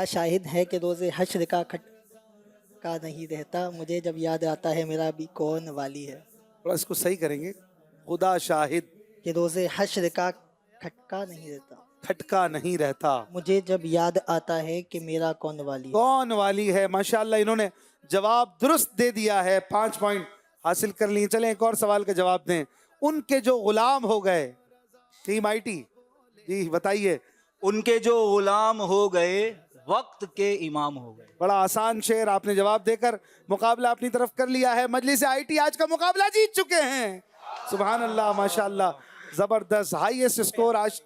شاہد ہے کہ روز حشر کا کھٹکا نہیں رہتا، مجھے جب یاد آتا ہے میرا بھی کون والی ہے. تھوڑا اس کو صحیح کریں گے. خدا شاہد کہ روز حشر کا کھٹکا نہیں رہتا، مجھے جب یاد آتا ہے کہ میرا کون والی ہے. کون والی ہے. ماشاءاللہ انہوں نے جواب درست دے دیا ہے. 5 پوائنٹ حاصل کر لیے. چلیں ایک اور سوال کا جواب دیں. ان کے جو غلام ہو گئے. ٹیم آئی ٹی جی بتائیے. ان کے جو غلام ہو گئے وقت کے امام ہو گئے. بڑا آسان شعر آپ نے جواب دے کر مقابلہ اپنی طرف کر لیا ہے. مجلس آئی ٹی آج کا مقابلہ جیت چکے ہیں. سبحان اللہ، ماشاءاللہ زبردست. ہائیسٹ اسکور آج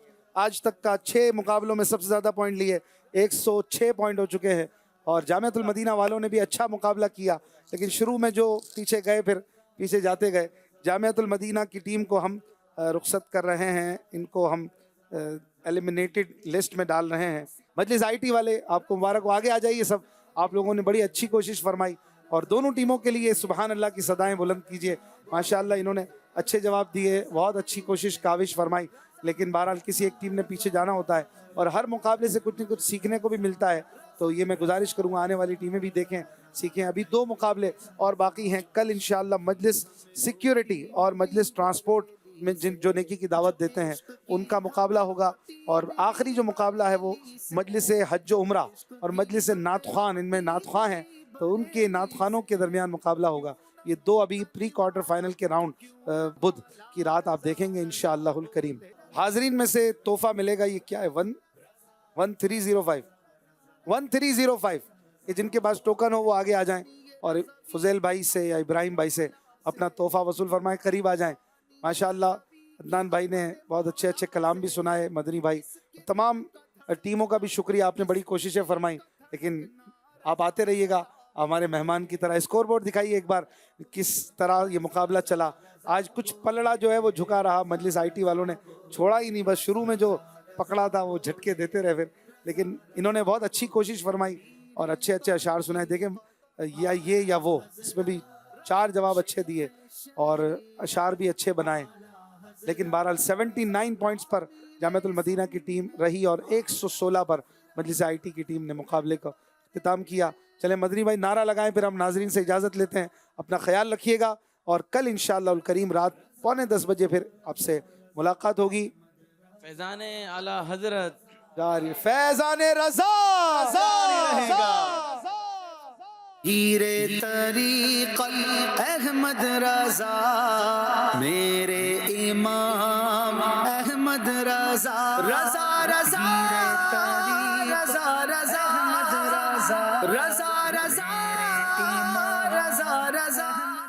تک کا 6 مقابلوں میں سب سے زیادہ پوائنٹ لیے. 106 پوائنٹ ہو چکے ہیں. اور جامعۃ المدینہ والوں نے بھی اچھا مقابلہ کیا، لیکن شروع میں جو پیچھے گئے پھر پیچھے جاتے گئے. جامعۃ المدینہ کی ٹیم کو ہم رخصت کر رہے ہیں، ان کو ہم ایلیمنیٹڈ لسٹ میں ڈال رہے ہیں. مجلس آئی ٹی والے آپ کو مبارک ہو، آگے آ جائیے سب. آپ لوگوں نے بڑی اچھی کوشش فرمائی اور دونوں ٹیموں کے لیے سبحان اللہ کی صدائیں بلند کیجیے. ماشاءاللہ انہوں نے اچھے جواب دیے، بہت اچھی کوشش کاوش فرمائی. لیکن بہرحال کسی ایک ٹیم نے پیچھے جانا ہوتا ہے اور ہر مقابلے سے کچھ نہ کچھ سیکھنے کو بھی ملتا ہے. تو یہ میں گزارش کروں گا آنے والی ٹیمیں بھی دیکھیں، سیکھیں. ابھی 2 مقابلے اور باقی ہیں. کل انشاءاللہ مجلس سیکیورٹی اور مجلس ٹرانسپورٹ میں جو نیکی کی دعوت دیتے ہیں ان کا مقابلہ ہوگا. اور آخری جو مقابلہ ہے وہ مجلس حج و عمرہ اور مجلس نعت خوان، ان میں نعت خواں ہیں تو ان کے نعت خوانوں کے درمیان مقابلہ ہوگا. یہ 2 ابھی پری کوارٹر فائنل کے راؤنڈ بدھ کی رات آپ دیکھیں گے انشاءاللہ الکریم. حاضرین میں سے تحفہ ملے گا. یہ کیا ہے؟ 1305. کہ جن کے پاس ٹوکن ہو وہ آگے آ جائیں اور فضیل بھائی سے یا ابراہیم بھائی سے اپنا تحفہ وصول فرمائیں. قریب آ جائیں. ماشاءاللہ عدنان بھائی نے بہت اچھے اچھے کلام بھی سنائے. مدنی بھائی، تمام ٹیموں کا بھی شکریہ، آپ نے بڑی کوششیں فرمائی. لیکن آپ آتے رہیے گا ہمارے مہمان کی طرح. اسکور بورڈ دکھائیے ایک بار کس طرح یہ مقابلہ چلا. آج کچھ پلڑا جو ہے وہ جھکا رہا. مجلس آئی ٹی والوں نے چھوڑا ہی نہیں، بس شروع میں جو پکڑا تھا وہ جھٹکے دیتے رہے پھر. لیکن انہوں نے بہت اچھی کوشش فرمائی اور اچھے اچھے اشعار سنائے. دیکھیں یا یہ یا وہ، اس میں بھی 4 جواب اچھے دیے اور اشعار بھی اچھے بنائے. لیکن بہرحال 79 پوائنٹس پر جامعۃ المدینہ کی ٹیم رہی اور 116 پر مجلس آئی ٹی کی ٹیم نے مقابلے کا اختتام کیا. چلیں مدنی بھائی نعرہ لگائیں، پھر ہم ناظرین سے اجازت لیتے ہیں. اپنا خیال رکھیے گا اور کل انشاءاللہ الکریم رات 9:45 بجے پھر آپ سے ملاقات ہوگی. فیضان اعلیٰ حضرت جاری فیضان رضا جاری رہے گا. ہیرے طریقت احمد رضا، میرے امام احمد رضا. رضا رضا رضا رضا احمد رضا. رضا رضا رضا رضا